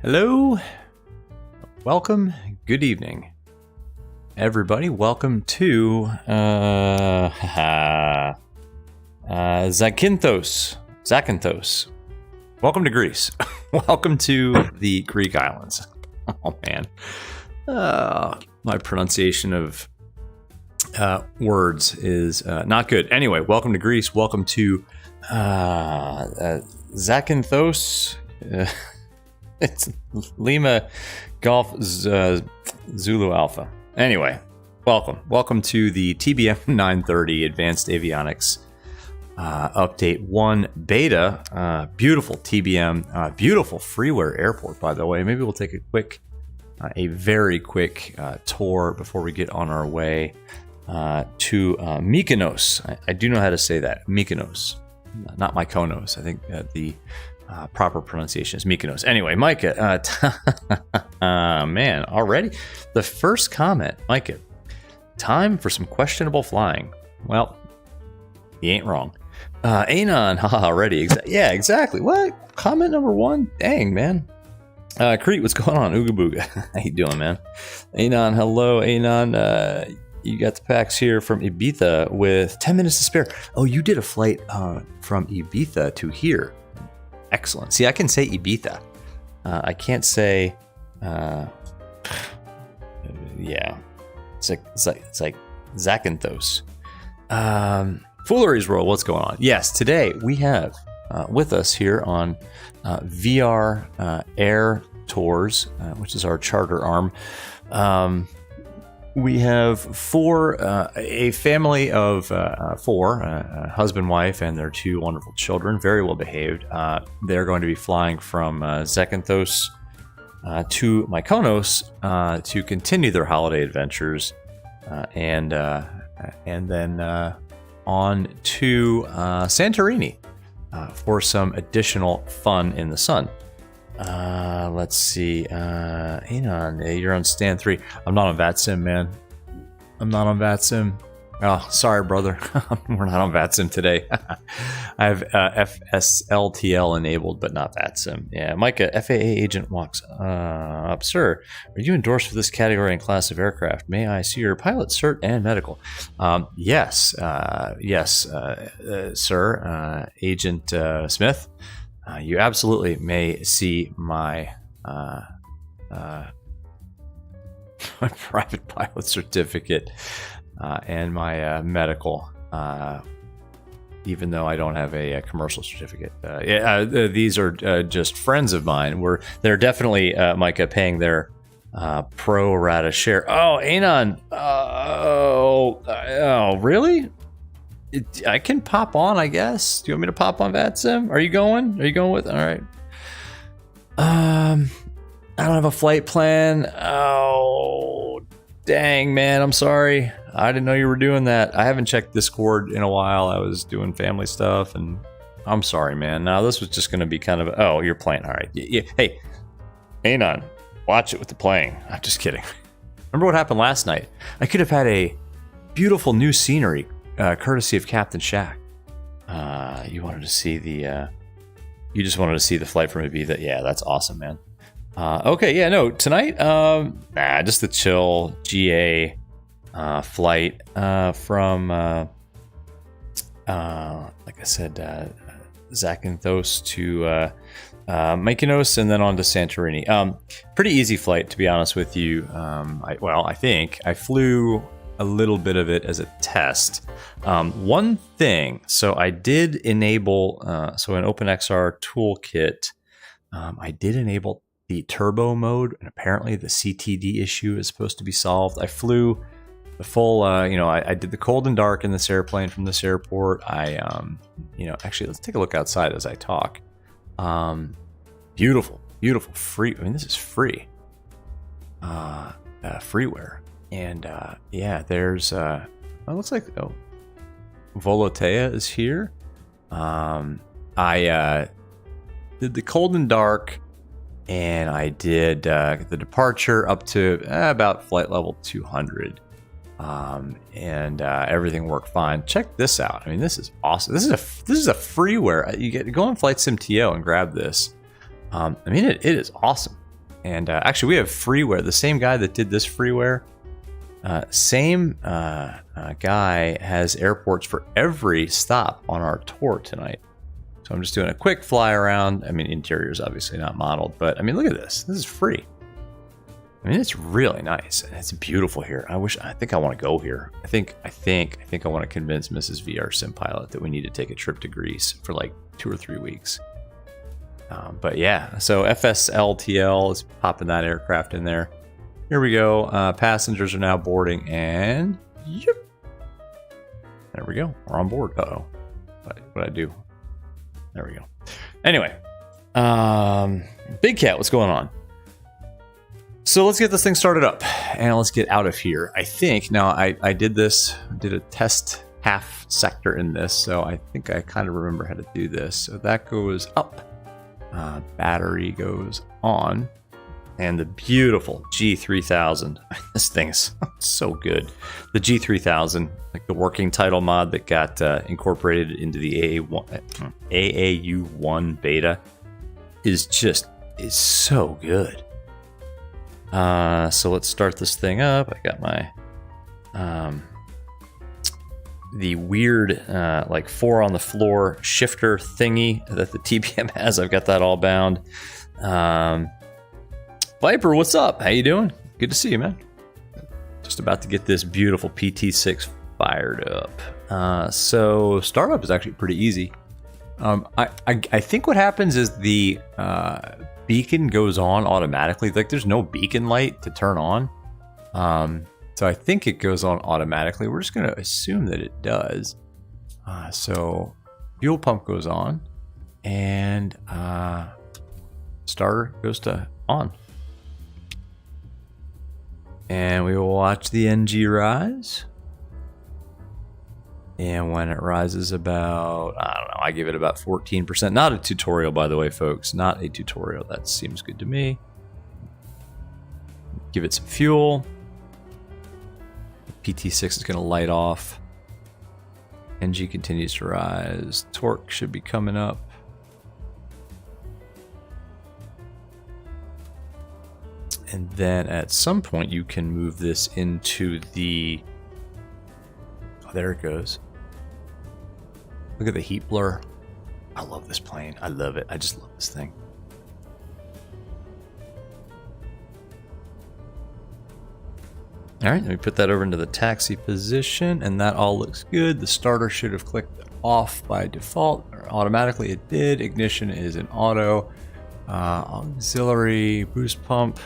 Hello, welcome, good evening, everybody. Welcome to Zakynthos. Welcome to Greece. Welcome to the Greek islands. Oh man, my pronunciation of words is not good. Anyway, welcome to Greece. Welcome to Zakynthos. It's Lima Golf Zulu Alpha. Anyway, welcome to the TBM 930 Advanced Avionics Update 1 Beta. Beautiful TBM, beautiful freeware airport, by the way. Maybe we'll take a very quick tour before we get on our way to Mykonos. I do know how to say that, Mykonos, not Mykonos. I think the proper pronunciation is Mykonos. Anyway, Micah, man, already the first comment, Micah, time for some questionable flying. Well, he ain't wrong. Anon, haha, already. Yeah, exactly. What? Comment number 1? Dang, man. Crete, what's going on? Ooga booga. How you doing, man? Anon, hello, Anon. You got the packs here from Ibiza with 10 minutes to spare. Oh, you did a flight from Ibiza to here. Excellent. See, I can say Ibiza. I can't say, yeah. It's like Zakynthos. Foolery's Roll, what's going on? Yes, today we have with us here on VR Air Tours, which is our charter arm. We have a family of 4, husband, wife, and their 2 wonderful children, very well behaved. They're going to be flying from Zakynthos to Mykonos to continue their holiday adventures, and then on to Santorini for some additional fun in the sun. Let's see. Anon, you're on stand 3. I'm not on VATSIM, man. I'm not on VATSIM. Oh, sorry, brother. We're not on VATSIM today. I have FSLTL enabled, but not VATSIM. Yeah, Micah, FAA agent walks up. Sir, are you endorsed for this category and class of aircraft? May I see your pilot cert and medical? Yes, sir. Agent Smith. You absolutely may see my my private pilot certificate and my medical, even though I don't have a commercial certificate. These are just friends of mine. They're definitely, Micah, paying their pro rata share. Oh, Anon. Oh, really? I can pop on, I guess. Do you want me to pop on VATSIM? Are you going with? All right. I don't have a flight plan. Oh, dang, man. I'm sorry. I didn't know you were doing that. I haven't checked Discord in a while. I was doing family stuff, and I'm sorry, man. Now, this was just going to be kind of, oh, you're playing. All right. Yeah. Hey, Anon, watch it with the playing. I'm just kidding. Remember what happened last night? I could have had a beautiful new scenery courtesy of Captain Shack. You wanted to see you just wanted to see the flight from Ibiza. Yeah, that's awesome, man. Okay, yeah, no, tonight, just the chill GA flight from, like I said, Zakynthos to Mykonos and then on to Santorini. Pretty easy flight, to be honest with you. I think I flew a little bit of it as a test. One thing, so I did enable, so in OpenXR Toolkit, I did enable the turbo mode, and apparently the CTD issue is supposed to be solved. I flew the full, I did the cold and dark in this airplane from this airport. Actually, let's take a look outside as I talk. Beautiful free. I mean, this is free. Freeware. And there's it looks like Volotea is here. I did the cold and dark, and I did the departure up to about flight level 200. And everything worked fine. Check this out. I mean, this is awesome. This is a freeware. You get to go on Flight Sim TO and grab this. I mean, it is awesome. And actually, we have freeware. The same guy that did this freeware, same guy has airports for every stop on our tour tonight. So I'm just doing a quick fly around. I mean, interior is obviously not modeled, but I mean, look at this. This is free. I mean, it's really nice, and it's beautiful here. I think I want to go here. I think I want to convince Mrs. VR Sim Pilot that we need to take a trip to Greece for like 2 or 3 weeks. But yeah, so FSLTL is popping that aircraft in there. Here we go. Passengers are now boarding, and yep, there we go. We're on board. Uh-oh, what I do? There we go. Anyway, Big Cat, what's going on? So let's get this thing started up and let's get out of here. I think now I did a test half sector in this, so I think I kind of remember how to do this. So that goes up, battery goes on, and the beautiful G3000. This thing's so good. The G3000, like the working title mod that got incorporated into the AAU1 beta, is so good. So let's start this thing up. I got my the weird like 4 on the floor shifter thingy that the TBM has. I've got that all bound. Viper, what's up? How you doing? Good to see you, man. Just about to get this beautiful PT6 fired up. So startup is actually pretty easy. I think what happens is the beacon goes on automatically. Like there's no beacon light to turn on. So I think it goes on automatically. We're just going to assume that it does. So fuel pump goes on and starter goes to on. And we will watch the NG rise. And when it rises about, I don't know, I give it about 14%. Not a tutorial, by the way, folks. Not a tutorial. That seems good to me. Give it some fuel. PT6 is going to light off. NG continues to rise. Torque should be coming up. And then at some point you can move this into the... Oh, there it goes. Look at the heat blur. I love this plane. I love it. I just love this thing. All right, let me put that over into the taxi position, and that all looks good. The starter should have clicked off by default, or automatically it did. Ignition is in auto. Auxiliary boost pump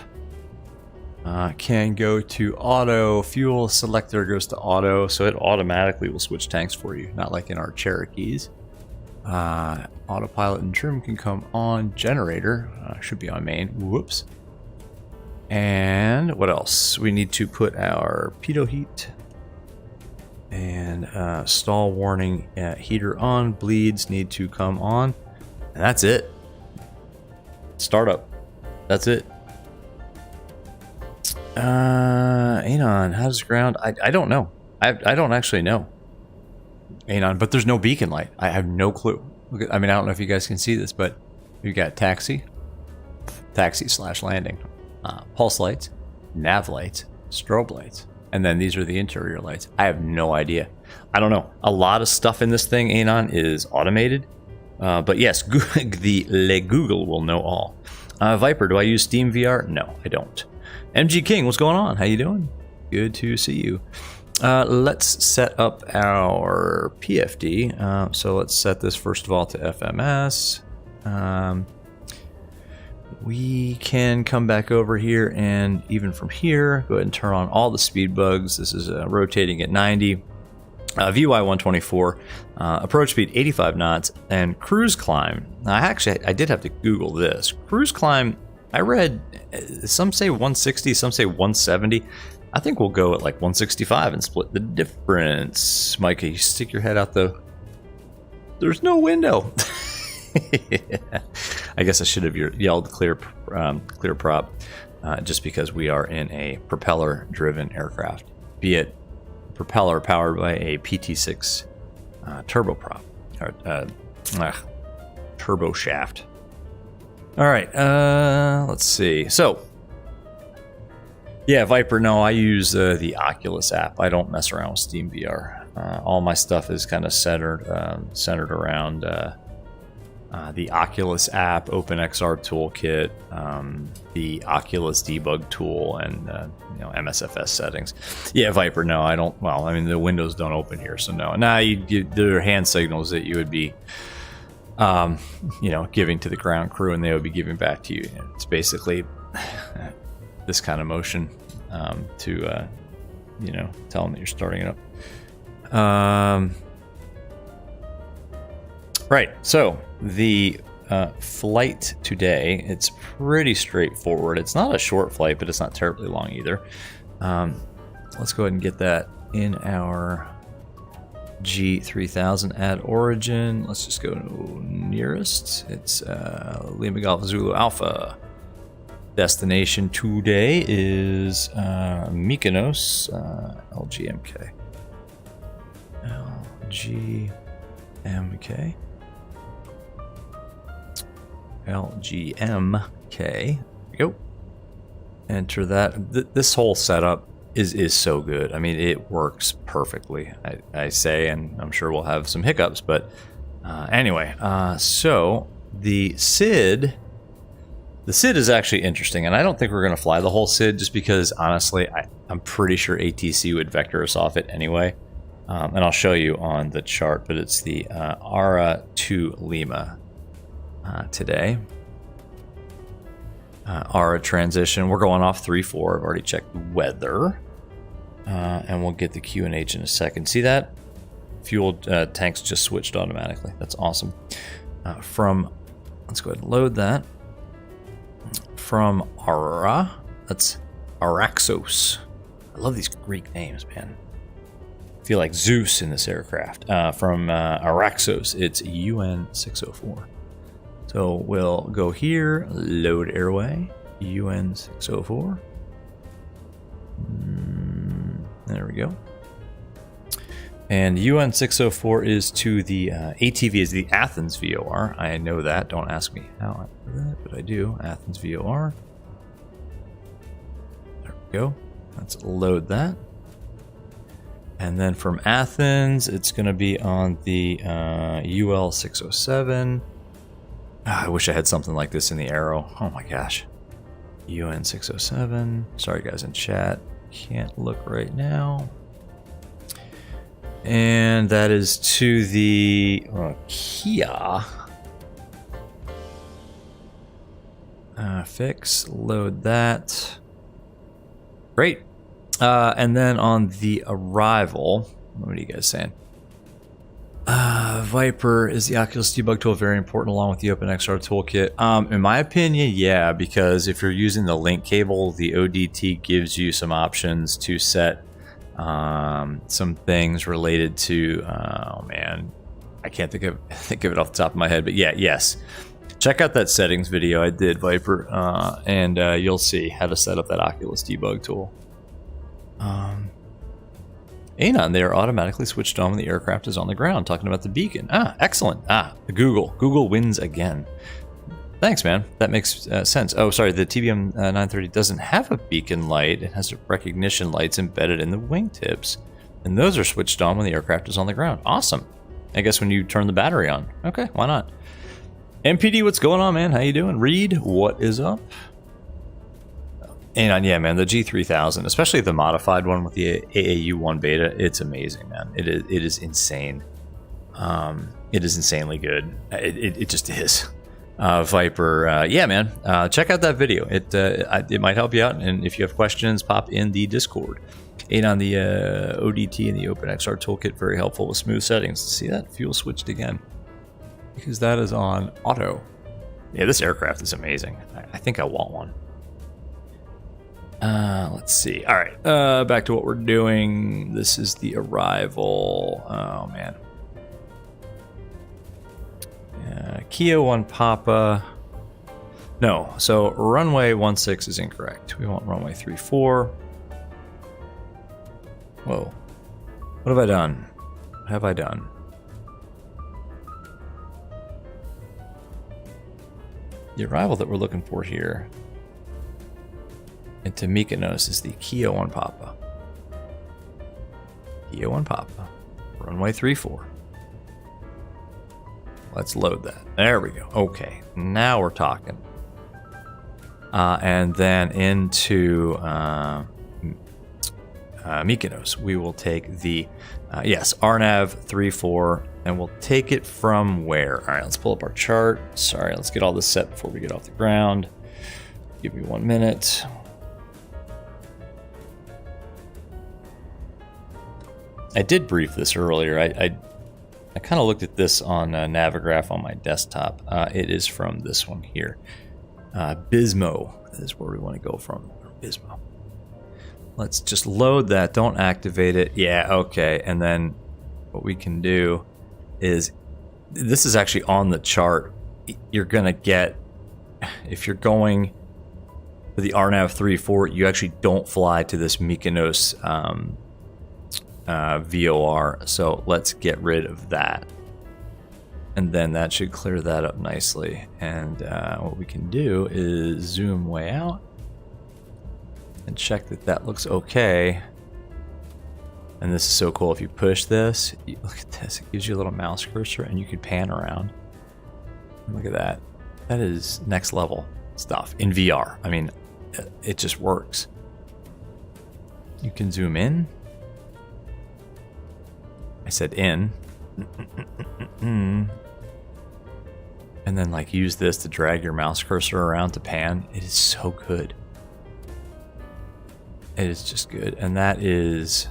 can go to auto. Fuel selector goes to auto, so it automatically will switch tanks for you, not like in our Cherokees. Autopilot and trim can come on. Generator should be on main. Whoops. And what else? We need to put our pitot heat and stall warning heater on. Bleeds need to come on, and that's it. Startup. That's it. Anon, how does ground? I don't know. I don't actually know. Anon, but there's no beacon light. I have no clue. Look at, I mean, I don't know if you guys can see this, but you got taxi / landing, pulse lights, nav lights, strobe lights, and then these are the interior lights. I have no idea. I don't know. A lot of stuff in this thing, Anon, is automated. But yes, the Google will know all. Viper, do I use Steam VR? No, I don't. MG King, what's going on? How you doing? Good to see you. Let's set up our PFD. So let's set this first of all to FMS. We can come back over here and even from here, go ahead and turn on all the speed bugs. This is rotating at 90. VY 124, approach speed 85 knots, and cruise climb. Now, I did have to Google this. Cruise climb, I read, some say 160, some say 170. I think we'll go at like 165 and split the difference. Micah, you stick your head out the... There's no window. I guess I should have yelled clear prop, just because we are in a propeller-driven aircraft, be it propeller powered by a PT6 turboprop or turbo shaft. All right, let's see. So, yeah, Viper, no, I use the Oculus app. I don't mess around with Steam VR. All my stuff is kind of centered around the Oculus app, OpenXR toolkit, the Oculus debug tool, and MSFS settings. Yeah, Viper, no, I don't. Well, I mean, the windows don't open here, so no. Now, there are hand signals that you would be giving to the ground crew, and they would be giving back to you. It's basically this kind of motion to tell them that you're starting it up. Right, so the flight today, it's pretty straightforward. It's not a short flight, but it's not terribly long either. Let's go ahead and get that in our G3000 at origin. Let's just go nearest. It's Lima Golf Zulu Alpha. Destination today is Mykonos LGMK. LGMK. LGMK. There we go. Enter that. This whole setup is so good. I mean, it works perfectly. I say, and I'm sure we'll have some hiccups, but anyway. So the SID is actually interesting, and I don't think we're going to fly the whole SID just because, honestly, I'm pretty sure ATC would vector us off it anyway. And I'll show you on the chart, but it's the ARA to Lima today. ARA transition. We're going off 3-4. I've already checked the weather. And we'll get the QNH in a second. See that? Fuel tanks just switched automatically. That's awesome. Let's go ahead and load that. From ARA, that's Araxos. I love these Greek names, man. I feel like Zeus in this aircraft. From Araxos, it's UN604. So we'll go here, load airway, UN604. There we go. And UN604 is to the ATV is the Athens VOR. I know that. Don't ask me how I know that, but I do. Athens VOR. There we go. Let's load that. And then from Athens, it's going to be on the UL607. I wish I had something like this in the Aero. Oh my gosh. UN607. Sorry guys in chat. Can't look right now. And that is to the Kia. Fix, load that. Great. And then on the arrival, what are you guys saying? Viper is the Oculus debug tool very important along with the OpenXR toolkit? In my opinion, yeah, because if you're using the link cable, the ODT gives you some options to set some things related to, oh man, I can't think of it off the top of my head, but yeah, yes. Check out that settings video I did, Viper, and you'll see how to set up that Oculus debug tool. Anon, they are automatically switched on when the aircraft is on the ground, talking about the beacon. Excellent. The Google wins again. Thanks, man. That makes sense. Oh, sorry, the TBM 930 doesn't have a beacon light. It has recognition lights embedded in the wingtips, and those are switched on when the aircraft is on the ground. Awesome. I guess when you turn the battery on. Okay, why not? MPD, what's going on, man? How you doing? Reed, what is up? And yeah, man, the G3000, especially the modified one with the AAU1 beta, it's amazing, man. It is insane. It is insanely good. It just is. Viper, yeah, man. Check out that video. It might help you out. And if you have questions, pop in the Discord. On the ODT and the OpenXR toolkit, very helpful with smooth settings. See that? Fuel switched again. Because that is on auto. Yeah, this aircraft is amazing. I think I want one. Let's see. All right, back to what we're doing. This is the arrival. Oh, man. Kia 1 Papa. No, so runway 16 is incorrect. We want runway 34. Whoa. What have I done? What have I done? the arrival that we're looking for here into Mykonos is the Kia 1 Papa. Kia 1 Papa, runway 34. Let's load that. There we go. Okay, now we're talking. And then into Mykonos, we will take the, yes, RNAV 34, and we'll take it from where? All right, let's pull up our chart. Sorry, let's get all this set before we get off the ground. Give me 1 minute. I did brief this earlier. I kind of looked at this on Navigraph on my desktop. It is from this one here. Bismo is where we want to go from. Bismo. Let's just load that. Don't activate it. Yeah, okay. And then what we can do is, this is actually on the chart. You're going to get, if you're going to the RNAV 34, you actually don't fly to this Mykonos VOR, so let's get rid of that, and then that should clear that up nicely. And what we can do is zoom way out and check that that looks okay. And this is so cool. If you push this, look at this, it gives you a little mouse cursor and you can pan around. Look at that. That is next level stuff in VR. I mean, it just works. You can zoom in. I said in. And then like use this to drag your mouse cursor around to pan. It is so good. It is just good. And that is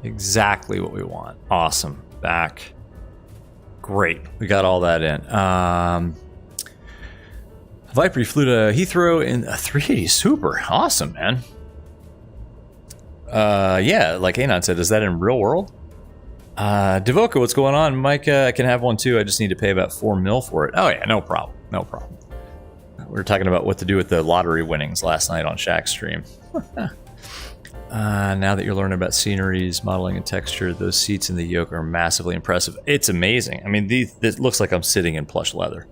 exactly what we want. Awesome. Back. Great. We got all that in. Viper, you flew to Heathrow in a 380 Super. Awesome, man. Yeah, like Anon said, is that in real world? Devoka, what's going on? Mike, I can have one too. I just need to pay about $4 million for it. Oh yeah, no problem. No problem. We were talking about what to do with the lottery winnings last night on Shaq's stream. Now that you're learning about sceneries, modeling, and texture, those seats in the yoke are massively impressive. It's amazing. I mean, this looks like I'm sitting in plush leather.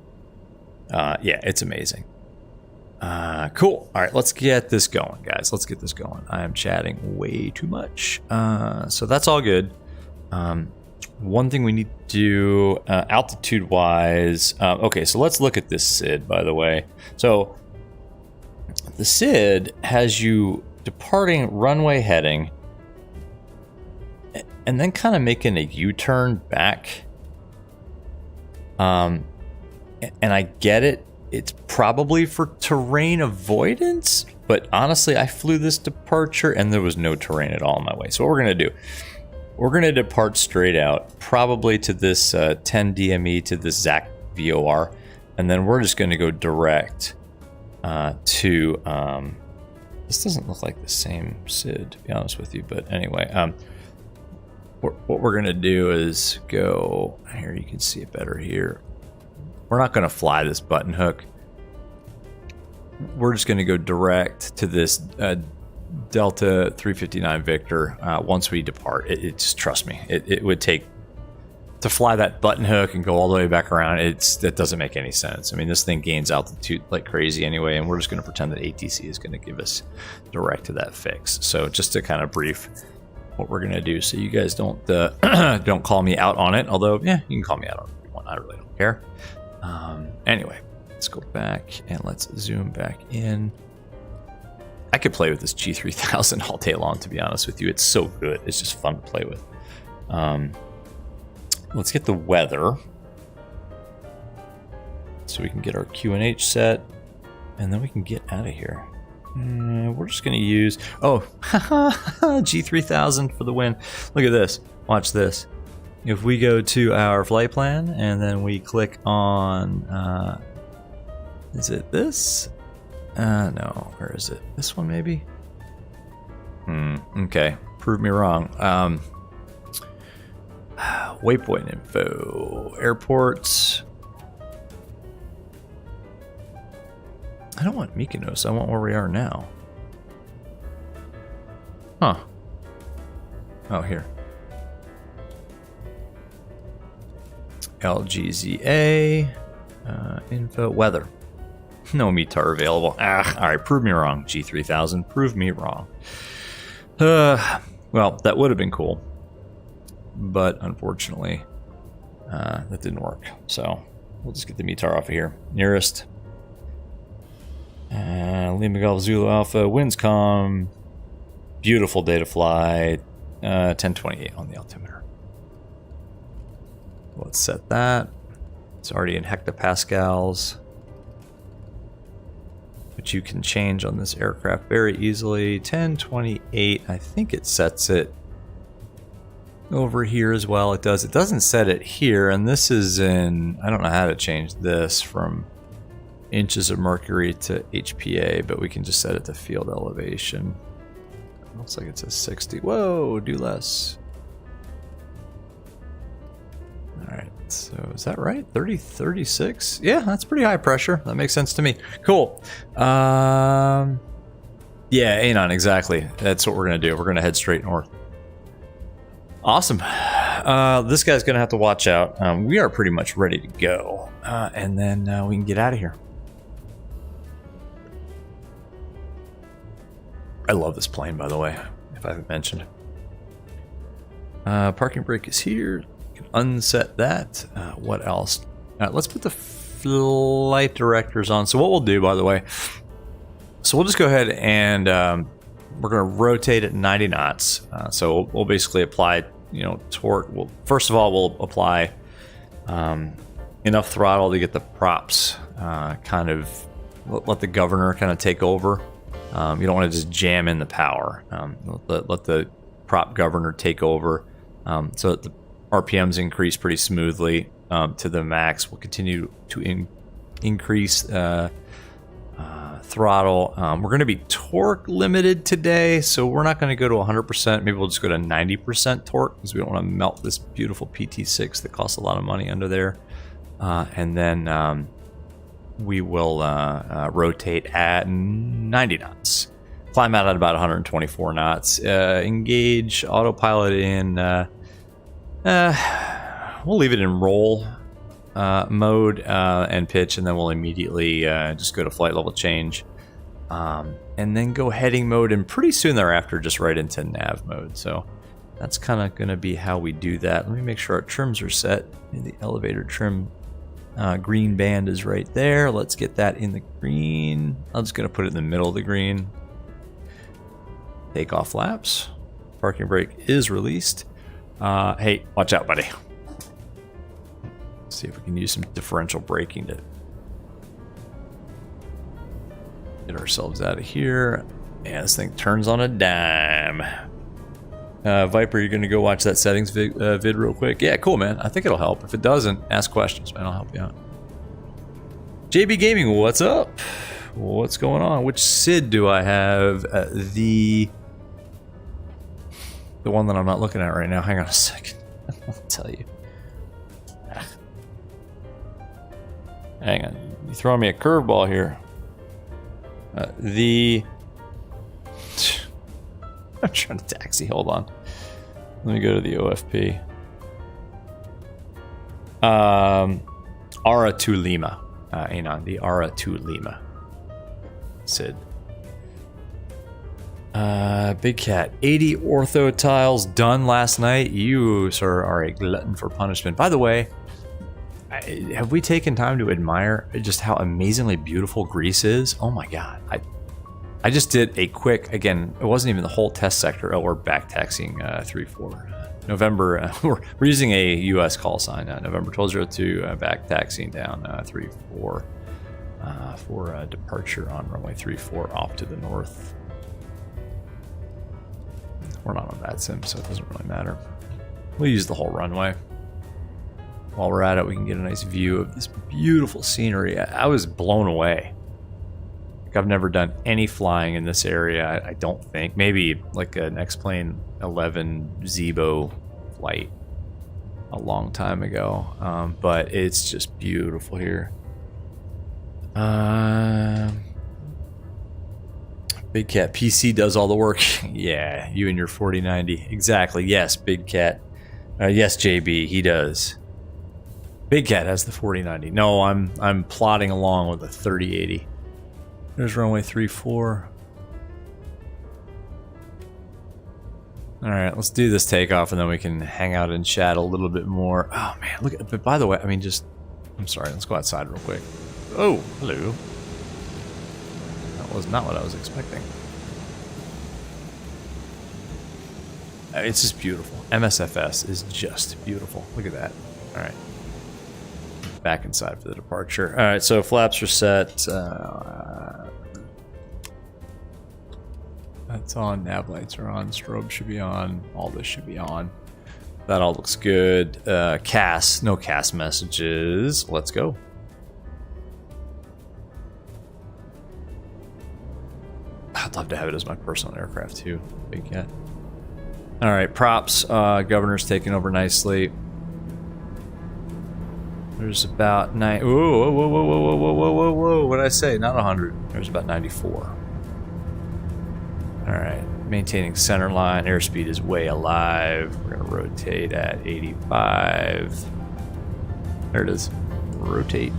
Yeah, it's amazing. Cool. All right, let's get this going, guys. Let's get this going. I am chatting way too much. So that's all good. One thing we need to do altitude-wise. Okay, so let's look at this SID, by the way. So the SID has you departing runway heading and then kind of making a U-turn back. And I get it. It's probably for terrain avoidance, but honestly, I flew this departure and there was no terrain at all in my way. So what we're going to do, we're going to depart straight out, probably to this 10 DME to this ZAC VOR, and then we're just going to go direct to, this doesn't look like the same SID, to be honest with you, but anyway, what we're going to do is go, here you can see it better here. We're not going to fly this button hook. We're just going to go direct to this Delta 359 Victor once we depart. It just, trust me, it would take, to fly that button hook and go all the way back around, that doesn't make any sense. I mean, this thing gains altitude like crazy anyway, and we're just going to pretend that ATC is going to give us direct to that fix. So just to kind of brief what we're going to do, so you guys don't don't call me out on it, although, yeah, you can call me out on it if you want. I really don't care. Anyway, let's go back and let's zoom back in. I could play with this G3000 all day long, to be honest with you. It's so good. It's just fun to play with. Let's get the weather so we can get our QNH set, and then we can get out of here. We're just going to use, G3000 for the win. Look at this. Watch this. If we go to our flight plan and then we click on, is it this? No, where is it? This one maybe? Okay, prove me wrong. Waypoint info, airports. I don't want Mykonos, I want where we are now. Huh. Oh, here. LGZA. Info, weather. No METAR available. Alright, prove me wrong, G3000. Prove me wrong. Well, that would have been cool. But unfortunately, that didn't work. So, we'll just get the METAR off of here. Nearest. Lima Golf Zulu Alpha, winds calm. Beautiful day to fly. 1028 on the altimeter. Let's set that. It's already in hectopascals, which you can change on this aircraft very easily. 1028, I think it sets it over here as well. It does. It doesn't set it here, and this is in, I don't know how to change this from inches of mercury to HPA, but we can just set it to field elevation. Looks like it says 60. Whoa, do less. Alright, so is that right? 30, 36? Yeah, that's pretty high pressure. That makes sense to me. Cool. Yeah, Anon, exactly. That's what we're going to do. We're going to head straight north. Awesome. This guy's going to have to watch out. We are pretty much ready to go. And then we can get out of here. I love this plane, by the way, if I haven't mentioned. Parking brake is here. You can unset that. What else? Let's put the flight directors on. So what we'll do, by the way, so we'll just go ahead and we're going to rotate at 90 knots. So we'll basically apply, torque. First of all, we'll apply enough throttle to get the props kind of, let the governor kind of take over. You don't want to just jam in the power. Let the prop governor take over so that the RPMs increase pretty smoothly to the max. We'll continue to increase throttle. We're going to be torque limited today, so we're not going to go to 100%. Maybe we'll just go to 90% torque because we don't want to melt this beautiful PT6 that costs a lot of money under there. And then we will rotate at 90 knots. Climb out at about 124 knots. Engage autopilot in... we'll leave it in roll mode and pitch, and then we'll immediately just go to flight level change. And then go heading mode, and pretty soon thereafter just right into nav mode. So that's kind of going to be how we do that. Let me make sure our trims are set. The elevator trim green band is right there. Let's get that in the green. I'm just going to put it in the middle of the green. Take off flaps. Parking brake is released. Hey, watch out, buddy. Let's see if we can use some differential braking to get ourselves out of here. Yeah, this thing turns on a dime. Viper, you're going to go watch that settings vid real quick? Yeah, cool, man. I think it'll help. If it doesn't, ask questions, man. I'll help you out. JB Gaming, what's up? What's going on? Which SID do I have? The one that I'm not looking at right now. Hang on a second. I'll tell you. Hang on. You're throwing me a curveball here. I'm trying to taxi. Hold on. Let me go to the OFP. Ara to Lima. Anon, the Ara to Lima. SID. Big Cat. 80 ortho tiles done last night. You, sir, are a glutton for punishment. By the way, have we taken time to admire just how amazingly beautiful Greece is? Oh my god. I just did a quick, again, it wasn't even the whole test sector. Oh, we're back taxiing 3-4. November, we're using a US call sign, November 1202, back taxiing down 3-4 for departure on runway 34 off to the north. We're not on bad sim, so it doesn't really matter. We'll use the whole runway. While we're at it, we can get a nice view of this beautiful scenery. I was blown away. I've never done any flying in this area, I don't think. Maybe like an X-Plane 11 Zebo flight a long time ago. But it's just beautiful here. Big Cat, PC does all the work. Yeah, you and your 4090. Exactly, yes, Big Cat. Yes, JB, he does. Big Cat has the 4090. No, I'm plodding along with the 3080. There's runway 34. All right, let's do this takeoff, and then we can hang out and chat a little bit more. Oh man, look at. But by the way, I mean, I'm sorry. Let's go outside real quick. Oh, hello. That was not what I was expecting. It's just beautiful. MSFS is just beautiful. Look at that. All right. Back inside for the departure. All right, so flaps are set. That's on. Nav lights are on. Strobe should be on. All this should be on. That all looks good. CAS. No CAS messages. Let's go. I'd love to have it as my personal aircraft too. Big Cat. All right, props. Governor's taking over nicely. There's about 9. Whoa. What did I say? Not 100. There's about 94. All right, maintaining center line. Airspeed is way alive. We're gonna rotate at 85. There it is. Rotate.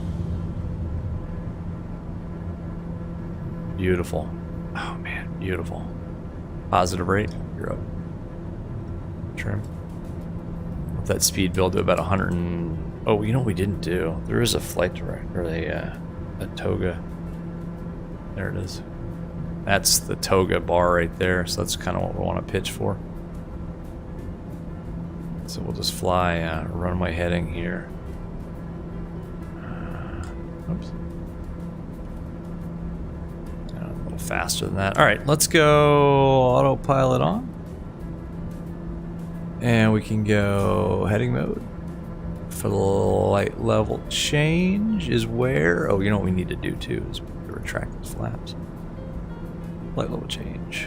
Beautiful. Oh man, beautiful. Positive rate. You're up. Trim. Up that speed build to about 100. Oh, you know what we didn't do? There is a flight director, a toga. There it is. That's the toga bar right there, so that's kind of what we want to pitch for. So we'll just fly runway heading here. Oops. A little faster than that. All right, let's go autopilot on. And we can go heading mode. For the light level change is where... Oh, you know what we need to do too is retract those flaps. Light level change.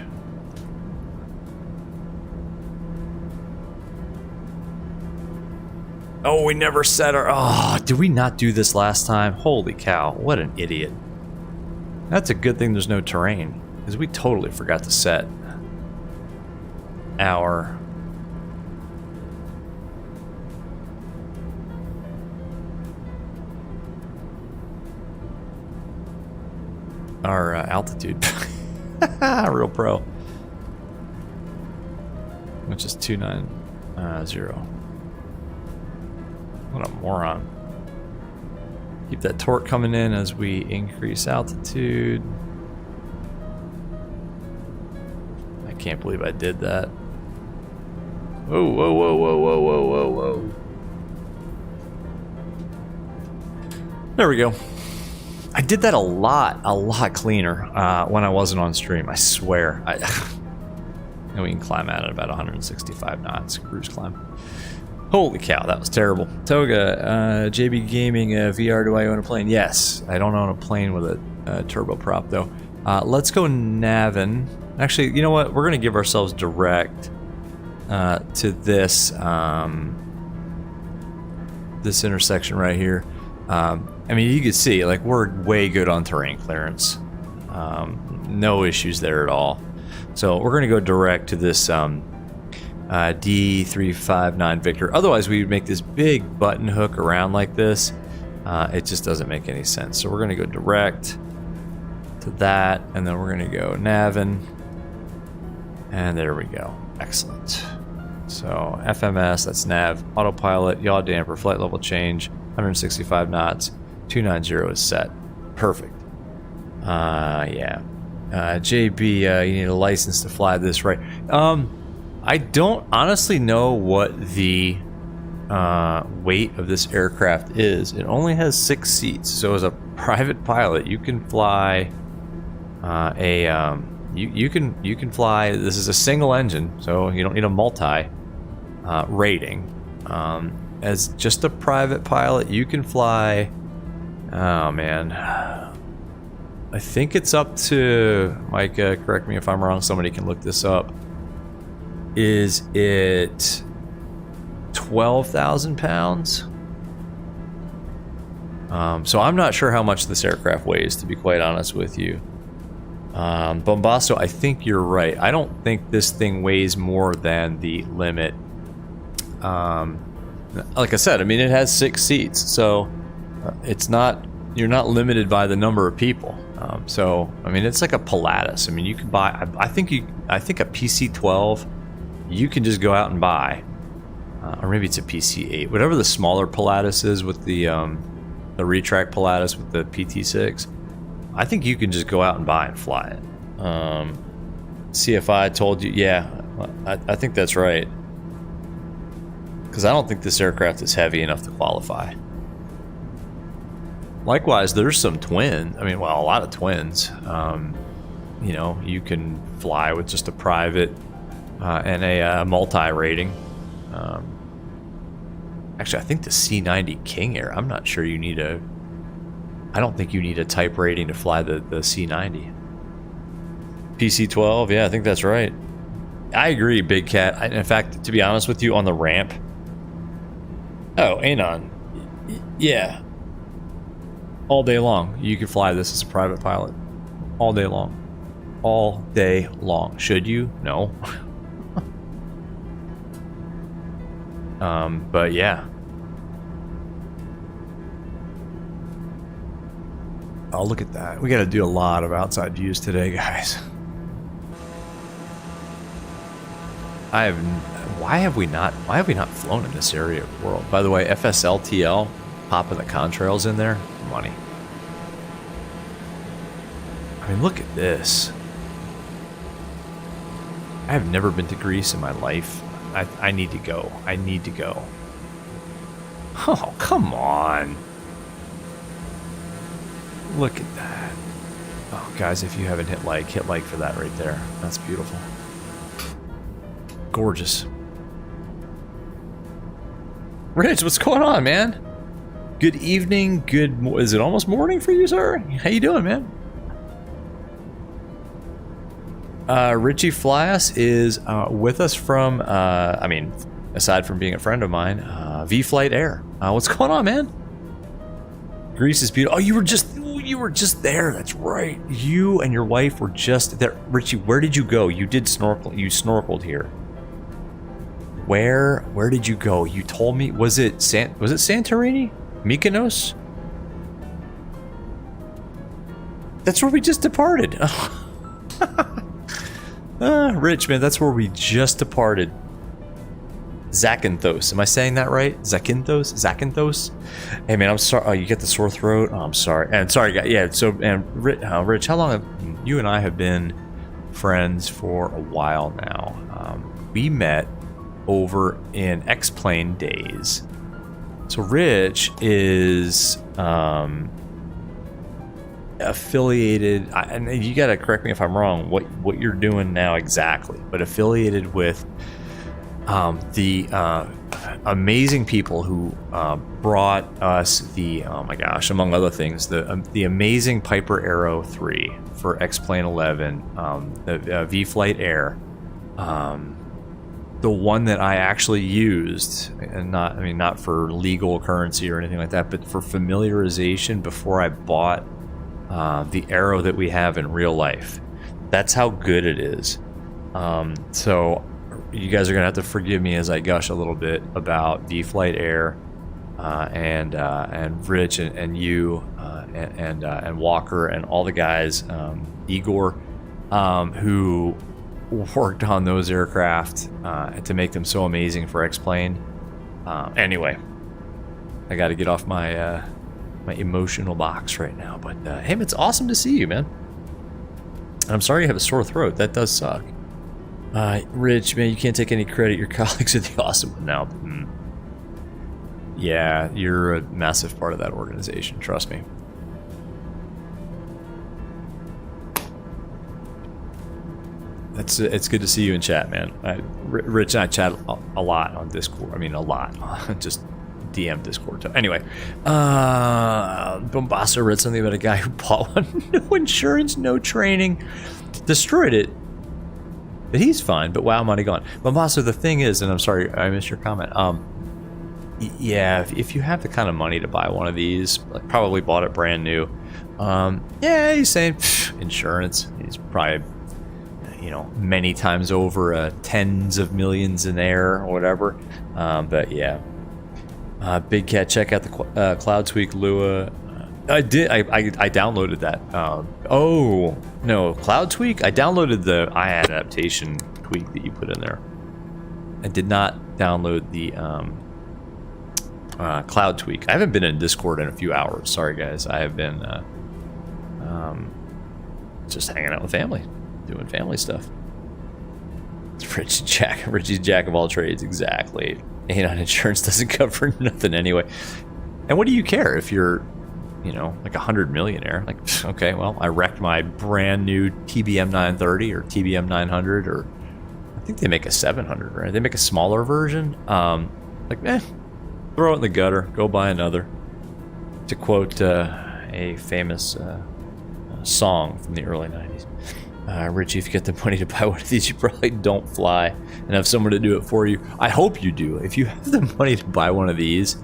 Oh, we never set our... Oh, did we not do this last time? Holy cow, what an idiot. That's a good thing there's no terrain, because we totally forgot to set our... altitude. Real pro. Which is 290. What a moron. Keep that torque coming in as we increase altitude. I can't believe I did that. Whoa. There we go. I did that a lot cleaner when I wasn't on stream, I swear. And we can climb out at about 165 knots, cruise climb. Holy cow, that was terrible. Toga, JB Gaming, VR, do I own a plane? Yes, I don't own a plane with a turboprop though. Let's go Navin. Actually, you know what? We're gonna give ourselves direct to this, this intersection right here. I mean, you can see, like, we're way good on terrain clearance. No issues there at all. So we're going to go direct to this D359 Victor. Otherwise, we would make this big button hook around like this. It just doesn't make any sense. So we're going to go direct to that, and then we're going to go Navin. And there we go. Excellent. So FMS, that's nav, autopilot, yaw damper, flight level change, 165 knots. 290 is set. Perfect. Yeah. JB, you need a license to fly this, right? I don't honestly know what the weight of this aircraft is. It only has 6 seats, so as a private pilot, you can fly you can fly. This is a single engine, so you don't need a multi rating. As just a private pilot, you can fly. Oh man, I think it's up to Micah. Correct me if I'm wrong. Somebody can look this up. Is it 12,000 pounds? So I'm not sure how much this aircraft weighs, to be quite honest with you. Bombasto, I think you're right. I don't think this thing weighs more than the limit. like I said, I mean, it has 6 seats, so it's not, you're not limited by the number of people. So I mean, it's like a Pilatus. I mean, you can buy, I think a PC-12 you can just go out and buy, or maybe it's a PC-8, whatever the smaller Pilatus is with the retract Pilatus with the PT6. I think you can just go out and buy and fly it. CFI told you, yeah, I think that's right. Because I don't think this aircraft is heavy enough to qualify. Likewise, there's some twins. I mean, well, a lot of twins. You know, you can fly with just a private and a multi-rating. Actually, I think the C90 King Air, I'm not sure you need a... I don't think you need a type rating to fly the C90. PC-12, yeah, I think that's right. I agree, Big Cat. In fact, to be honest with you, on the ramp... Oh, Anon. Yeah. All day long. You can fly this as a private pilot. All day long. All day long. Should you? No. But yeah. Oh, look at that. We got to do a lot of outside views today, guys. Why have we not flown in this area of the world? By the way, FSLTL, popping the contrails in there, money. I mean, look at this. I have never been to Greece in my life. I need to go. I need to go. Oh, come on. Look at that. Oh, guys, if you haven't hit like for that right there. That's beautiful. Gorgeous. Rich, what's going on, man? Good evening. Is it almost morning for you, sir? How you doing, man? Richie Flyas is with us from, I mean, aside from being a friend of mine, V-Flight Air. What's going on, man? Greece is beautiful. Oh, you were just there. That's right. You and your wife were just there. Richie, where did you go? You did snorkel. You snorkeled here. Where did you go? You told me. Was it Santorini? Mykonos? That's where we just departed. Rich, man, that's where we just departed. Zakynthos. Am I saying that right? Zakynthos? Hey, man, I'm sorry. Oh, you get the sore throat? Oh, I'm sorry. And sorry, guys. Yeah, so, and Rich, how long have you and I have been friends for a while now? We met over in X-Plane days. So Rich is affiliated, and you got to correct me if I'm wrong, what you're doing now exactly, but affiliated with the amazing people who brought us the, oh my gosh, among other things, the amazing Piper Aero 3 for X-Plane 11, the V-Flight Air, the one that I actually used, and not for legal currency or anything like that, but for familiarization before I bought the Aero that we have in real life. That's how good it is. So you guys are gonna have to forgive me as I gush a little bit about V-Flight Air and Rich and you and Walker and all the guys, Igor, who worked on those aircraft to make them so amazing for X-Plane. Anyway, I got to get off my my emotional box right now, but hey, it's awesome to see you, man. I'm sorry you have a sore throat. That does suck. Rich, man, you can't take any credit. Your colleagues are the awesome one now. Yeah, you're a massive part of that organization. Trust me. It's good to see you in chat, man. Rich and I chat a lot on Discord. I mean, a lot. Just DM Discord. Anyway, Bombassa read something about a guy who bought one. No insurance, no training. Destroyed it. But he's fine. But wow, money gone. Bombassa, the thing is, and I'm sorry I missed your comment. Yeah, if you have the kind of money to buy one of these, like probably bought it brand new. Yeah, he's saying insurance. He's probably, many times over, tens of millions in air or whatever. But yeah, Big Cat, check out the Cloud Tweak Lua. I did. I downloaded that. Oh no, Cloud Tweak. I downloaded the eye adaptation tweak that you put in there. I did not download the Cloud Tweak. I haven't been in Discord in a few hours. Sorry guys. I have been just hanging out with family, doing family stuff. It's Richie's Jack of all trades. Exactly. Anon insurance doesn't cover nothing anyway. And what do you care if you're, you know, like 100 millionaire? Like, okay, well, I wrecked my brand new TBM 930 or TBM 900, or I think they make a 700, right? They make a smaller version. Like, throw it in the gutter, go buy another. To quote a famous song from the early 90s. Richie, if you get the money to buy one of these, you probably don't fly and have someone to do it for you. I hope you do. If you have the money to buy one of these,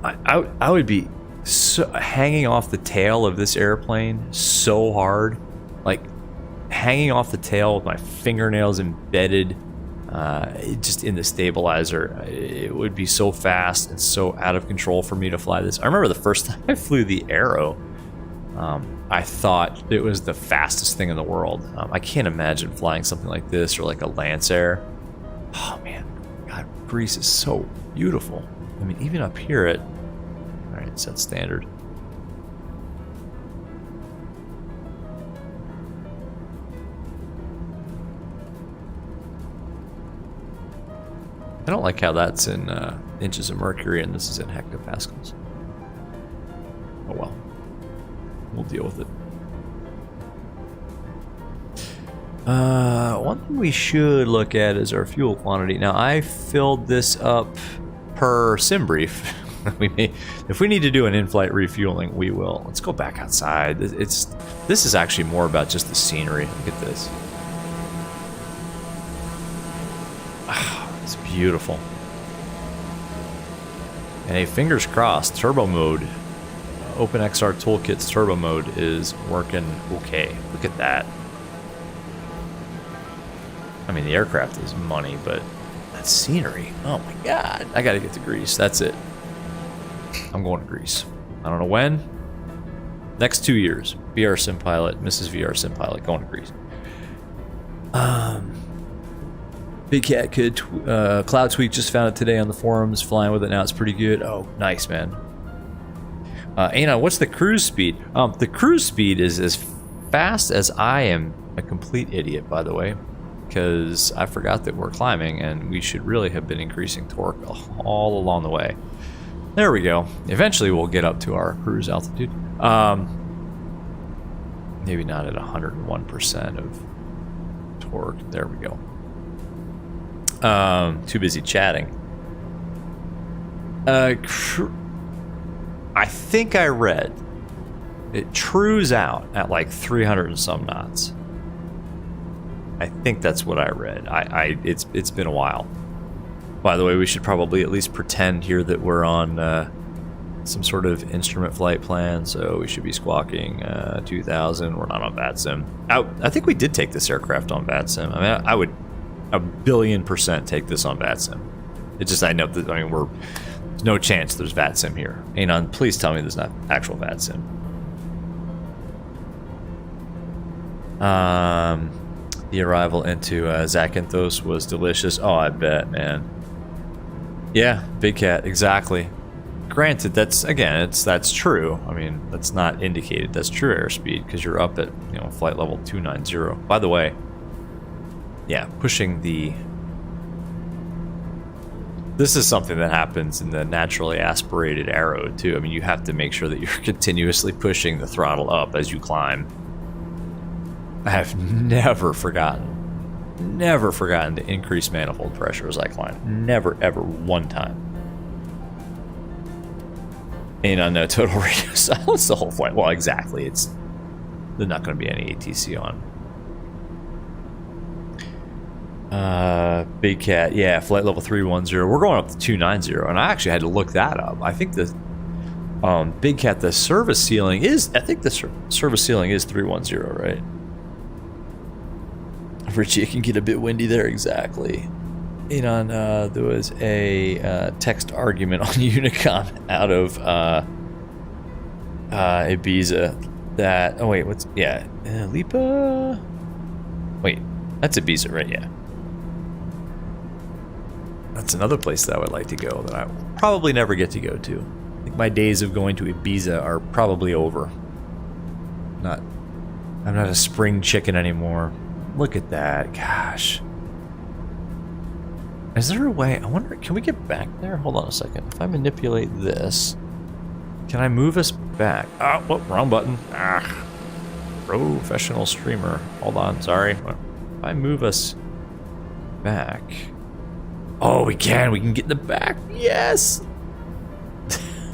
I would be so hanging off the tail of this airplane so hard, like hanging off the tail with my fingernails embedded just in the stabilizer. It would be so fast and so out of control for me to fly this. I remember the first time I flew the Aero, I thought it was the fastest thing in the world. I can't imagine flying something like this or like a Lancer. Oh man, God, Greece is so beautiful. I mean, even up here at, all right, set standard. I don't like how that's in inches of mercury and this is in hectopascals. Oh well. We'll deal with it. One thing we should look at is our fuel quantity. Now, I filled this up per sim brief. If we need to do an in-flight refueling, we will. Let's go back outside. This is actually more about just the scenery. Look at this. Oh, it's beautiful. And hey, fingers crossed, turbo mode. OpenXR Toolkit's turbo mode is working okay. Look at that. I mean, the aircraft is money, but that scenery, oh my god. I gotta get to Greece, that's it. I'm going to Greece. I don't know when. Next 2 years. VR Sim Pilot, Mrs. VR Sim Pilot, going to Greece. Big Cat Kid, Cloud Tweak just found it today on the forums. Flying with it now, it's pretty good. Oh, nice, man. Ana, what's the cruise speed? The cruise speed is as fast as I am a complete idiot, by the way, because I forgot that we're climbing and we should really have been increasing torque all along the way. There we go. Eventually we'll get up to our cruise altitude. Maybe not at 101% of torque. There we go. Too busy chatting. I think I read it trues out at like 300 and some knots. I think that's what I read. It's been a while. By the way, we should probably at least pretend here that we're on some sort of instrument flight plan. So we should be squawking 2000. We're not on VATSIM. I think we did take this aircraft on VATSIM. I mean, I would 1,000,000,000% take this on VATSIM. It's just I know that there's no chance there's VATSIM here. Anon, please tell me there's not actual VATSIM. The arrival into Zakynthos was delicious. Oh, I bet, man. Yeah, Big Cat, exactly. Granted, that's true. I mean, that's not indicated. That's true airspeed because you're up at flight level 290. By the way, yeah, pushing the. This is something that happens in the naturally aspirated Aero too. I mean, you have to make sure that you're continuously pushing the throttle up as you climb. I have never forgotten to increase manifold pressure as I climb. Never, ever, one time. And on the total radio silence the whole flight. Well, exactly. There's not going to be any ATC on. Big Cat, yeah, flight level 310. We're going up to 290, and I actually had to look that up. I think the Big Cat, the service ceiling is. I think the service ceiling is 310, right? Richie, it can get a bit windy there. Exactly. There was a text argument on Unicom out of Ibiza that... Oh, wait, what's... Yeah, Lipa... Wait, that's Ibiza, right? Yeah. That's another place that I would like to go that I will probably never get to go to. I think my days of going to Ibiza are probably over. I'm not a spring chicken anymore. Look at that, gosh. Is there a way? I wonder, can we get back there? Hold on a second. If I manipulate this, can I move us back? Oh, whoop, wrong button. Ah, professional streamer. Hold on, sorry. If I move us back. Oh, we can. We can get in the back. Yes.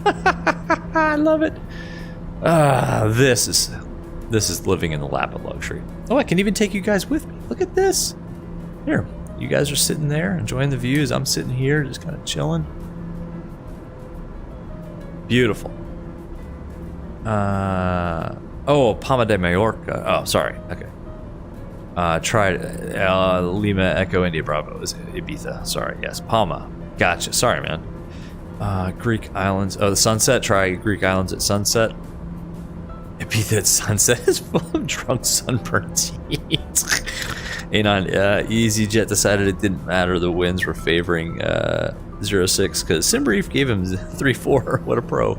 I love it. This is living in the lap of luxury. Oh, I can even take you guys with me. Look at this. Here. You guys are sitting there enjoying the views. I'm sitting here just kind of chilling. Beautiful. Oh, Palma de Mallorca. Oh, sorry. Okay. Lima Echo India Bravo is Ibiza. Sorry. Yes, Palma. Gotcha. Sorry, man. Greek islands. Oh, the sunset. Try Greek islands at sunset. Ibiza at sunset is full of drunk sunburned teens. EasyJet decided it didn't matter. The winds were favoring 06 because Simbrief gave him 3-4. What a pro.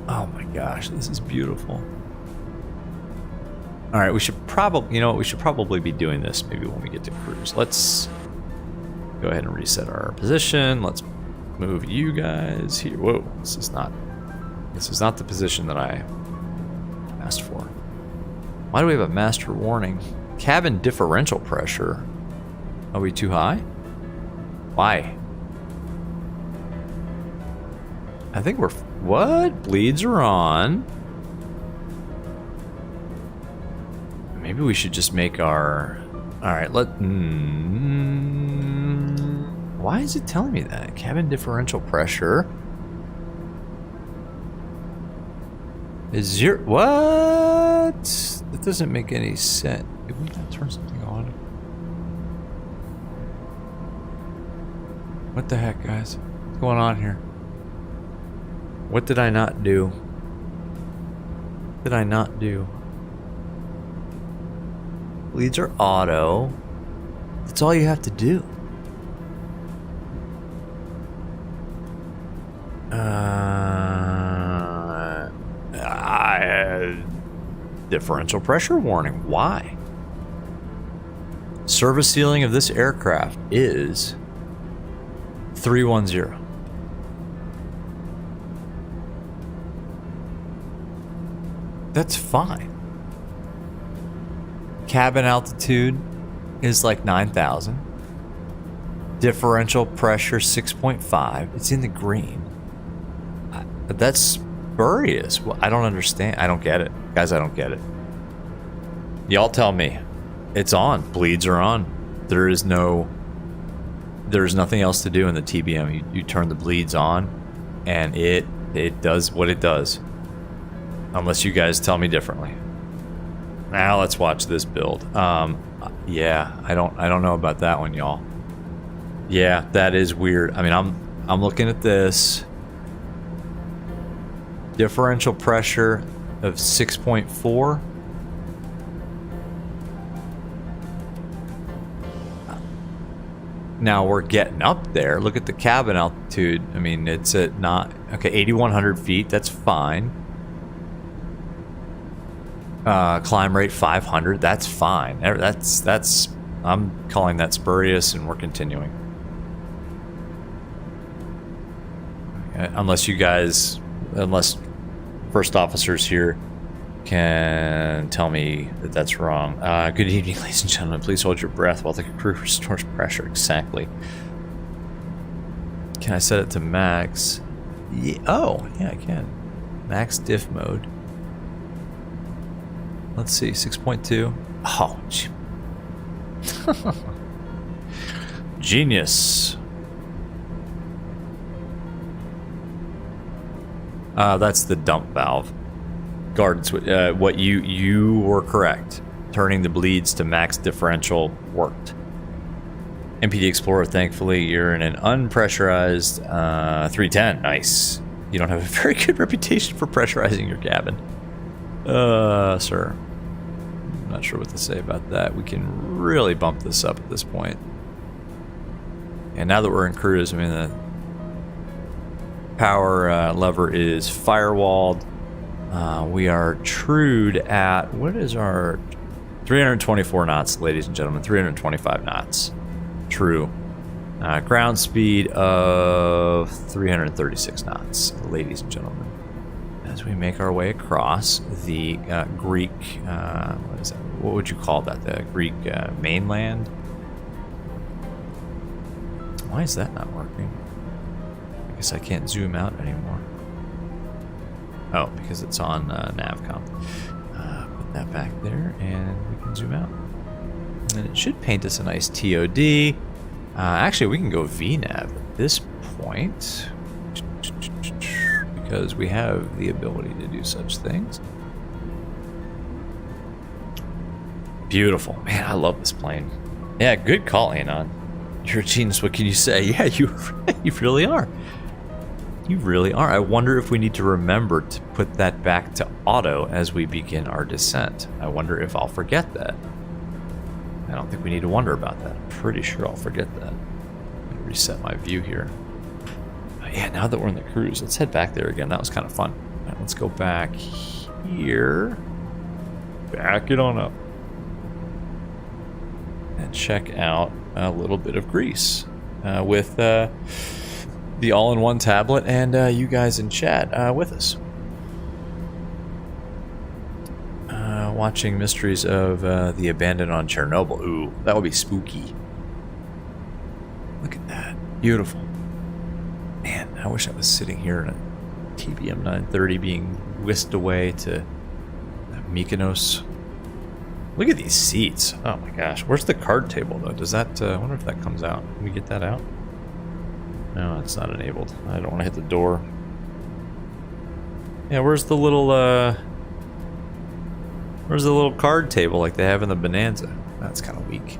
Oh my gosh, this is beautiful. All right, we should probably, you know what, we should probably be doing this maybe when we get to cruise. Let's go ahead and reset our position. Let's move you guys here. Whoa, this is not the position that I asked for. Why do we have a master warning? Cabin differential pressure. Are we too high? Why? I think we're... What? Bleeds are on. Maybe we should just make our... Alright, why is it telling me that? Cabin differential pressure is 0... What? That doesn't make any sense. Did we not turn something on? What the heck, guys? What's going on here? What did I not do? What did I not do? Leads are auto. That's all you have to do. Differential pressure warning. Why? Service ceiling of this aircraft is 310. That's fine. Cabin altitude is like 9,000. Differential pressure 6.5. It's in the green. That's spurious. Well, I don't understand. I don't get it. Guys, I don't get it. Y'all tell me. It's on. Bleeds are on. There's nothing else to do in the TBM. You turn the bleeds on and it does what it does. Unless you guys tell me differently. Now let's watch this build. Yeah, I don't know about that one, y'all. Yeah, that is weird. I mean, I'm looking at this. Differential pressure of 6.4. Now we're getting up there. Look at the cabin altitude. I mean, it's at 8,100 feet. That's fine. Climb rate 500. That's fine. That's. I'm calling that spurious, and we're continuing. Unless first officers here can tell me that that's wrong. Good evening, ladies and gentlemen. Please hold your breath while the crew restores pressure. Exactly. Can I set it to max? Yeah. Oh, yeah, I can. Max diff mode. Let's see, 6.2. Oh, genius. That's the dump valve. Guard switch. What you were correct. Turning the bleeds to max differential worked. MPD Explorer, thankfully, you're in an unpressurized 310. Nice. You don't have a very good reputation for pressurizing your cabin. Sir. I'm not sure what to say about that. We can really bump this up at this point. And now that we're in cruise, I mean, the power lever is firewalled. We are trued at, what is our 324 knots, ladies and gentlemen, 325 knots. True. Ground speed of 336 knots, ladies and gentlemen. As we make our way across the Greek, what is that? What would you call that? The Greek mainland? Why is that not working? I guess I can't zoom out anymore. Oh, because it's on Navcom. Put that back there, and we can zoom out. And it should paint us a nice TOD. Actually, we can go VNAV at this point, because we have the ability to do such things. Beautiful. Man, I love this plane. Yeah, good call, Anon. You're a genius, what can you say? Yeah, you really are. You really are. I wonder if we need to remember to put that back to auto as we begin our descent. I wonder if I'll forget that. I don't think we need to wonder about that. I'm pretty sure I'll forget that. I'm gonna reset my view here. But yeah, now that we're in the cruise, let's head back there again. That was kind of fun. All right, let's go back here. Back it on up. And check out a little bit of Greece with the all-in-one tablet and you guys in chat with us. Watching Mysteries of the Abandoned on Chernobyl. Ooh, that would be spooky. Look at that. Beautiful. Man, I wish I was sitting here in a TBM 930 being whisked away to Mykonos. Look at these seats. Oh my gosh. Where's the card table though? Does that, I wonder if that comes out. Can we get that out? No, it's not enabled. I don't want to hit the door. Yeah, where's the little card table like they have in the Bonanza? That's kind of weak.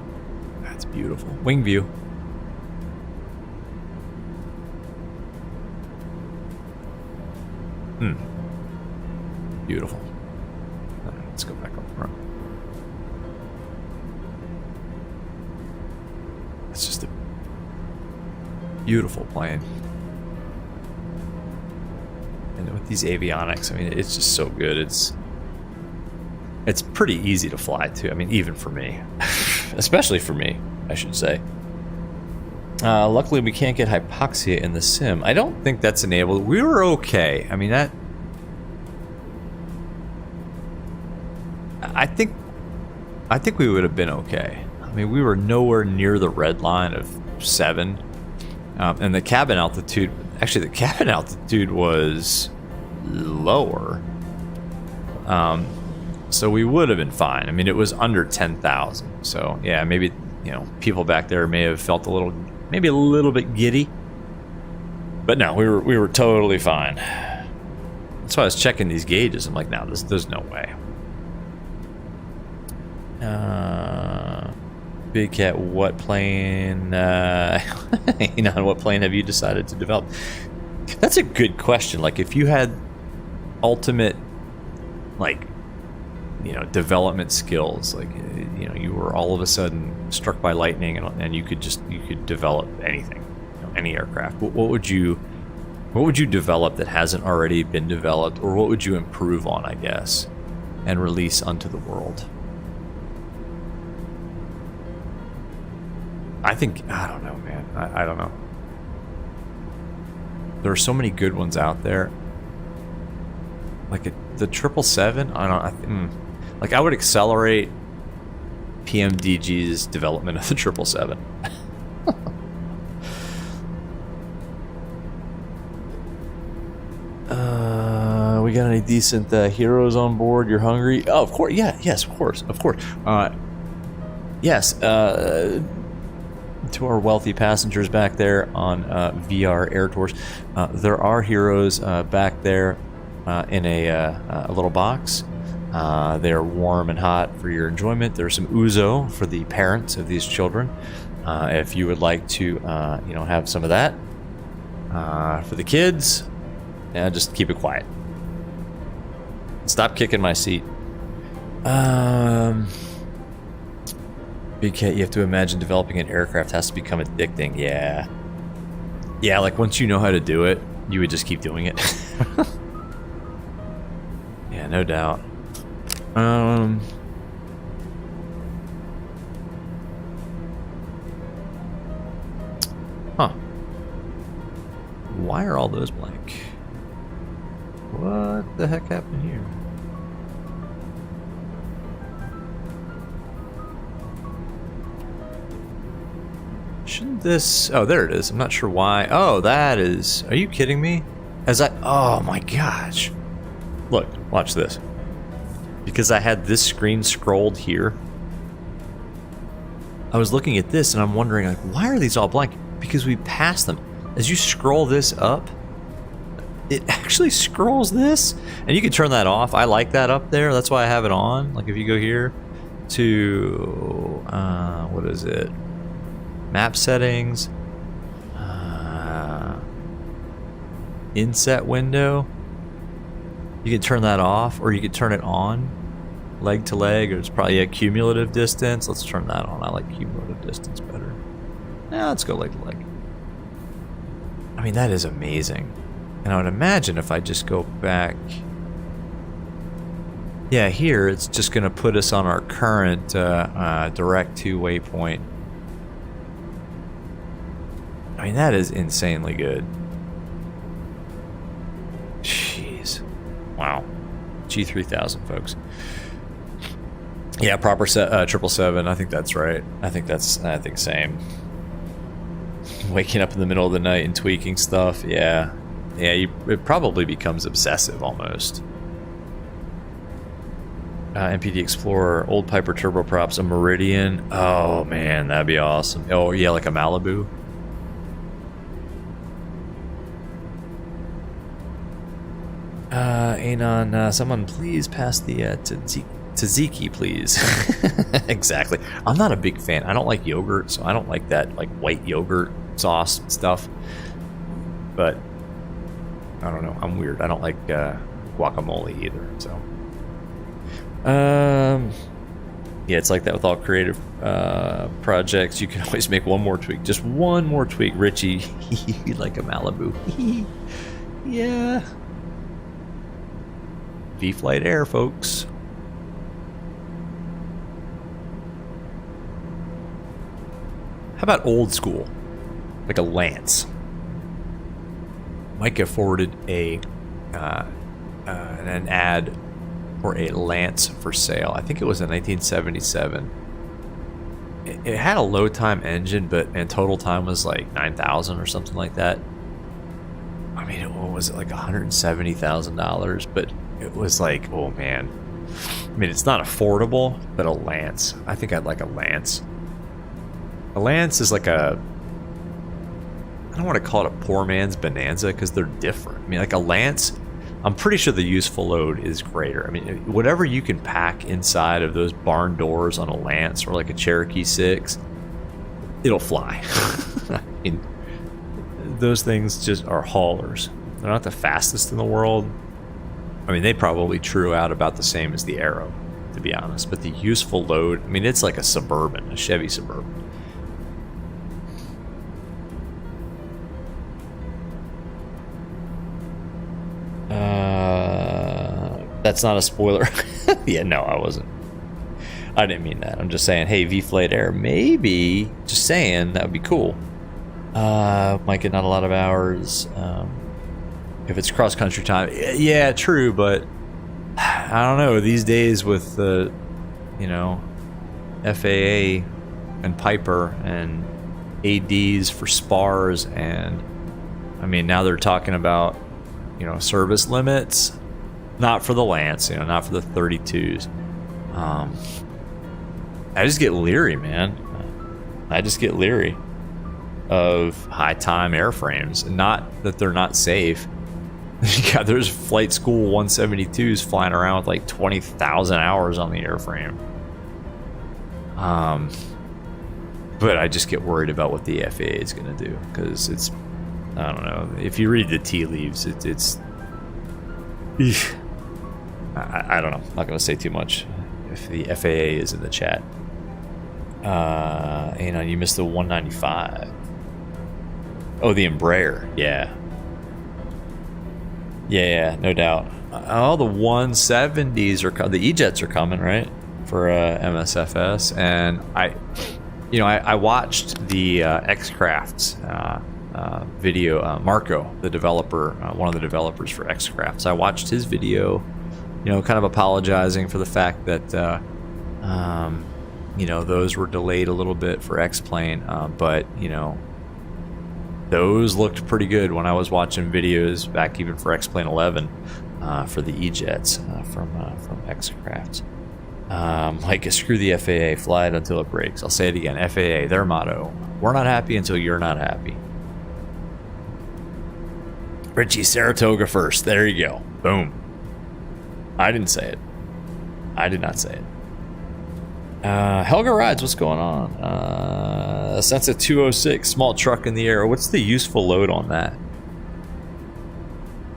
That's beautiful. Wing view. Beautiful. All right, let's go back up front. It's just a beautiful plane. And with these avionics, I mean, it's just so good. It's pretty easy to fly too. I mean, even for me, especially for me, I should say. Luckily, we can't get hypoxia in the sim. I don't think that's enabled. We were okay. I mean, that. I think we would have been okay. I mean, we were nowhere near the red line of 7, and the cabin altitude. Actually, the cabin altitude was lower. So we would have been fine. I mean, it was under 10,000. So yeah, maybe, you know, people back there may have felt maybe a little bit giddy. But no, we were totally fine. That's why I was checking these gauges. I'm like, no, there's no way. Big Cat, what plane? You know, what plane have you decided to develop? That's a good question. Like, if you had ultimate, like, you know, development skills, like, you know, you were all of a sudden struck by lightning and you could develop anything, you know, any aircraft. What would you develop that hasn't already been developed, or what would you improve on, I guess, and release unto the world? I don't know, man. I don't know. There are so many good ones out there. Like the 777, like, I would accelerate PMDG's development of the 777. We got any decent heroes on board? You're hungry? Oh, of course. Yeah, yes, of course. Yes. To our wealthy passengers back there on VR Air Tours, there are heroes back there in a little box. They're warm and hot for your enjoyment. There's some ouzo for the parents of these children. If you would like to, you know, have some of that for the kids, yeah, just keep it quiet. Stop kicking my seat. Big Cat, you have to imagine developing an aircraft has to become addicting. Yeah. Yeah, like once you know how to do it, you would just keep doing it. Yeah, no doubt. Huh. Why are all those blank? What the heck happened here? Shouldn't this... Oh, there it is. I'm not sure why. Oh, that is... Are you kidding me? Oh my gosh. Look, watch this. Because I had this screen scrolled here, I was looking at this and I'm wondering, like, why are these all blank? Because we passed them. As you scroll this up, it actually scrolls this. And you can turn that off. I like that up there. That's why I have it on. Like if you go here to... what is it? Map settings. Inset window. You can turn that off, or you can turn it on. Leg to leg, or it's probably a cumulative distance. Let's turn that on. I like cumulative distance better. Now let's go leg to leg. I mean, that is amazing. And I would imagine if I just go back... Yeah, here it's just going to put us on our current direct to waypoint. I mean, that is insanely good. Jeez. Wow. G3000, folks. Yeah, proper 777. I think that's right. I think same. Waking up in the middle of the night and tweaking stuff. Yeah. Yeah, it probably becomes obsessive almost. MPD Explorer, old Piper turboprops, a Meridian. Oh, man, that'd be awesome. Oh, yeah, like a Malibu. Anon, someone please pass the tzatziki, please. Exactly. I'm not a big fan. I don't like yogurt, so I don't like that like white yogurt sauce stuff. But I don't know. I'm weird. I don't like guacamole either. So, yeah, it's like that with all creative projects. You can always make one more tweak, just one more tweak. Richie, like a Malibu. Yeah. V-Flight Air, folks. How about old school? Like a Lance. Mike forwarded an ad for a Lance for sale. I think it was in 1977. It had a low time engine, and total time was like 9,000 or something like that. I mean, what was it, like $170,000? But it was like, oh man. I mean, it's not affordable, but a Lance. I think I'd like a Lance. A Lance is like a... I don't want to call it a poor man's Bonanza because they're different. I mean, like a Lance, I'm pretty sure the useful load is greater. I mean, whatever you can pack inside of those barn doors on a Lance or like a Cherokee 6, it'll fly. I mean, those things just are haulers. They're not the fastest in the world. I mean, they probably true out about the same as the Aero, to be honest. But the useful load, I mean, it's like a Suburban, a Chevy Suburban. That's not a spoiler. Yeah, no, I wasn't. I didn't mean that. I'm just saying, hey, V-Flight Air, maybe, just saying, that would be cool. Might get not a lot of hours. If it's cross-country time, yeah, true, but I don't know. These days with the, you know, FAA and Piper and ADs for spars, and I mean, now they're talking about, you know, service limits. Not for the Lance, you know, not for the 32s. I just get leery, man. I just get leery of high-time airframes. Not that they're not safe. Yeah, there's flight school 172s flying around with like 20,000 hours on the airframe. But I just get worried about what the FAA is going to do, because it's, I don't know, if you read the tea leaves, it's I don't know, I'm not going to say too much if the FAA is in the chat. You know, you missed the 195. Oh, the Embraer, yeah, no doubt. All the 170s are the E-jets are coming, right, for MSFS, and I watched the X-Crafts video. Marco, the developer, one of the developers for X-Crafts, I watched his video, you know, kind of apologizing for the fact that you know, those were delayed a little bit for X-Plane, but you know, those looked pretty good when I was watching videos back even for X-Plane 11 for the E-jets from X-Crafts. Like, screw the FAA, fly it until it breaks. I'll say it again, FAA, their motto, we're not happy until you're not happy. Richie, Saratoga first, there you go, boom. I didn't say it. I did not say it. Helga Rides, what's going on? Sense 206, small truck in the air. What's the useful load on that?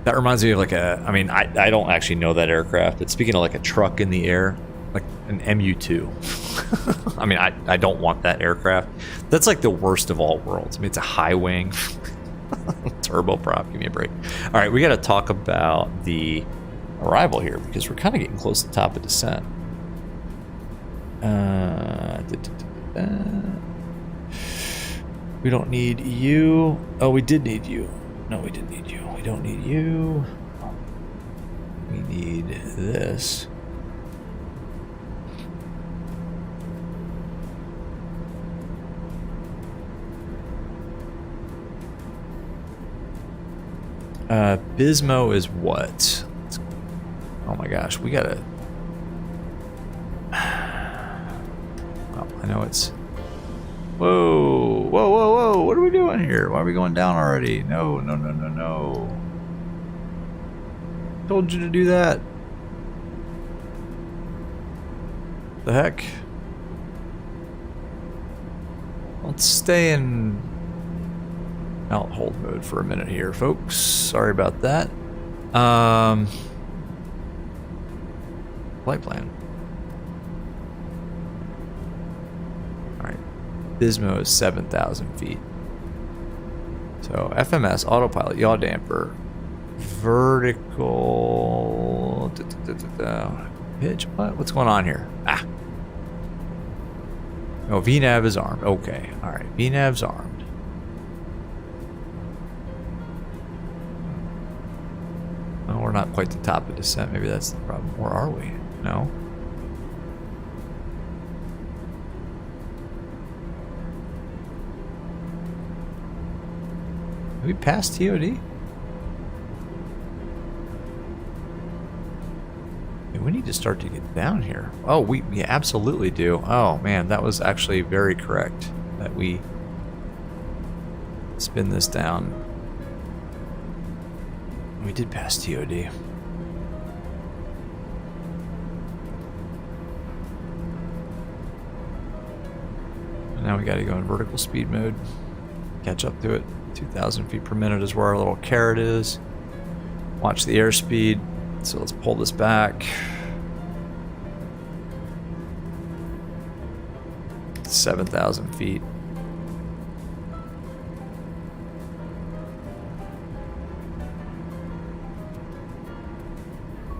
That reminds me of like a, I mean, I don't actually know that aircraft, but speaking of like a truck in the air, like an MU-2. I mean, I don't want that aircraft. That's like the worst of all worlds. I mean, it's a high wing, turboprop, give me a break. All right, we got to talk about the arrival here because we're kind of getting close to the top of descent. We don't need you. Oh, we did need you. No, we didn't need you. We don't need you. We need this. Bismo is what? Oh my gosh, we gotta. Well, I know it's. Whoa, whoa, whoa, whoa! What are we doing here? Why are we going down already? No, no, no, no, no! Told you to do that. The heck? Let's stay in out hold mode for a minute here, folks. Sorry about that. Flight plan. Alright. Bismo is 7,000 feet. So FMS, autopilot, yaw damper, vertical pitch. What's going on here? Ah. Oh, VNAV is armed. Okay. Alright. VNAV's armed. Oh, we're not quite the top of descent. Maybe that's the problem. Where are we? No. Have we passed TOD? We need to start to get down here. Oh, we absolutely do. Oh man, that was actually very correct that we spin this down. We did pass TOD. Now we got to go in vertical speed mode. Catch up to it. 2,000 feet per minute is where our little caret is. Watch the airspeed. So let's pull this back. 7,000 feet.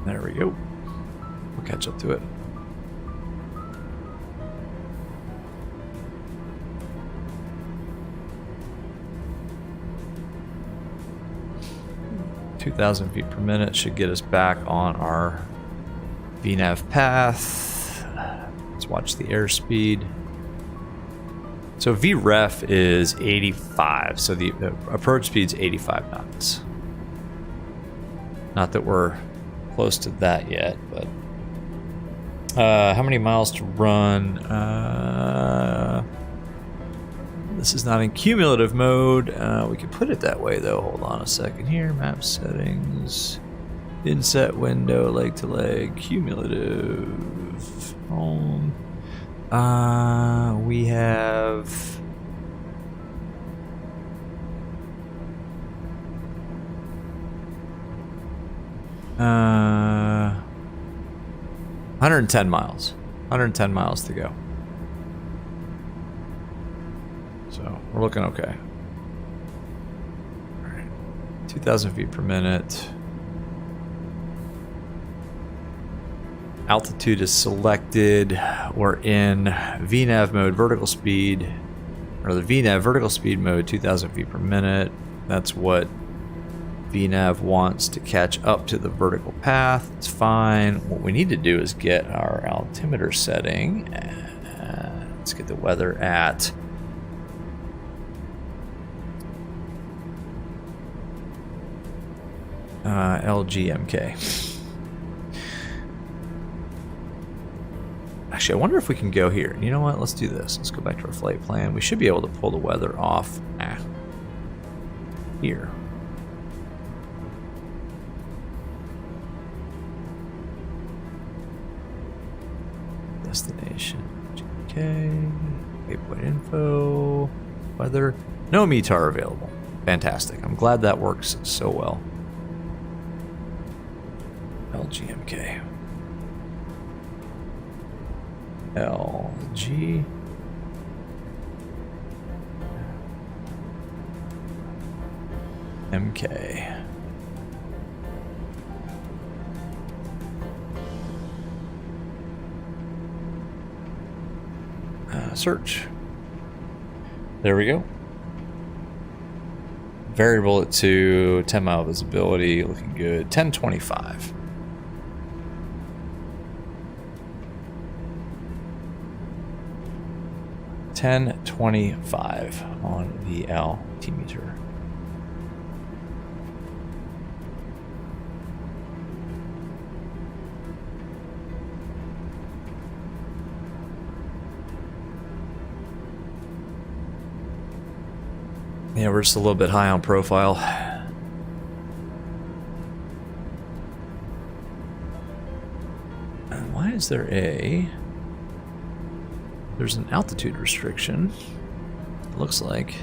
There we go. We'll catch up to it. (2,000 feet per minute) should get us back on our VNAV path. Let's watch the airspeed. So VREF is 85, so the approach speed's 85 knots. Not that we're close to that yet, but how many miles to run? This is not in cumulative mode. We could put it that way though. Hold on a second here. Map settings, inset window, leg to leg, cumulative. Home. We have 110 miles. 110 miles to go. So we're looking okay. All right. 2,000 feet per minute. Altitude is selected. We're in VNAV mode, vertical speed, or the VNAV vertical speed mode, 2,000 feet per minute. That's what VNAV wants to catch up to the vertical path. It's fine. What we need to do is get our altimeter setting. Let's get the weather at LGMK. Actually, I wonder if we can go here. You know what? Let's do this. Let's go back to our flight plan. We should be able to pull the weather off here. Destination. Okay. Waypoint info. Weather. No METAR available. Fantastic. I'm glad that works so well. LGMK. LG. MK. Search. There we go. Variable it to 10 mile visibility. Looking good. 1025. $10.25 on the altimeter. Yeah, we're just a little bit high on profile. And why is there there's an altitude restriction, it looks like.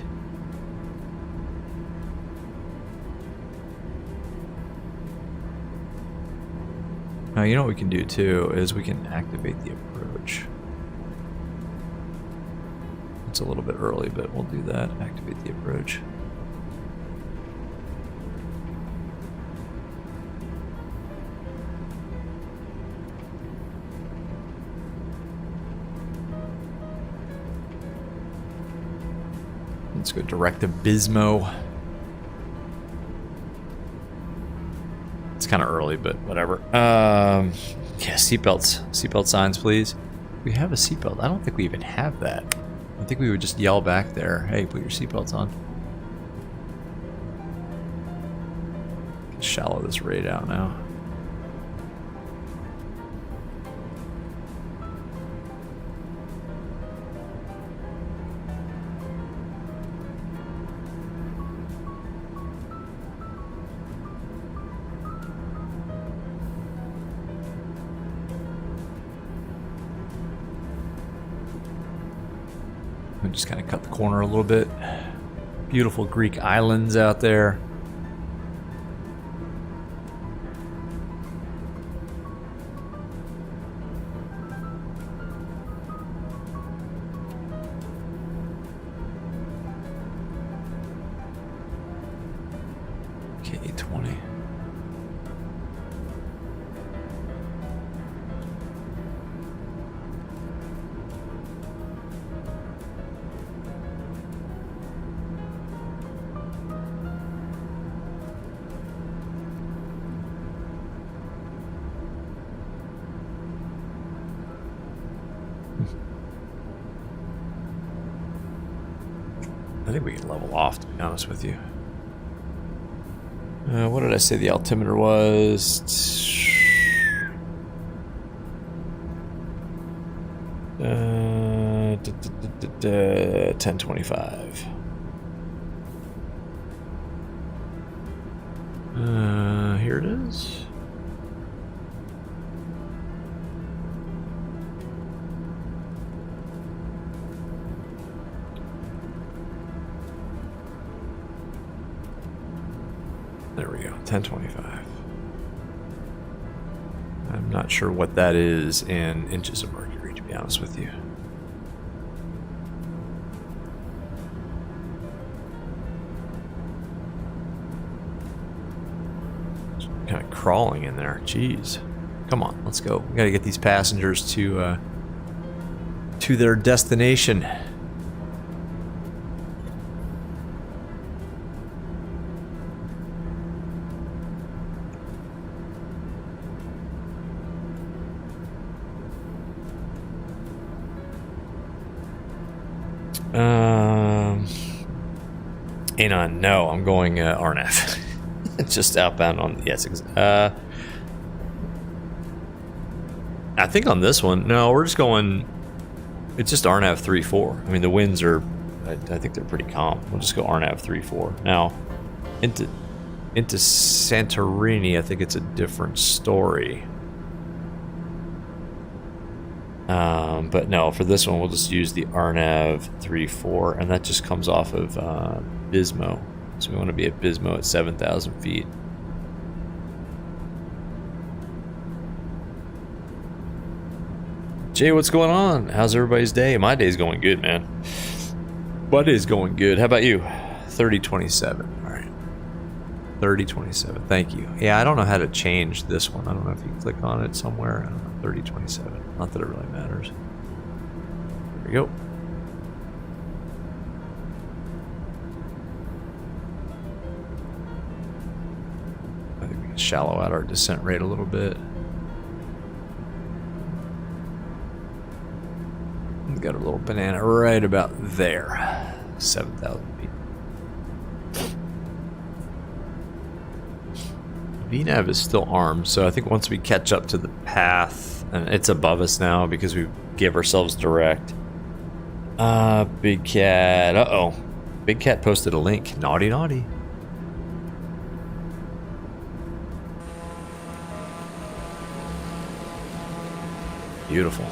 Now, you know what we can do too is we can activate the approach. It's a little bit early, but we'll do that. Activate the approach. Let's go direct to Bismo. It's kind of early, but whatever. Yeah, seatbelts. Seatbelt signs, please. We have a seatbelt. I don't think we even have that. I think we would just yell back there, hey, put your seatbelts on. Shallow this rate out now. Just kind of cut the corner a little bit. Beautiful Greek islands out there. K20. I think we can level off, to be honest with you. What did I say the altimeter was? 1025. Here it is. There we go, 1025. I'm not sure what that is in inches of mercury, to be honest with you. Kind of crawling in there. Jeez. Come on, let's go. We gotta get these passengers to their destination. Anon, no, I'm going RNAV. Just outbound on, yes. I think on this one, no, we're just going, it's just RNAV 3-4. I mean, the winds are, I think they're pretty calm. We'll just go RNAV 3-4. Now, into Santorini, I think it's a different story. But no, for this one, we'll just use the RNAV 3-4, and that just comes off of Bismo. So we want to be at Bismo at 7,000 feet. Jay, what's going on? How's everybody's day? My day's going good, man. My day's going good. How about you? 3027. All right. 3027. Thank you. Yeah, I don't know how to change this one. I don't know if you click on it somewhere. I don't know. 3027. Not that it really matters. There we go. I think we can shallow out our descent rate a little bit. We got a little banana right about there. 7,000 feet. VNAV is still armed, so I think once we catch up to the path, and it's above us now because we gave ourselves direct. Big Cat. Uh-oh. Big Cat posted a link. Naughty, naughty. Beautiful.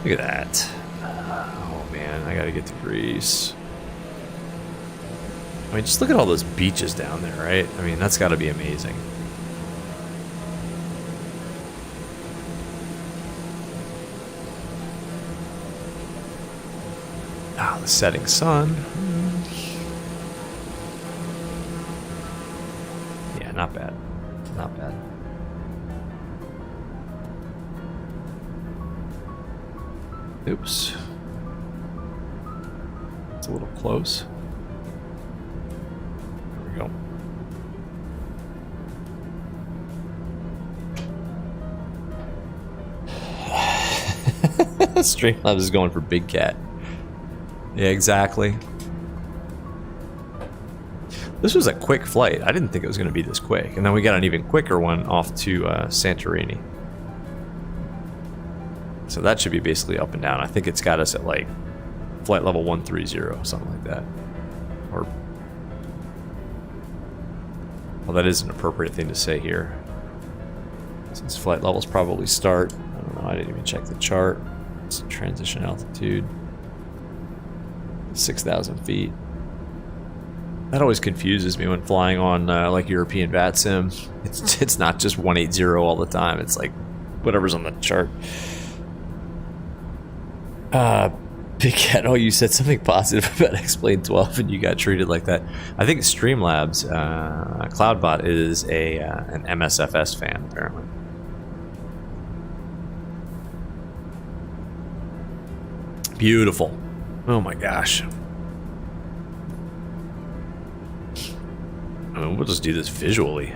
Look at that. Oh, man. I gotta get to Greece. I mean, just look at all those beaches down there, right? I mean, that's gotta be amazing. Ah, the setting sun. Yeah, not bad. Not bad. Oops. It's a little close. There we go. Streamlabs is going for Big Cat. Yeah, exactly. This was a quick flight. I didn't think it was going to be this quick. And then we got an even quicker one off to Santorini. So that should be basically up and down. I think it's got us at like flight level 130, something like that. Or, well, that is an appropriate thing to say here, since flight levels probably start. I don't know. I didn't even check the chart. It's transition altitude, 6,000 feet. That always confuses me when flying on like European VAT sim. It's not just 180 all the time. It's like whatever's on the chart. Big Cat, oh, you said something positive about X-Plane 12 and you got treated like that. I think Streamlabs, Cloudbot is an MSFS fan, apparently. Beautiful. Oh my gosh. I mean, we'll just do this visually.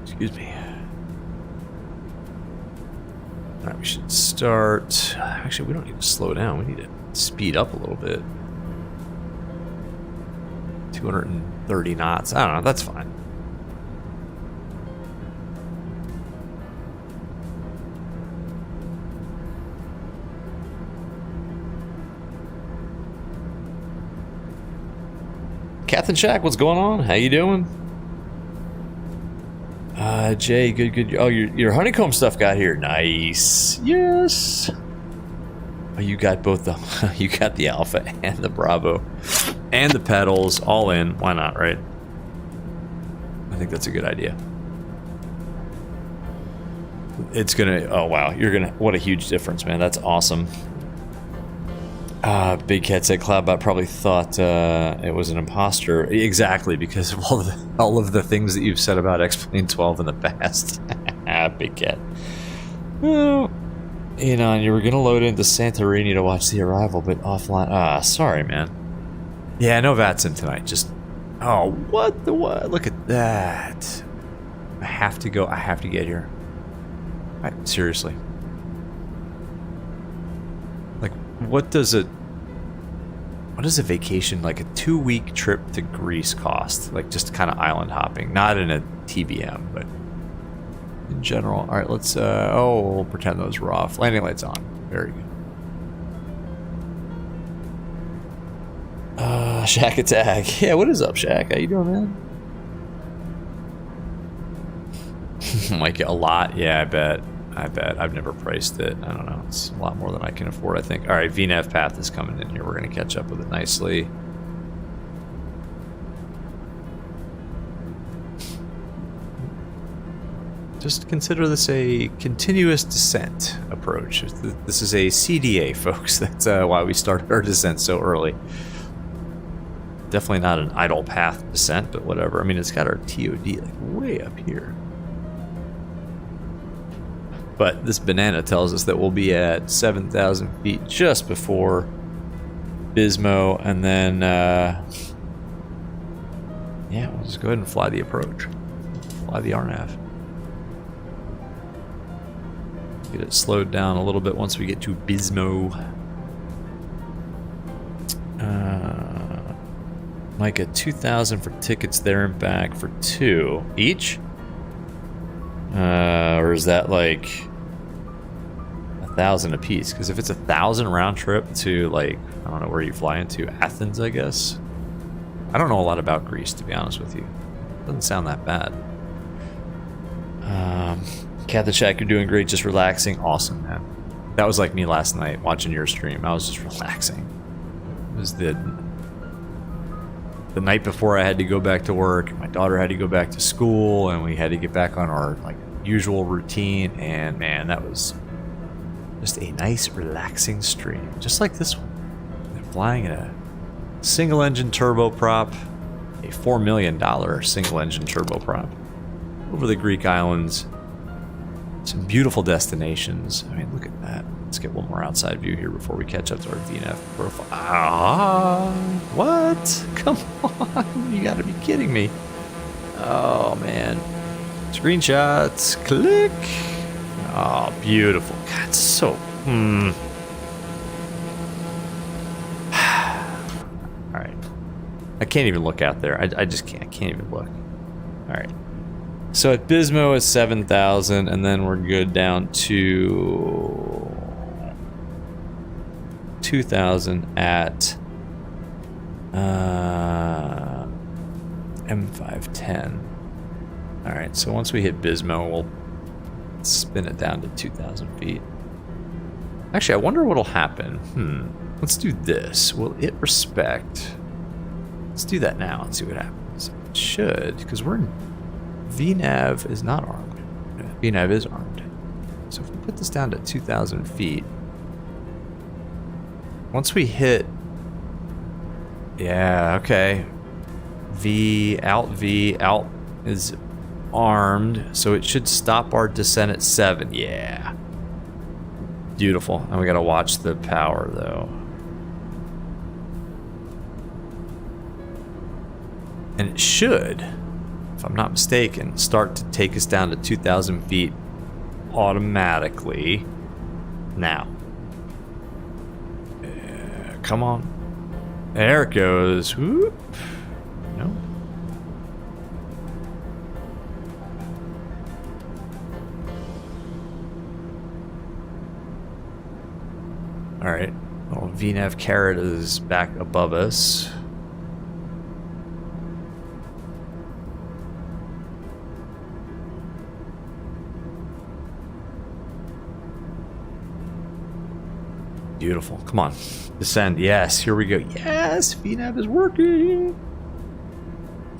Excuse me. Alright, we should start. Actually, we don't need to slow down. We need to speed up a little bit. 230 knots. I don't know. That's fine. Captain Shack, what's going on? How you doing? Jay, good. Oh, your honeycomb stuff got here. Nice. Yes. Oh, you got both the you got the Alpha and the Bravo and the pedals all in. Why not, right? I think that's a good idea. It's gonna, oh wow, you're gonna, what a huge difference, man. That's awesome. Big Cat said Cloudbot probably thought it was an imposter. Exactly, because of all of the things that you've said about X-Plane 12 in the past. Big Cat. Well, you know, and you were gonna load into Santorini to watch The Arrival, but offline. Sorry, man. Yeah, no Vatsim tonight. Just, oh, what the what? Look at that. I have to go. I have to get here. Seriously. Like, what does a vacation, like a 2-week trip to Greece cost? Like, just kind of island hopping. Not in a TBM, but in general. All right, let's, we'll pretend those were off. Landing lights on. Very good. Shack Attack. Yeah, what is up, Shack? How you doing, man? Like, a lot? Yeah, I bet. I've never priced it. I don't know. It's a lot more than I can afford, I think. All right, VNAV path is coming in here. We're going to catch up with it nicely. Just consider this a continuous descent approach. This is a CDA, folks. That's why we started our descent so early. Definitely not an idle path descent, but whatever. I mean, it's got our TOD like way up here. But this banana tells us that we'll be at 7,000 feet just before Bismo, and then, yeah, we'll just go ahead and fly the approach. Fly the RNAV. Get it slowed down a little bit once we get to Bismo. Might get 2,000 for tickets there and back for 2 each? Or is that like 1,000 a piece? Because if it's 1,000 round trip to, like, I don't know where you fly into, Athens, I guess. I don't know a lot about Greece, to be honest with you. Doesn't sound that bad. Cat the Shack, you're doing great, just relaxing. Awesome, man. That was like me last night watching your stream. I was just relaxing. It was the night before I had to go back to work, and my daughter had to go back to school, and we had to get back on our like usual routine, and man, that was just a nice relaxing stream, just like this one. They're flying in a single engine turboprop, a $4 million single engine turboprop over the Greek islands. Some beautiful destinations. I mean, look at that. Let's get one more outside view here before we catch up to our VNAV profile. What? Come on. You gotta be kidding me. Oh, man. Screenshots. Click. Oh, beautiful. God, so... Alright. I can't even look out there. I just can't. I can't even look. Alright. So at Bismo is 7,000, and then we're good down to 2,000 at M510. All right, so once we hit Bismo, we'll spin it down to 2,000 feet. Actually, I wonder what'll happen. Let's do this. Will it respect? Let's do that now and see what happens. It should, because we're in... VNAV is not armed. VNAV is armed. So if we put this down to 2,000 feet, once we hit, yeah, okay. V out is armed, so it should stop our descent at 7. Yeah. Beautiful. And we gotta watch the power though. And it should, if I'm not mistaken, start to take us down to 2,000 feet automatically. Now. Come on. There it goes. Whoop. No. Alright. Well, VNAV carrot is back above us. Beautiful. Come on. Descend. Yes, here we go. Yes, VNAV is working.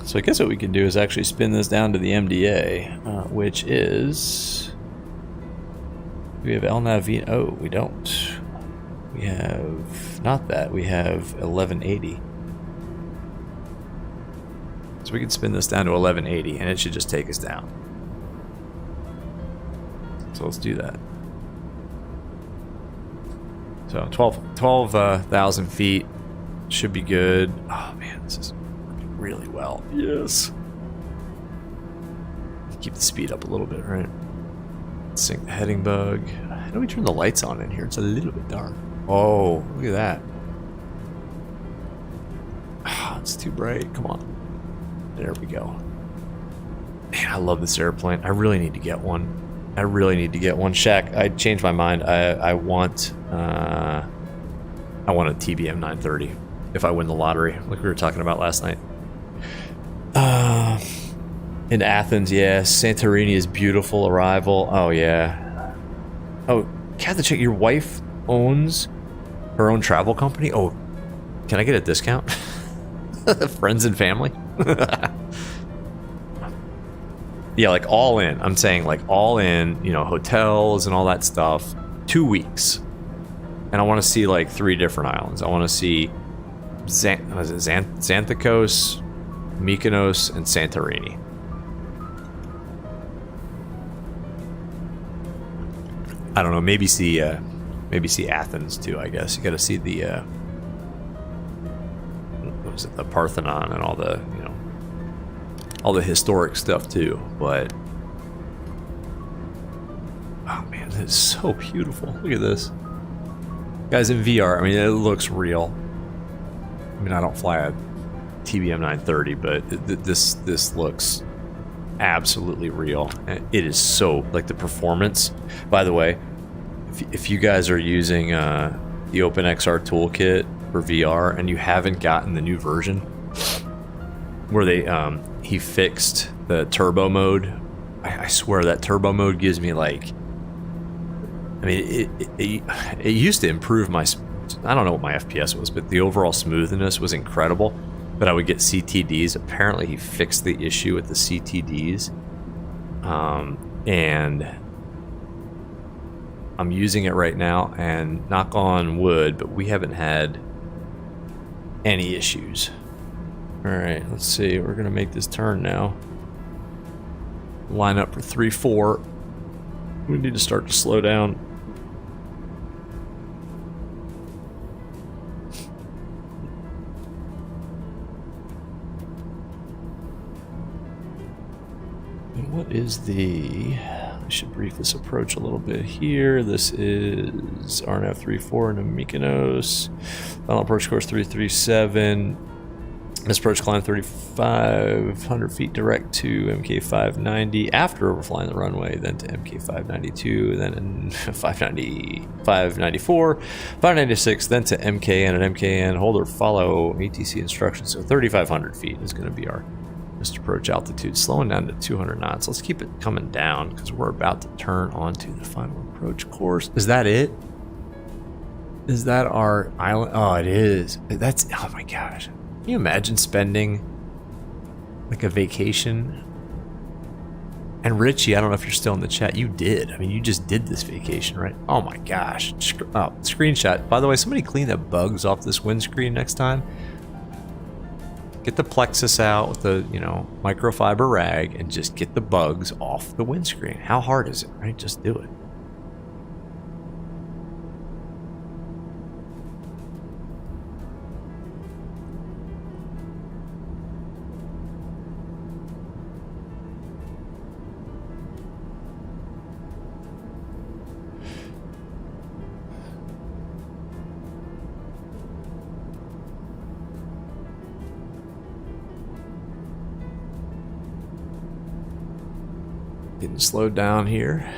So I guess what we can do is actually spin this down to the MDA, which is... We have LNAV... Oh, we don't. We have... Not that. We have 1180. So we can spin this down to 1180, and it should just take us down. So let's do that. So 12,000 feet should be good. Oh man, this is working really well. Yes. Keep the speed up a little bit, right? Sync the heading bug. How do we turn the lights on in here? It's a little bit dark. Oh, look at that. Oh, it's too bright. Come on. There we go. Man, I love this airplane. I really need to get one. I really need to get one. Shaq, I changed my mind. I want a TBM 930 if I win the lottery, like we were talking about last night. In Athens, yes. Santorini is beautiful. Arrival. Oh yeah. Oh, Kathy, your wife owns her own travel company. Oh, can I get a discount? Friends and family. Yeah, like all in. I'm saying like all in, you know, hotels and all that stuff. 2 weeks. And I want to see like 3 different islands. I want to see Zakynthos, Mykonos, and Santorini. I don't know, maybe see Athens too, I guess. You got to see the what is it, the Parthenon and all the, you know, all the historic stuff too, but oh man, this is so beautiful. Look at this. Guys, in VR, I mean, it looks real. I mean, I don't fly a TBM 930, but this looks absolutely real. It is so, like, the performance. By the way, if you guys are using the OpenXR toolkit for VR and you haven't gotten the new version where they he fixed the turbo mode, I swear that turbo mode gives me like, I mean, it used to improve my, I don't know what my FPS was, but the overall smoothness was incredible. But I would get CTDs. Apparently he fixed the issue with the CTDs. And I'm using it right now, and knock on wood, but we haven't had any issues. All right, let's see. We're gonna make this turn now. Line up for 3-4. We need to start to slow down. And what is the... I should brief this approach a little bit here. This is RNF 34 into Mykonos. Final approach course 337. This approach climb 3,500 feet direct to MK 590 after overflying the runway, then to MK 592, then in 590, 594, 596, then to MKN and MKN. Hold or follow ATC instructions. So 3,500 feet is going to be our missed approach altitude, slowing down to 200 knots. Let's keep it coming down because we're about to turn onto the final approach course. Is that it? Is that our island? Oh, it is. That's, oh my gosh. Can you imagine spending like a vacation? And Richie, I don't know if you're still in the chat. You did. I mean, you just did this vacation, right? Oh my gosh. Oh, screenshot. By the way, somebody clean the bugs off this windscreen next time. Get the plexus out with the, you know, microfiber rag and just get the bugs off the windscreen. How hard is it, right? Just do it. Getting slowed down here.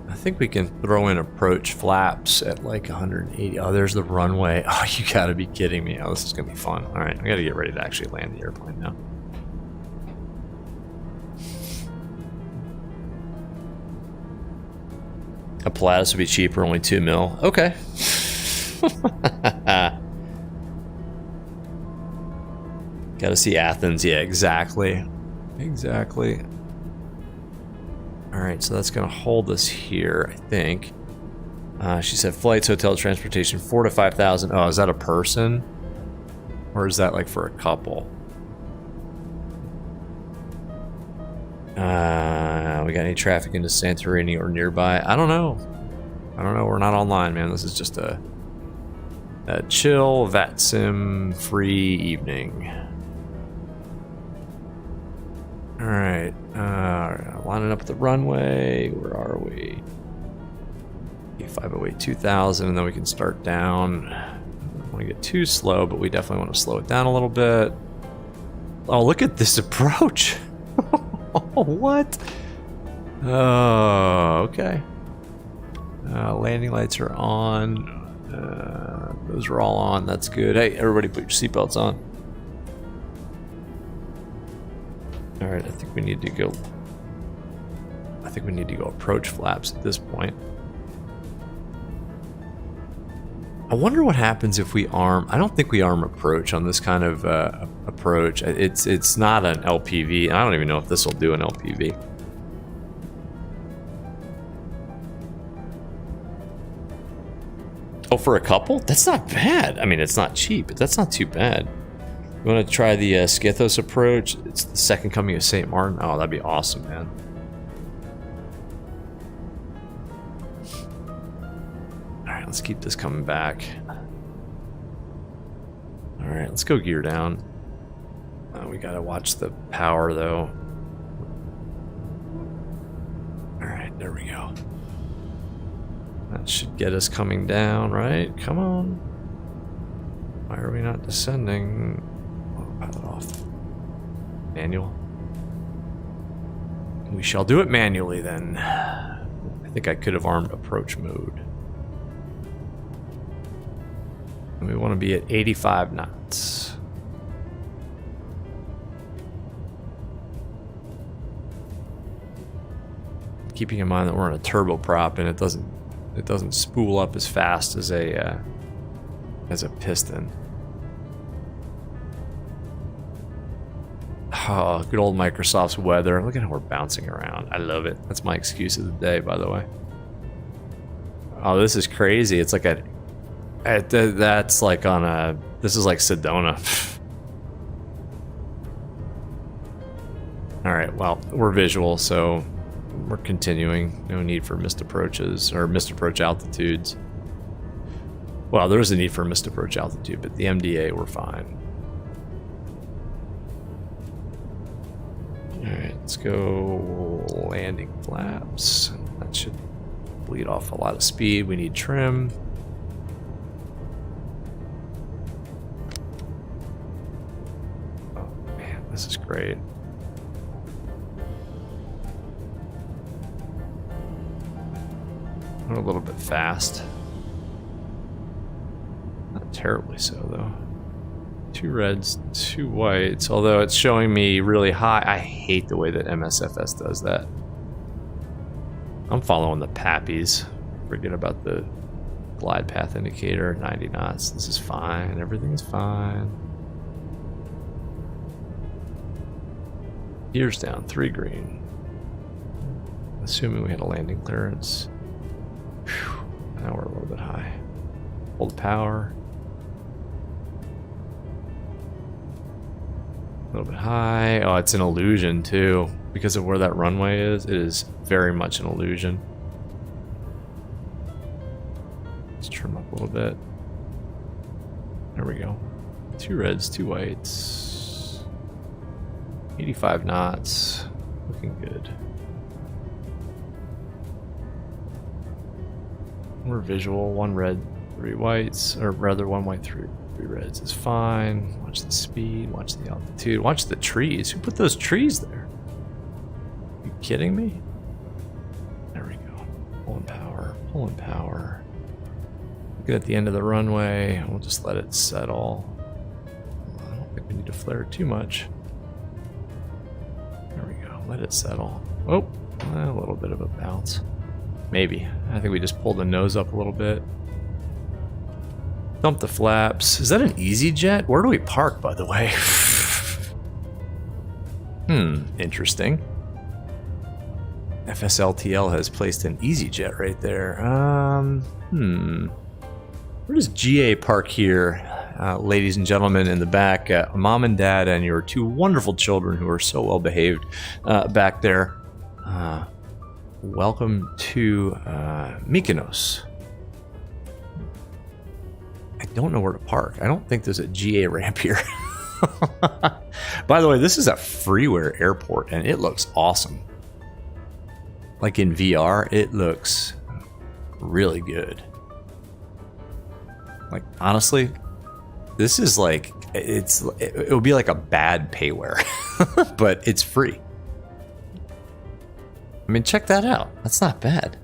I think we can throw in approach flaps at like 180. Oh, there's the runway. Oh, you gotta be kidding me. Oh, this is gonna be fun. All right, I gotta get ready to actually land the airplane now. A Pilatus would be cheaper, only 2 mil. Okay. Gotta see Athens. Yeah, exactly. Exactly. Alright, so that's gonna hold us here, I think. She said flights, hotel, transportation, 4,000 to 5,000. Oh, is that a person? Or is that like for a couple? We got any traffic into Santorini or nearby? I don't know. I don't know. We're not online, man. This is just a chill, VATSIM free evening. Alright. Lining up the runway. Where are we? 508 2000, and then we can start down. I don't want to get too slow, but we definitely want to slow it down a little bit. Oh, look at this approach. What? Oh, okay. Landing lights are on. Those are all on. That's good. Hey, everybody put your seatbelts on. Alright, I think we need to go approach flaps at this point. I wonder what happens if we arm. I don't think we arm approach on this kind of approach. It's not an LPV. I don't even know if this will do an LPV. Oh, for a couple? That's not bad. I mean, it's not cheap, but that's not too bad. You want to try the Zakynthos approach? It's the second coming of St. Martin. Oh, that'd be awesome, man. Let's keep this coming back. Alright, let's go gear down. We gotta watch the power though. Alright, there we go. That should get us coming down, right? Come on. Why are we not descending? Oh, pilot off. Manual. We shall do it manually then. I think I could have armed approach mode. And we want to be at 85 knots. Keeping in mind that we're in a turboprop and it doesn't spool up as fast as a piston. Oh, good old Microsoft's weather. Look at how we're bouncing around. I love it. That's my excuse of the day, by the way. Oh, this is crazy. It's like that's like on a... This is like Sedona. Alright, well, we're visual, so we're continuing. No need for missed approaches, or missed approach altitudes. Well, there is a need for a missed approach altitude, but the MDA, we're fine. Alright, let's go landing flaps. That should bleed off a lot of speed. We need trim. This is great. We're a little bit fast. Not terribly so, though. 2 reds, 2 whites, although it's showing me really high. I hate the way that MSFS does that. I'm following the PAPIs. Forget about the glide path indicator, 90 knots. This is fine. Everything's fine. Gears down, 3 green. Assuming we had a landing clearance. Whew, now we're a little bit high. Hold power. A little bit high. Oh, it's an illusion too. Because of where that runway is, it is very much an illusion. Let's trim up a little bit. There we go. 2 reds, 2 whites. 85 knots. Looking good. We're visual. 1 red, 3 whites. Or rather, 1 white, 3 reds is fine. Watch the speed. Watch the altitude. Watch the trees. Who put those trees there? Are you kidding me? There we go. Pulling power. Pulling power. Looking at the end of the runway. We'll just let it settle. I don't think we need to flare too much. There we go. Let it settle. Oh, a little bit of a bounce. Maybe. I think we just pulled the nose up a little bit. Dump the flaps. Is that an EasyJet? Where do we park, by the way? Interesting. FSLTL has placed an EasyJet right there. Where does GA park here? Ladies and gentlemen in the back, mom and dad and your two wonderful children who are so well behaved back there. Welcome to Mykonos. I don't know where to park. I don't think there's a GA ramp here. By the way, this is a freeware airport and it looks awesome. Like in VR, it looks really good. Like, honestly, this is like, it would be like a bad payware, but it's free. I mean, check that out. That's not bad.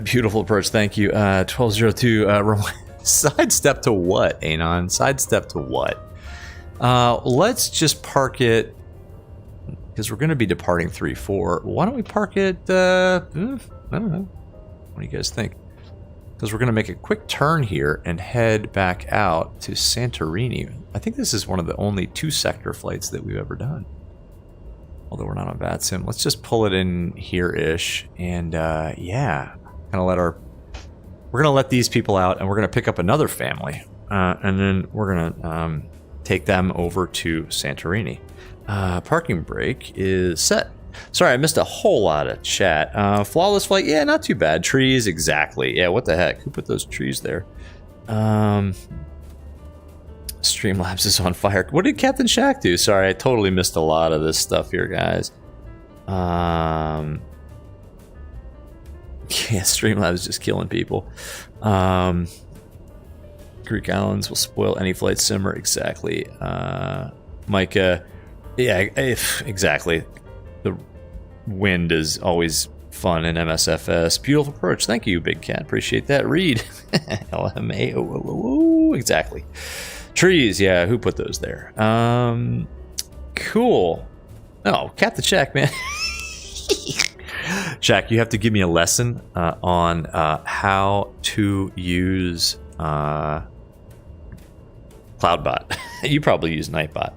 Beautiful approach. Thank you. 1202. Sidestep to what, Anon? Sidestep to what? Let's just park it, because we're going to be departing 3-4. Why don't we park it? I don't know. What do you guys think? Because we're going to make a quick turn here and head back out to Santorini. I think this is one of the only 2-sector flights that we've ever done. Although we're not on VATSIM. Let's just pull it in here-ish. And yeah, we're going to let these people out and we're going to pick up another family. And then we're going to take them over to Santorini. Parking brake is set. Sorry, I missed a whole lot of chat. Flawless flight, yeah, not too bad. Trees, exactly. Yeah, what the heck? Who put those trees there? Streamlabs is on fire. What did Captain Shack do? Sorry, I totally missed a lot of this stuff here, guys. Yeah, Streamlabs is just killing people. Greek Islands will spoil any flight simmer. Exactly. Micah, yeah, exactly. The wind is always fun in MSFS. Beautiful approach. Thank you, Big Cat. Appreciate that. Read. LMAO. Exactly. Trees. Yeah, who put those there? Cool. Oh, Cap the Check, man. Jack, you have to give me a lesson on how to use CloudBot. You probably use Nightbot.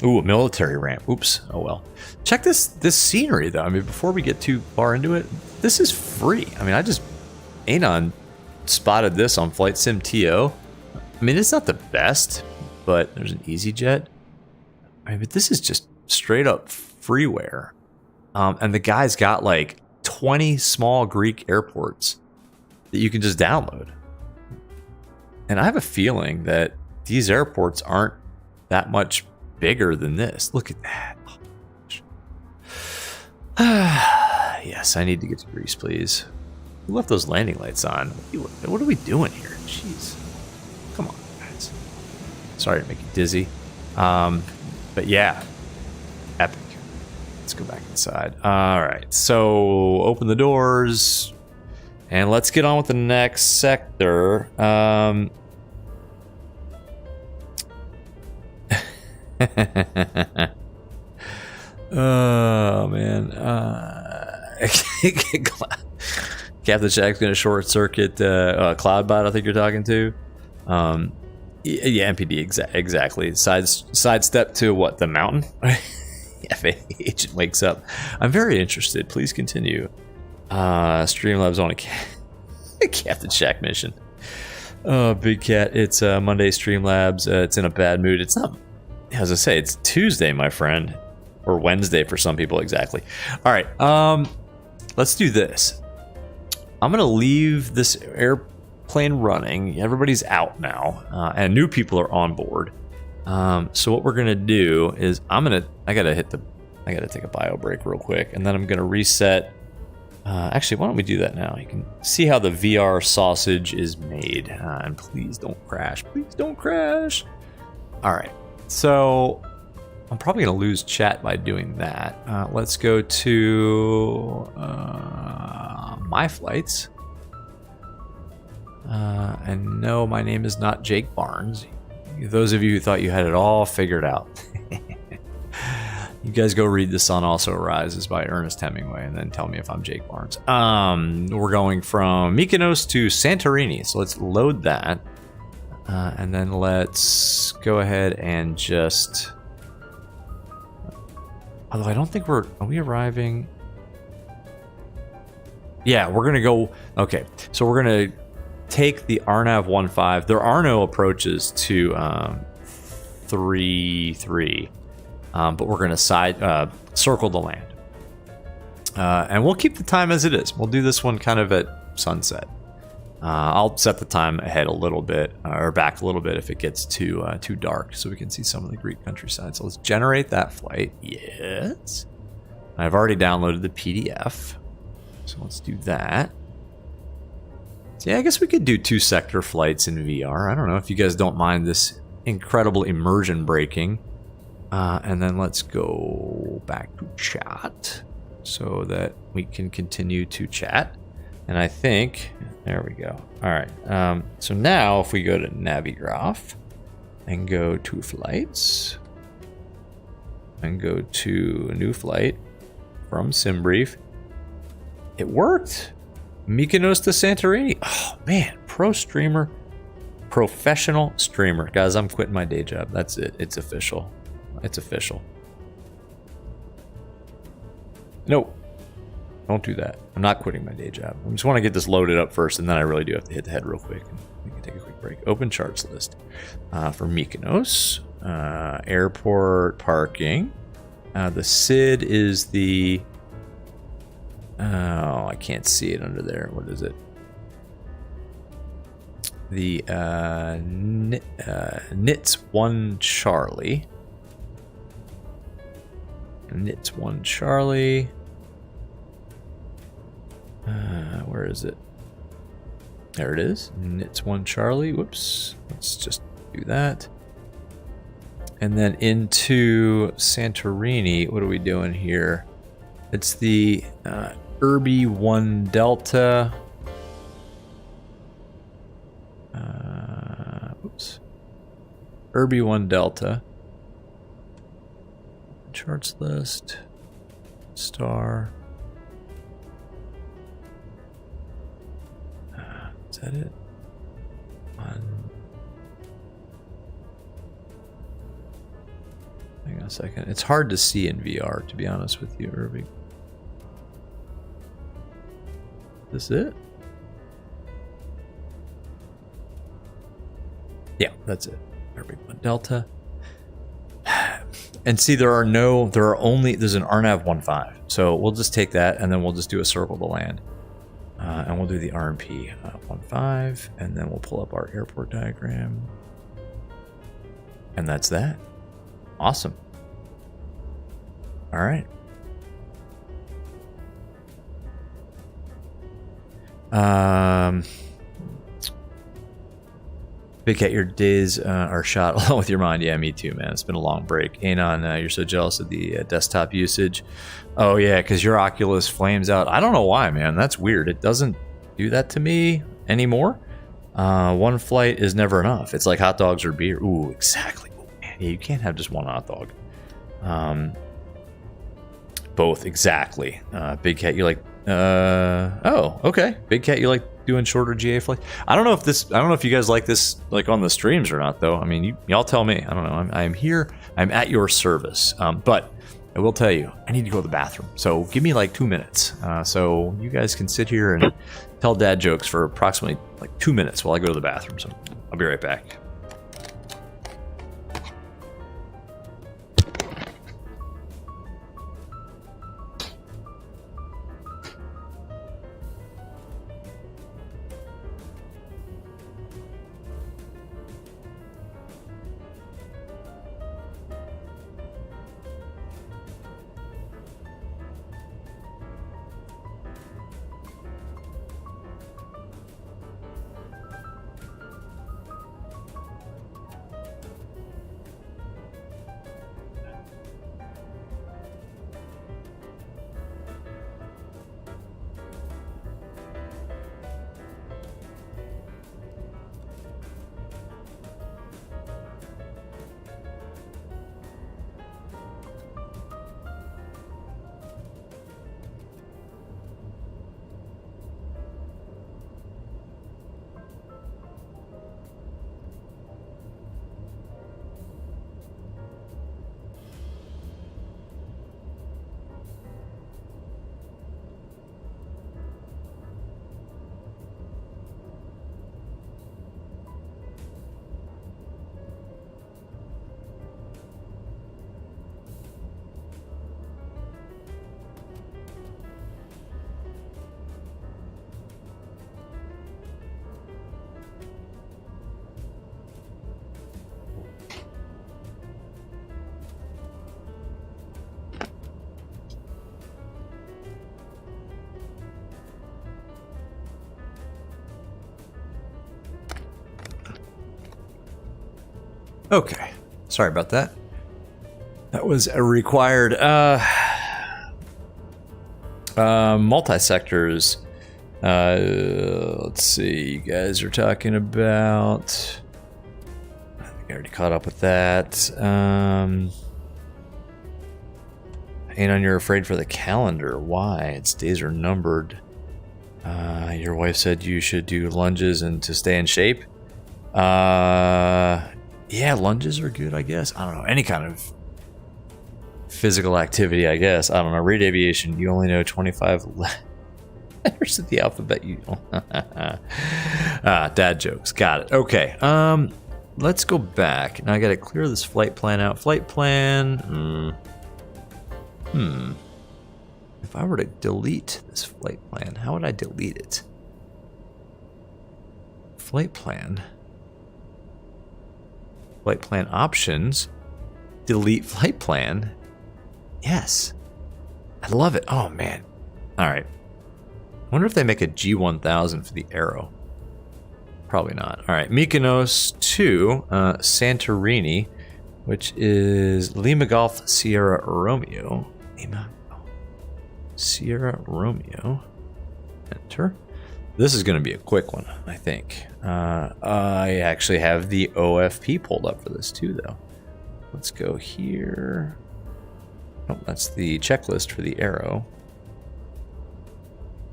Ooh, a military ramp. Oops. Oh well. Check this scenery though. I mean, before we get too far into it, this is free. I mean, Anon spotted this on Flight Sim TO. I mean, it's not the best, but there's an EasyJet. I mean, but this is just straight up freeware. And the guy's got like 20 small Greek airports that you can just download. And I have a feeling that these airports aren't that much bigger than this. Look at that. Oh, yes, I need to get to Greece, please. Who left those landing lights on? What are we doing here? Jeez. Come on, guys. Sorry to make you dizzy. But yeah, epic. Let's go back inside. All right, so open the doors. And let's get on with the next sector. Oh man, Captain Shack's gonna short circuit CloudBot. I think you're talking to. Yeah, MPD exactly. Sidestep to what, the mountain? FA agent wakes up. I'm very interested. Please continue. Streamlabs on a Captain Shack mission. Oh, Big Cat. It's Monday Streamlabs. It's in a bad mood. It's not. As I say, it's Tuesday, my friend, or Wednesday for some people, exactly. All right, let's do this. I'm gonna leave this airplane running. Everybody's out now, and new people are on board. So what we're gonna do is I gotta take a bio break real quick, and then I'm gonna reset. Actually, why don't we do that now? You can see how the VR sausage is made, and please don't crash. Please don't crash. All right. So I'm probably going to lose chat by doing that. Let's go to my flights. And no, my name is not Jake Barnes. Those of you who thought you had it all figured out. You guys go read The Sun Also Rises by Ernest Hemingway and then tell me if I'm Jake Barnes. We're going from Mykonos to Santorini. So let's load that. And then let's go ahead and just... Although I don't think are we arriving? Yeah, we're going to go... Okay, so we're going to take the RNAV 1.5. There are no approaches to 3.3. But we're going to circle the land. And we'll keep the time as it is. We'll do this one kind of at sunset. I'll set the time ahead a little bit, or back a little bit if it gets too dark, so we can see some of the Greek countryside. So let's generate that flight. Yes. I've already downloaded the PDF. So let's do that. So yeah, I guess we could do 2-sector flights in VR. I don't know if you guys don't mind this incredible immersion breaking. And then let's go back to chat so that we can continue to chat. And I think, there we go. All right. So now if we go to Navigraph and go to flights and go to a new flight from SimBrief, it worked. Mykonos to Santorini. Oh man, professional streamer. Guys, I'm quitting my day job. That's it. It's official. It's official. No, don't do that. I'm not quitting my day job. I just want to get this loaded up first, and then I really do have to hit the head real quick. And we can take a quick break. Open charts list for Mykonos. Airport parking. The SID is the... Oh, I can't see it under there. What is it? The NITS 1 Charlie. NITS 1 Charlie. Where is it? There it is. NITS 1 Charlie. Whoops. Let's just do that. And then into Santorini. What are we doing here? It's the Irby 1 Delta. Oops. Irby 1 Delta. Charts list. Star. Is that it? Hang on a second. It's hard to see in VR, to be honest with you, Irby. Is this it? Yeah, that's it. Irby 1 Delta. And see, there's an RNAV 1.5. So we'll just take that and then we'll just do a circle to land. And we'll do the RMP 1.5 and then we'll pull up our airport diagram. And that's that. Awesome. All right. Big Cat, your days are shot along with your mind. Yeah, me too, man. It's been a long break. Anon, you're so jealous of the desktop usage. Oh, yeah, because your Oculus flames out. I don't know why, man. That's weird. It doesn't do that to me anymore. One flight is never enough. It's like hot dogs or beer. Ooh, exactly. Ooh, man. Yeah, you can't have just one hot dog. Both, exactly. Big Cat, you like... oh, okay. Big Cat, you like doing shorter GA flights? I don't know if you guys like this like on the streams or not, though. I mean, y'all tell me. I don't know. I'm here. I'm at your service. But I will tell you, I need to go to the bathroom. So give me like 2 minutes. So you guys can sit here and tell dad jokes for approximately like 2 minutes while I go to the bathroom. So I'll be right back. Sorry about that. That was a required multi-sectors. Let's see, you guys are talking about, I think I already caught up with that. Anon, you're afraid for the calendar. Why? Its days are numbered. Your wife said you should do lunges and to stay in shape. Yeah, lunges are good, I guess. I don't know, any kind of physical activity, I guess. I don't know. Read aviation. You only know 25 letters of the alphabet. You dad jokes. Got it. Okay. Let's go back. Now I gotta clear this flight plan out. Flight plan. If I were to delete this flight plan, how would I delete it? Flight plan. Flight plan options. Delete flight plan. Yes. I love it. Oh, man. All right. I wonder if they make a G1000 for the Aero. Probably not. All right. Mykonos to Santorini, which is Lima Golf Sierra Romeo. Lima Sierra Romeo. Enter. This is going to be a quick one, I think. I actually have the OFP pulled up for this too, though. Let's go here. Oh, that's the checklist for the Aero.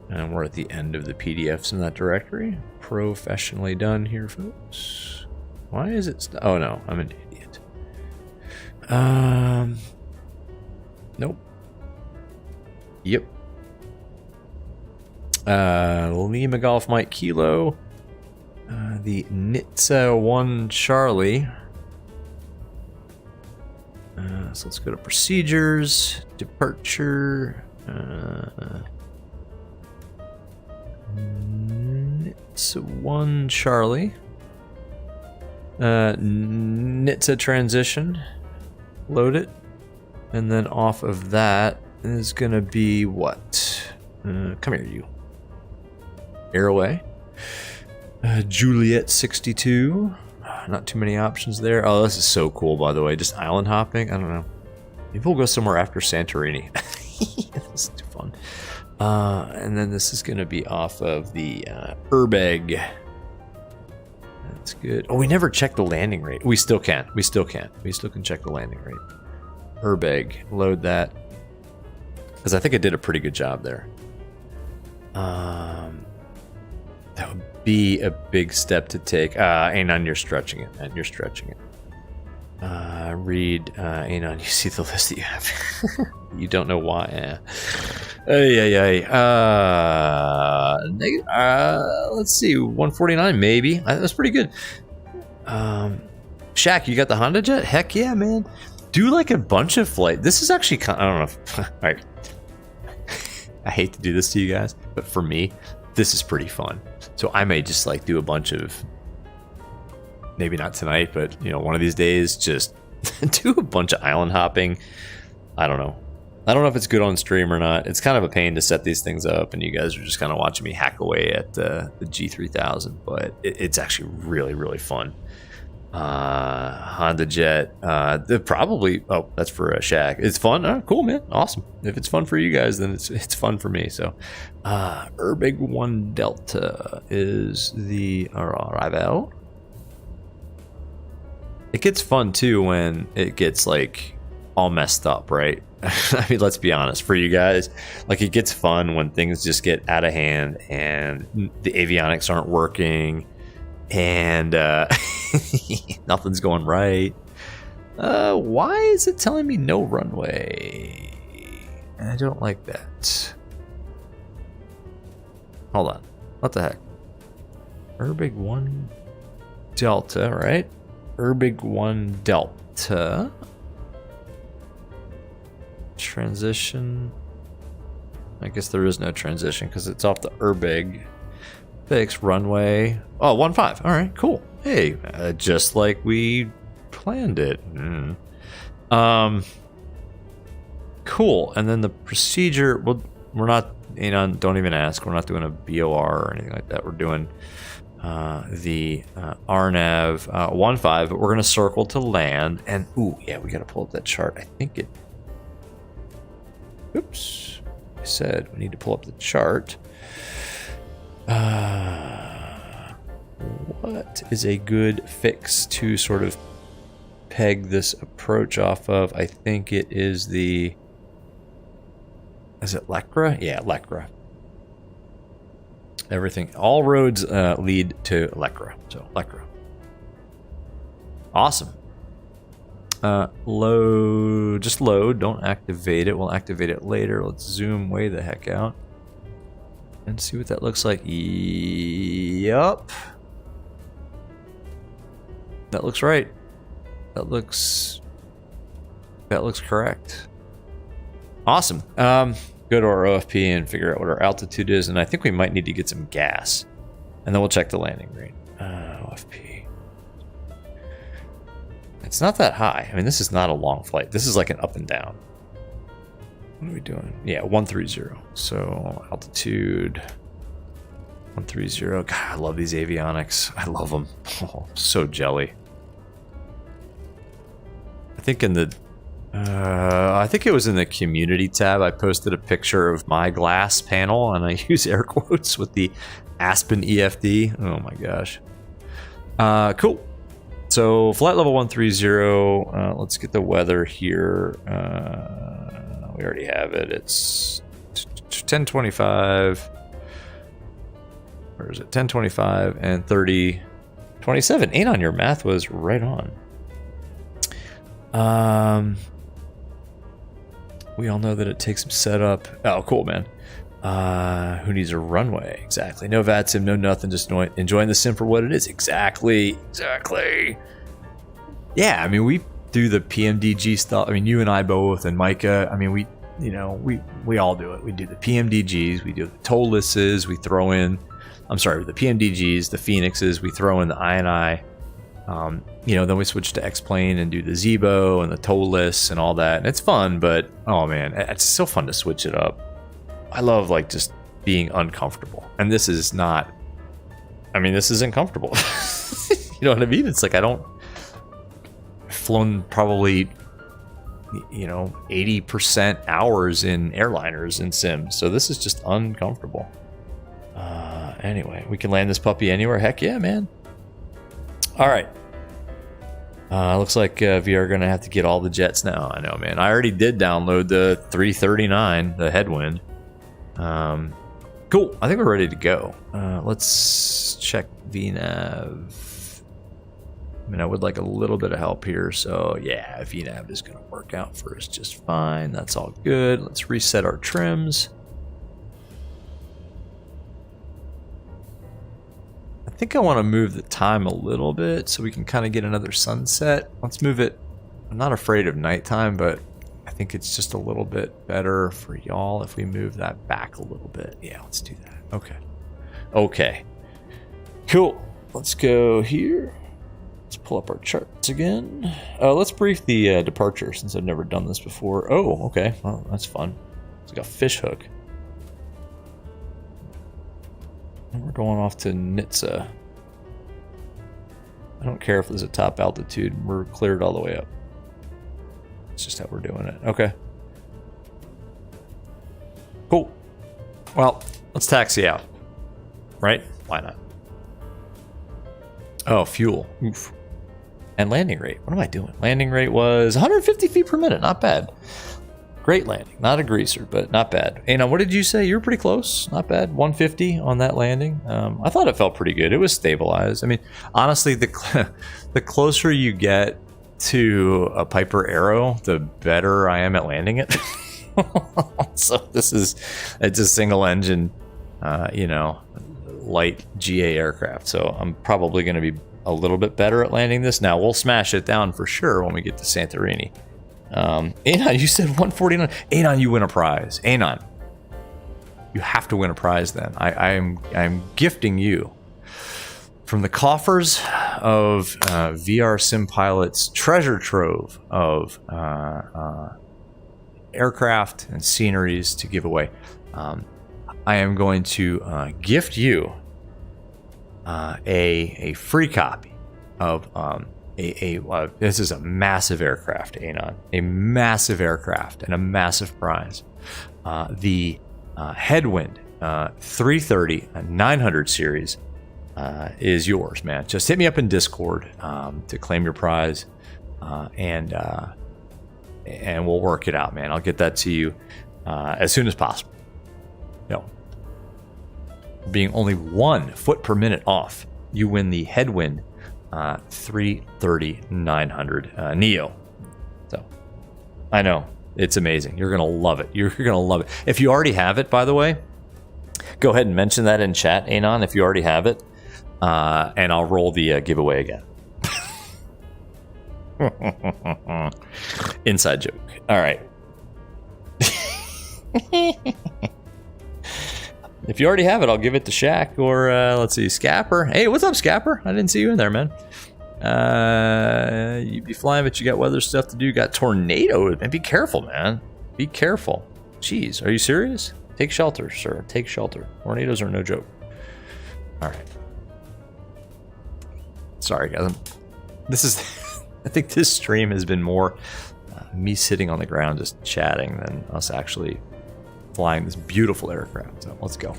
And we're at the end of the PDFs in that directory. Professionally done here, folks. Why is it? Oh no, I'm an idiot. Nope. Yep. Lima Golf Mike Kilo. The Nitsa 1 Charlie. So let's go to procedures, departure. Nitsa 1 Charlie. Nitsa transition. Load it. And then off of that is going to be what? Come here, you. Airway. Juliet 62. Not too many options there. Oh, this is so cool, by the way. Just island hopping. I don't know. Maybe we'll go somewhere after Santorini. This is too fun. And then this is going to be off of the Urbeg. That's good. Oh, we never checked the landing rate. We still can. We still can. We still can check the landing rate. Urbeg. Load that. Because I think it did a pretty good job there. That would be a big step to take. Anon, you're stretching it, man. You're stretching it. Read, Anon, you see the list that you have. You don't know why. Let's see, 149 maybe. That's pretty good. Shaq, you got the Honda Jet? Heck yeah, man. Do like a bunch of flight. This is actually kind of, I don't know. All right. I hate to do this to you guys, but for me, this is pretty fun. So I may just like do a bunch of, maybe not tonight, but you know, one of these days, just do a bunch of island hopping. I don't know. I don't know if it's good on stream or not. It's kind of a pain to set these things up, and you guys are just kind of watching me hack away at the G3000, but it's actually really, really fun. Honda Jet, probably, oh, that's for a Shaq. It's fun. Cool, man. Awesome. If it's fun for you guys, then it's fun for me. So, Urbig 1 Delta is the arrival. It gets fun too when it gets like all messed up, right? I mean, let's be honest, for you guys, like it gets fun when things just get out of hand and the avionics aren't working and nothing's going right. Why is it telling me no runway? I don't like that. Hold on. What the heck? Urbig 1 Delta, right? Urbig 1 Delta. Transition. I guess there is no transition because it's off the Urbig. Fix runway. Oh, 1.5. All right, cool. Hey, just like we planned it. Cool. And then the procedure. Well, we're not. Don't even ask. We're not doing a BOR or anything like that. We're doing the RNAV 15, but we're going to circle to land. And, ooh, yeah, we got to pull up that chart. I think it... Oops. I said we need to pull up the chart. What is a good fix to sort of peg this approach off of? I think it is the... Is it Lekra? Yeah, Lekra. Everything, all roads lead to Lekra. So Lekra. Awesome. Load, just load. Don't activate it. We'll activate it later. Let's zoom way the heck out and see what that looks like. Yup. That looks right. That looks correct. Awesome. Go to our OFP and figure out what our altitude is, and I think we might need to get some gas, and then we'll check the landing rate. OFP. It's not that high. I mean, this is not a long flight. This is like an up and down. What are we doing? Yeah, 130. So altitude 130. God, I love these avionics. I love them. Oh, so jelly. I think in the I think it was in the community tab. I posted a picture of my glass panel, and I use air quotes with the Aspen EFD. Oh my gosh. Cool. So flight level 130. Let's get the weather here. We already have it. It's 10:25. Where is it? 10:25 and 30:27. Anon, your math was right on. We all know that it takes some setup. Oh, cool, man. Who needs a runway? Exactly. No VATSIM, no nothing. Just enjoying the sim for what it is. Exactly. Yeah, I mean, we do the PMDG stuff. I mean, you and I both, and Micah. I mean, we all do it. We do the PMDGs. We do the toll lists. We throw in, I'm sorry, the PMDGs, the Phoenixes. We throw in the INI. Then we switch to X-Plane and do the Zebo and the toll lists and all that. And it's fun, but oh man, it's so fun to switch it up. I love like just being uncomfortable. And this is not, I mean, this isn't comfortable. You know what I mean? It's like I've flown probably, 80% hours in airliners in Sims. So this is just uncomfortable. Anyway, we can land this puppy anywhere. Heck yeah, man. All right. Looks like we are going to have to get all the jets now. I know, man. I already did download the 339, the headwind. Cool. I think we're ready to go. Let's check VNAV. I mean, I would like a little bit of help here. So, yeah, VNAV is going to work out for us just fine. That's all good. Let's reset our trims. I think I want to move the time a little bit so we can kind of get another sunset. Let's move it. I'm not afraid of nighttime, but I think it's just a little bit better for y'all if we move that back a little bit. Yeah, let's do that. Okay. Cool. Let's go here. Let's pull up our charts again. Let's brief the departure since I've never done this before. Oh, okay. Well, that's fun. It's like a fish hook. We're going off to Nitsa. I don't care if there's a top altitude. We're cleared all the way up. It's just how we're doing it. Okay. Cool. Well, let's taxi out. Right? Why not? Oh, fuel. Oof. And landing rate. What am I doing? Landing rate was 150 feet per minute. Not bad. Great landing. Not a greaser, but not bad. Hey, now what did you say? You were pretty close. Not bad. 150 on that landing. I thought it felt pretty good. It was stabilized. I mean, honestly, the closer you get to a Piper Arrow, the better I am at landing it. So it's a single engine, light GA aircraft. So I'm probably going to be a little bit better at landing this. Now we'll smash it down for sure when we get to Santorini. Anon, you said 149. Anon, you win a prize. Anon, you have to win a prize then. I'm gifting you from the coffers of VR Sim Pilot's treasure trove of aircraft and sceneries to give away. I am going to gift you a free copy of this is a massive aircraft, Anon, a massive aircraft and a massive prize. The Headwind 330 900 series is yours, man. Just hit me up in Discord to claim your prize, and we'll work it out, man. I'll get that to you as soon as possible. Being only 1 foot per minute off, you win the Headwind 330 900 Neo. So I know it's amazing. You're gonna love it. You're gonna love it. If you already have it, by the way, go ahead and mention that in chat, Anon, if you already have it, and I'll roll the giveaway again. Inside joke. All right. If you already have it, I'll give it to Shaq or let's see, Scapper. Hey, what's up, Scapper? I didn't see you in there, man. You'd be flying, but you got weather stuff to do. You got tornado. And be careful, man. Be careful. Jeez, are you serious? Take shelter, sir. Take shelter. Tornadoes are no joke. All right. Sorry, guys. This is. I think this stream has been more me sitting on the ground just chatting than us actually flying this beautiful aircraft. So let's go.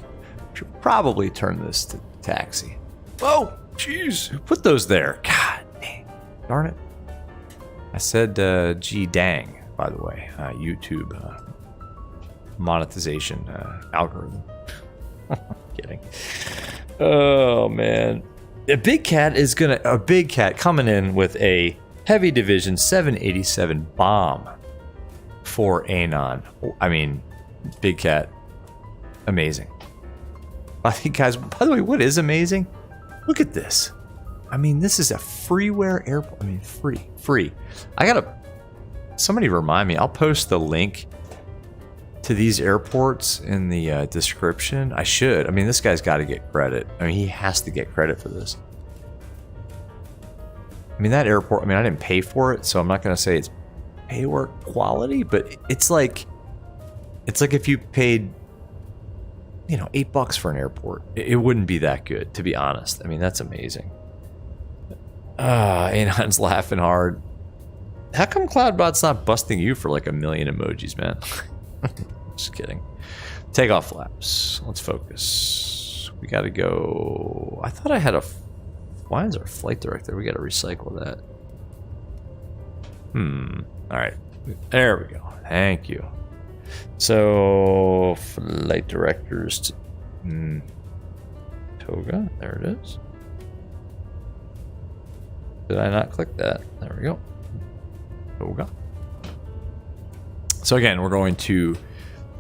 Should probably turn this to taxi. Oh, jeez. Who put those there? God dang. Darn it. I said gee dang, by the way. YouTube monetization algorithm. Kidding. Oh, man. A big cat coming in with a Heavy Division 787 bomb for Anon. I mean, Big Cat, amazing. I think, guys, by the way, what is amazing? Look at this. I mean, this is a freeware airport. I mean, free. Somebody remind me. I'll post the link to these airports in the description. I should. I mean, this guy's got to get credit. I mean, he has to get credit for this. I mean, that airport, I mean, I didn't pay for it, so I'm not going to say it's pay work quality, but it's like if you paid, $8 for an airport, it wouldn't be that good, to be honest. I mean, that's amazing. Anon's laughing hard. How come Cloudbot's not busting you for like 1 million emojis, man? Just kidding. Takeoff flaps. Let's focus. We got to go. I thought I had why is our flight director? We got to recycle that. All right. There we go. Thank you. So, flight directors to Toga. There it is. Did I not click that? There we go. Toga. So again, we're going to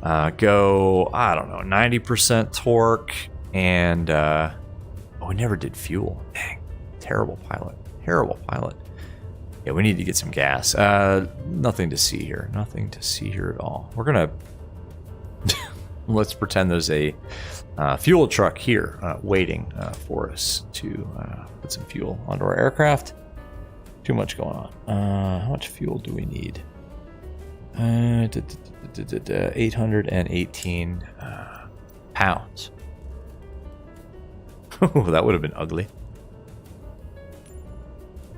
go, I don't know, 90% torque and, we never did fuel. Dang, terrible pilot. Yeah, we need to get some gas. Nothing to see here. Nothing to see here at all. We're gonna let's pretend there's a fuel truck here waiting for us to put some fuel onto our aircraft. Too much going on. How much fuel do we need? 818 pounds. Oh, that would have been ugly.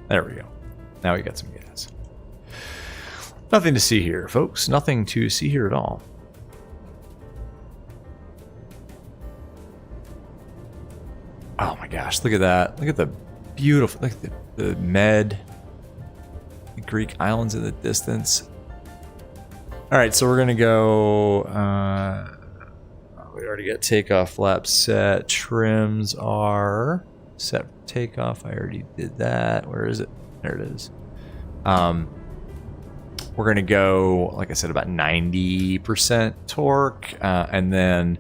There we go. Now we got some gas. Nothing to see here, folks. Nothing to see here at all. Oh my gosh, look at that. Look at the beautiful, look at the Med, the Greek islands in the distance. All right, so we're gonna go, we already got takeoff flaps set. Trims are set for takeoff. I already did that. Where is it? There it is. We're going to go, like I said, about 90% torque, and then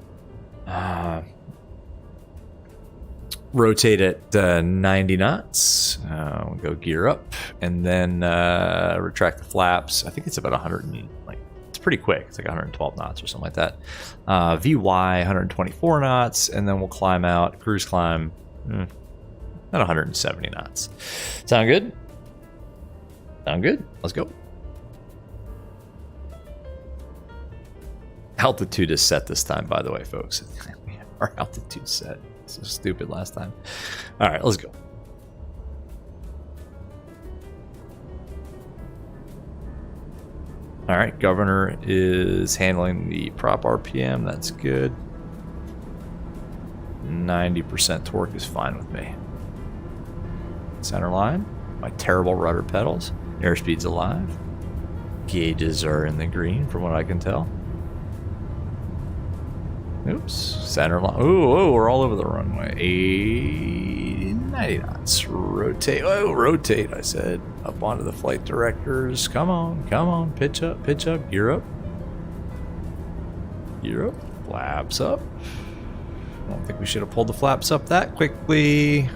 rotate at 90 knots. We'll go gear up, and then retract the flaps. I think it's about 100 and, it's pretty quick. It's like 112 knots or something like that. VY 124 knots, and then we'll climb out, cruise climb at 170 knots. Sound good? Sound good? Let's go. Altitude is set this time, by the way, folks. Our altitude set. So stupid last time. All right, let's go. All right, governor is handling the prop RPM. That's good. 90% torque is fine with me. Center line. My terrible rudder pedals. Airspeed's alive. Gauges are in the green from what I can tell. Oops. Center line. Oh, we're all over the runway. 90 knots. Rotate. Oh, rotate, I said. Up onto the flight directors. Come on, come on. Pitch up, pitch up. Gear up. Gear up. Flaps up. I don't think we should have pulled the flaps up that quickly.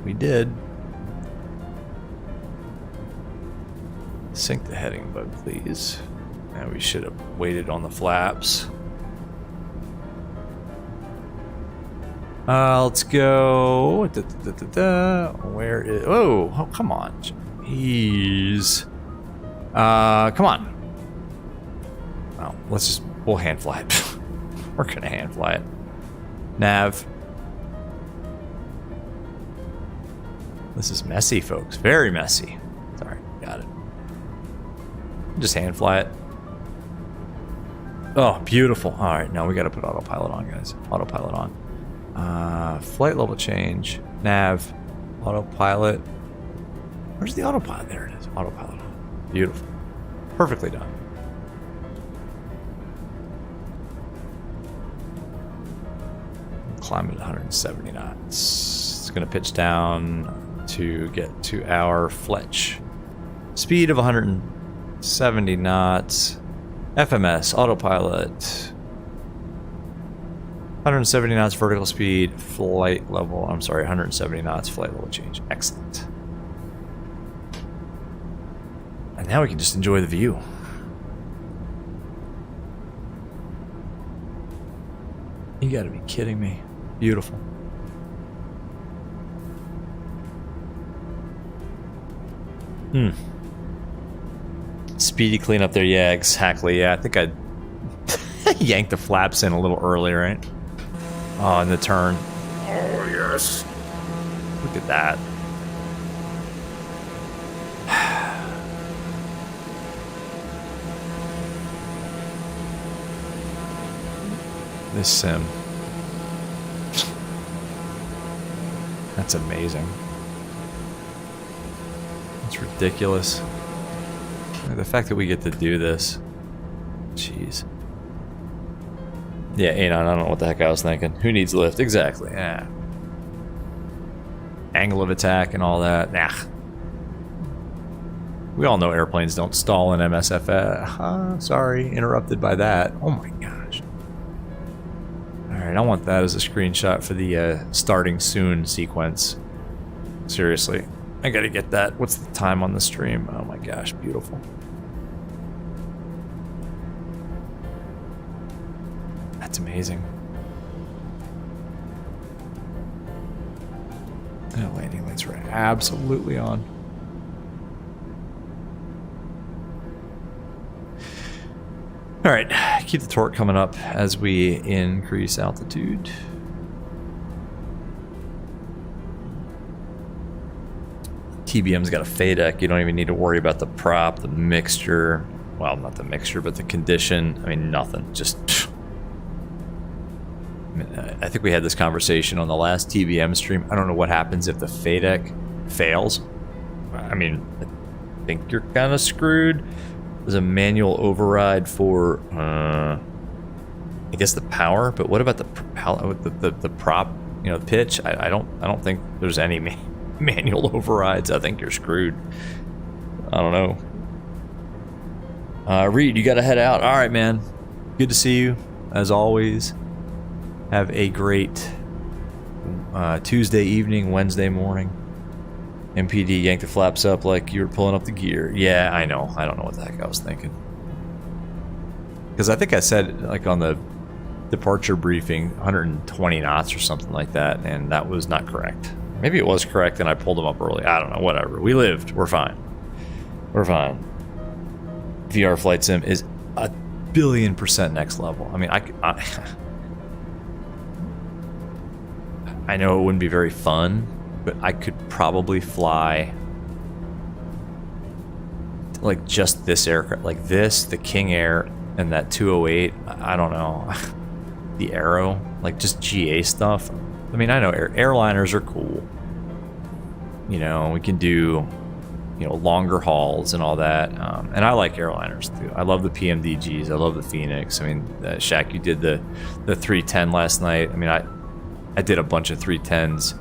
We did. Sync the heading bug, please. Now we should have waited on the flaps. Let's go. Where is... Oh, come on. Jeez. Come on. Oh, we'll hand fly it. We're gonna hand fly it. Nav. This is messy, folks. Very messy. Sorry, got it. Just hand fly it. Oh, beautiful. All right, now we got to put autopilot on, guys. Autopilot on. Flight level change. Nav. Autopilot. Where's the autopilot? There it is. Autopilot on. Beautiful. Perfectly done. Climb at 170 knots. It's going to pitch down to get to our Fletch. Speed of 170 knots. FMS, autopilot. 170 knots vertical speed, flight level. I'm sorry, 170 knots, flight level change. Excellent. And now we can just enjoy the view. You gotta be kidding me. Beautiful. Speedy cleanup there. Yeah, exactly. Yeah, I think I yanked the flaps in a little early, right? Oh, in the turn. Oh, yes. Look at that. This sim. That's amazing. It's ridiculous. The fact that we get to do this. Jeez. Yeah, Anon, I don't know what the heck I was thinking. Who needs lift? Exactly. Yeah. Angle of attack and all that. Nah. We all know airplanes don't stall in MSFS. Sorry, interrupted by that. Oh my gosh. Alright, I want that as a screenshot for the starting soon sequence. Seriously. I gotta get that. What's the time on the stream? Oh my gosh, beautiful. That's amazing. The landing lights are absolutely on. All right, keep the torque coming up as we increase altitude. TBM's got a FADEC. You don't even need to worry about the prop, the mixture. Well, not the mixture, but the condition. I mean, nothing. Just... I think we had this conversation on the last TBM stream. I don't know what happens if the FADEC fails. I mean, I think you're kind of screwed. There's a manual override for, I guess the power. But what about the prop? You know, the pitch. I don't think there's any manual overrides. I think you're screwed. I don't know. Reed, you got to head out. All right, man. Good to see you as always. Have a great Tuesday evening, Wednesday morning. MPD yanked the flaps up like you were pulling up the gear. Yeah, I know. I don't know what the heck I was thinking. Because I think I said, like, on the departure briefing, 120 knots or something like that, and that was not correct. Maybe it was correct and I pulled them up early. I don't know. Whatever. We lived. We're fine. We're fine. VR flight sim is 1,000,000,000% next level. I mean, I know it wouldn't be very fun, but I could probably fly like just this aircraft, like this, the King Air, and that 208. I don't know, the Aero, like just GA stuff. I mean, I know airliners are cool. You know, we can do, you know, longer hauls and all that. And I like airliners too. I love the PMDGs. I love the Phoenix. I mean, Shaq, you did the 310 last night. I mean, I did a bunch of 310s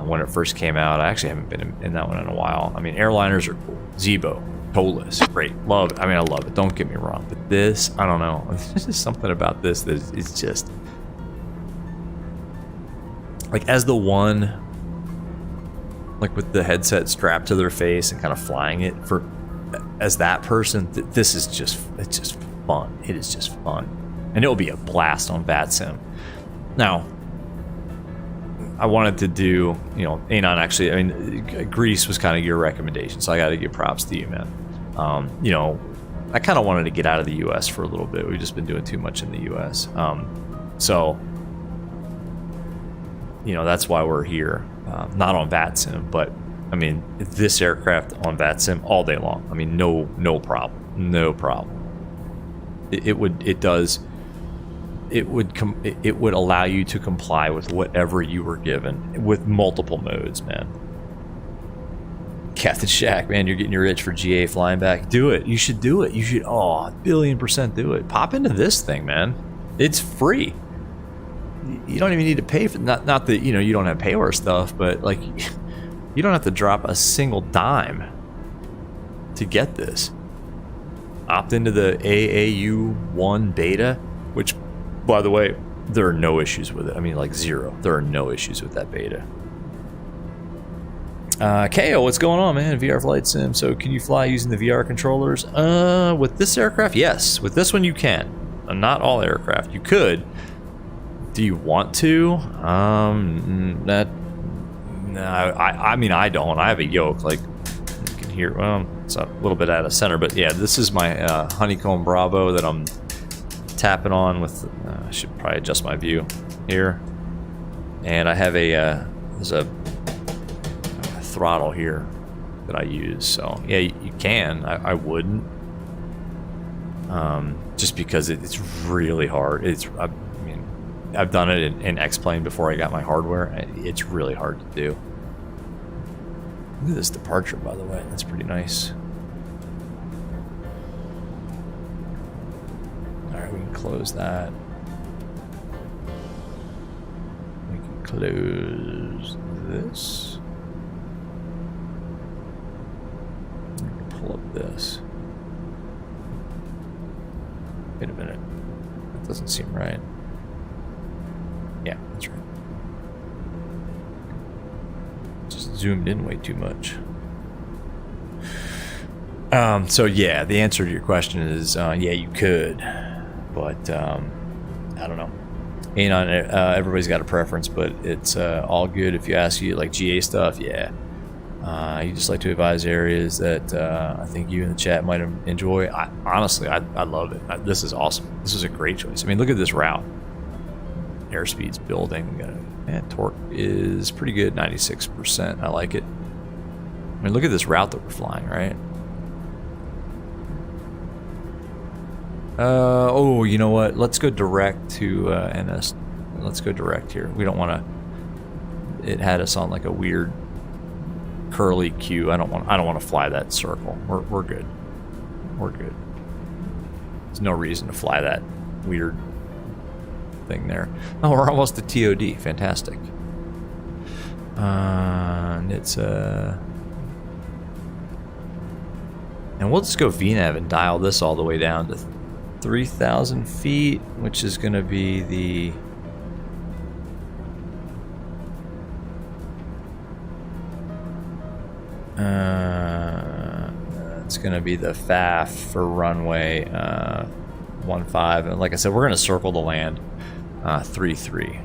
when it first came out. I actually haven't been in that one in a while. I mean, airliners are cool. Zebo, Tolis, great, love it. I mean, I love it. Don't get me wrong. But this, I don't know. There's just something about this that is just like, as the one, like with the headset strapped to their face and kind of flying it, for as that person, this is just, it's just fun. It is just fun, and it'll be a blast on VATSIM. Now, I wanted to do, you know, Anon actually, I mean, Greece was kind of your recommendation, so I got to give props to you, man. You know, I kind of wanted to get out of the U.S. for a little bit. We've just been doing too much in the U.S. So, you know, that's why we're here. Not on VATSIM, but I mean, this aircraft on VATSIM all day long. I mean, no problem, no problem. It would allow you to comply with whatever you were given with multiple modes, man. Captain Shaq, man, you're getting your itch for GA flying back. Do it. You should do it. You should, oh, 1,000,000,000% do it. Pop into this thing, man. It's free. You don't even need to pay for, not that, you know, you don't have payware stuff, but like, you don't have to drop a single dime to get this. Opt into the AAU1 beta, which, by the way, there are no issues with it. I mean, like zero. There are no issues with that beta. KO, what's going on, man? VR flight sim. So can you fly using the VR controllers? With this aircraft, yes. With this one, you can. Not all aircraft. You could. Do you want to? I mean, I don't. I have a yoke. Like, you can hear. Well, it's a little bit out of center, but yeah, this is my Honeycomb Bravo that I'm tapping on with. I should probably adjust my view here, and I have there's a throttle here that I use. So yeah, you can. I wouldn't, just because it's really hard. I've done it in X-Plane before I got my hardware. It's really hard to do. Look at this departure, by the way. That's pretty nice. All right, we can close that. We can close this. We can pull up this. Wait a minute. That doesn't seem right. Yeah, that's right. Just zoomed in way too much. So yeah, the answer to your question is yeah, you could, but I don't know. Anon, everybody's got a preference, but it's all good if you ask you like GA stuff. Yeah, you just like to advise areas that I think you in the chat might enjoy. Honestly, I love it. This is awesome. This is a great choice. I mean, look at this route. Airspeed's building. And torque is pretty good, 96%. I like it. I mean, look at this route that we're flying, right? Oh, you know what? Let's go direct to NS. Let's go direct here. We don't want to. It had us on like a weird curly Q. I don't want to fly that circle. We're good. We're good. There's no reason to fly that weird thing there. Oh, we're almost to TOD. Fantastic. And it's and we'll just go VNAV and dial this all the way down to 3,000 feet, which is going to be the it's going to be the FAF for runway 15, and like I said, we're going to circle the land 33.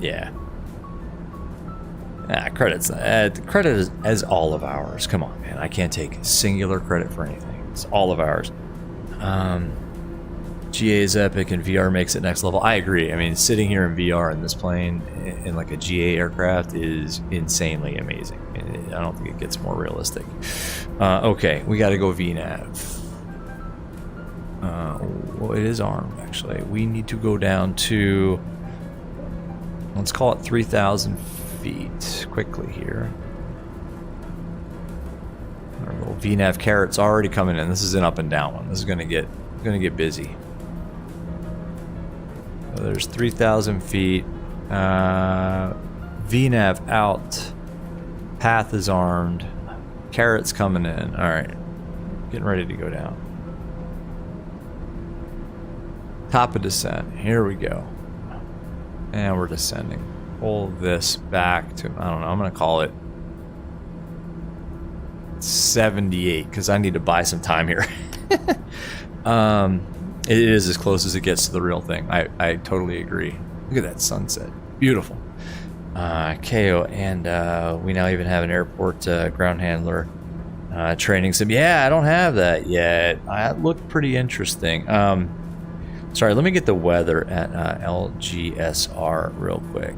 Yeah. Credits. Credit is all of ours. Come on, man. I can't take singular credit for anything. It's all of ours. GA is epic and VR makes it next level. I agree. I mean, sitting here in VR in this plane in like a GA aircraft is insanely amazing. I don't think it gets more realistic. Okay, we got to go VNAV. Well, it is armed, actually. We need to go down to, let's call it 3,000 feet quickly here. Our little VNAV carrot's already coming in. This is an up and down one. This is gonna get busy. So there's 3,000 feet. VNAV out. Path is armed. Carrot's coming in. All right, getting ready to go down. Top of descent. Here we go. And we're descending. Pull this back to, I don't know, I'm gonna call it 78 because I need to buy some time here. It is as close as it gets to the real thing. I totally agree. Look at that sunset. Beautiful. KO, and we now even have an airport ground handler training sim. Yeah, I don't have that yet. That looked pretty interesting. Sorry, let me get the weather at LGSR real quick.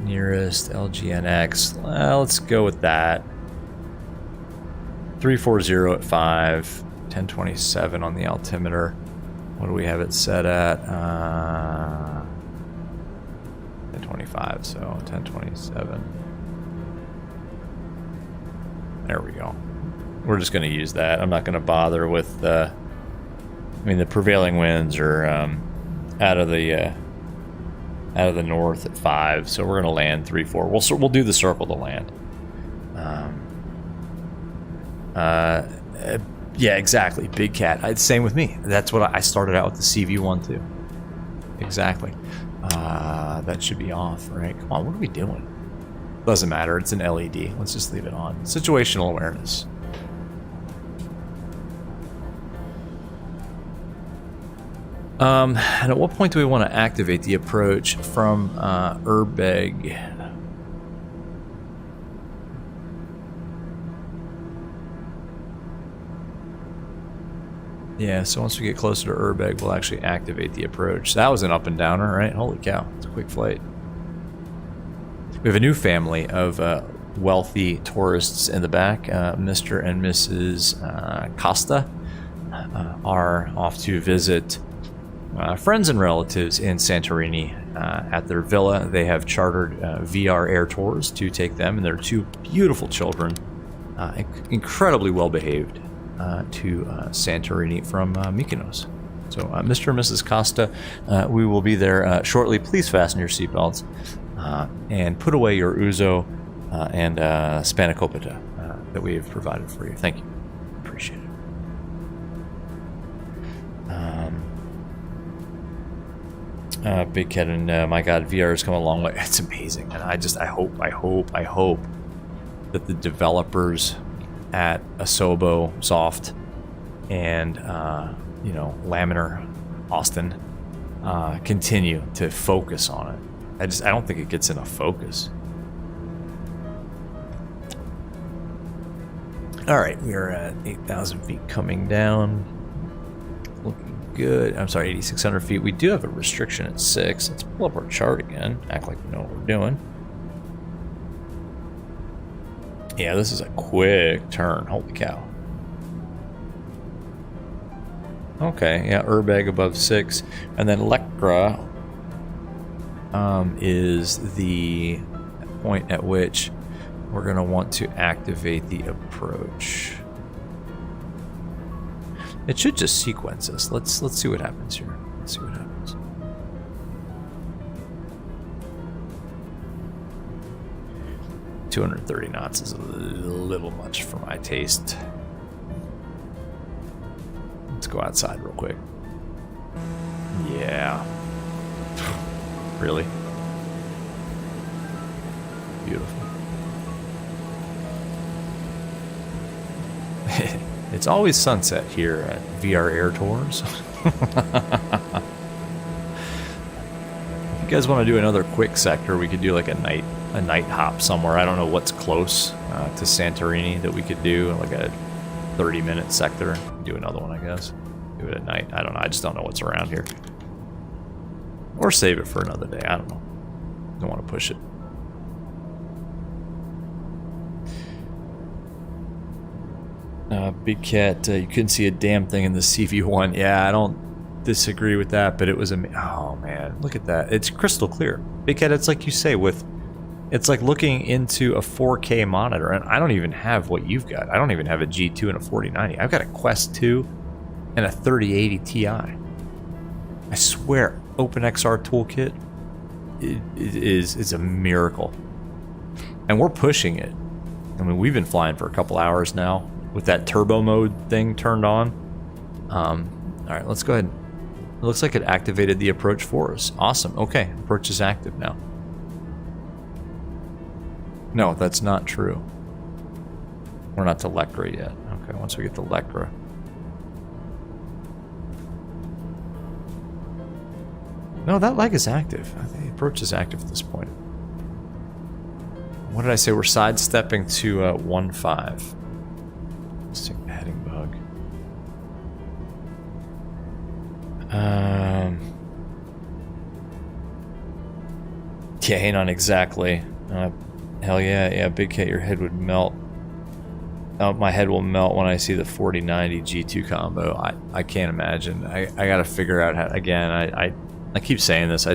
Nearest LGNX. Well, let's go with that. 340 at 5. 1027 on the altimeter. What do we have it set at? 1025, so 1027. There we go. We're just going to use that. I'm not going to bother with I mean, the prevailing winds are out of the north at 5, so we're going to land 3-4. We'll do the circle to land. Yeah, exactly. Big cat. Same with me. That's what I started out with the CV1 too. Exactly. That should be off, right? Come on, what are we doing? Doesn't matter. It's an LED. Let's just leave it on. Situational awareness. And at what point do we want to activate the approach from Urbeg? Yeah, so once we get closer to Urbeg, we'll actually activate the approach. That was an up and downer, right? Holy cow, it's a quick flight. We have a new family of wealthy tourists in the back. Mr. and Mrs. Costa are off to visit friends and relatives in Santorini at their villa. They have chartered VR air tours to take them and their two beautiful children, incredibly well behaved, to Santorini from Mykonos. So Mr. and Mrs. Costa, we will be there shortly. Please fasten your seatbelts and put away your ouzo and spanakopita that we have provided for you. Thank you. Appreciate it. Big Cat and my God, VR has come a long way. It's amazing, and I hope that the developers at Asobo Soft and Laminar Austin continue to focus on it. I don't think it gets enough focus. All right, we are at 8,000 feet coming down. Looking good. I'm sorry, 8,600 feet. We do have a restriction at 6. Let's pull up our chart again. Act like we know what we're doing. Yeah, this is a quick turn. Holy cow. Okay, yeah, Urbeg above 6. And then Lekra is the point at which we're going to want to activate the approach. It should just sequence us. Let's see what happens here. Let's see what happens. $230 knots is a little much for my taste. Let's go outside real quick. Yeah. Really? Beautiful. It's always sunset here at VR Air Tours. If you guys want to do another quick sector, we could do like a night hop somewhere. I don't know what's close to Santorini that we could do, like the 30-minute sector. Do another one, I guess. Do it at night. I don't know. I just don't know what's around here. Or save it for another day. I don't know. Don't want to push it. Big Cat, you couldn't see a damn thing in the CV1. Yeah, I don't disagree with that, but it was oh man, look at that. It's crystal clear. Big Cat, it's like you say, it's like looking into a 4K monitor, and I don't even have what you've got. I don't even have a G2 and a 4090. I've got a Quest 2 and a 3080 Ti. I swear, OpenXR Toolkit is a miracle. And we're pushing it. I mean, we've been flying for a couple hours now with that turbo mode thing turned on. All right, let's go ahead. It looks like it activated the approach for us. Awesome. Okay, approach is active now. No, that's not true. We're not to Lecra yet. Okay, once we get to Lecra. No, that leg is active. I think the approach is active at this point. What did I say? We're sidestepping to 1.5. Let's take the heading bug. Yeah, hang on exactly. Hell yeah, Big Cat, your head would melt. Oh, my head will melt when I see the 4090 G2 combo. I can't imagine. I gotta figure out how, again, I keep saying this,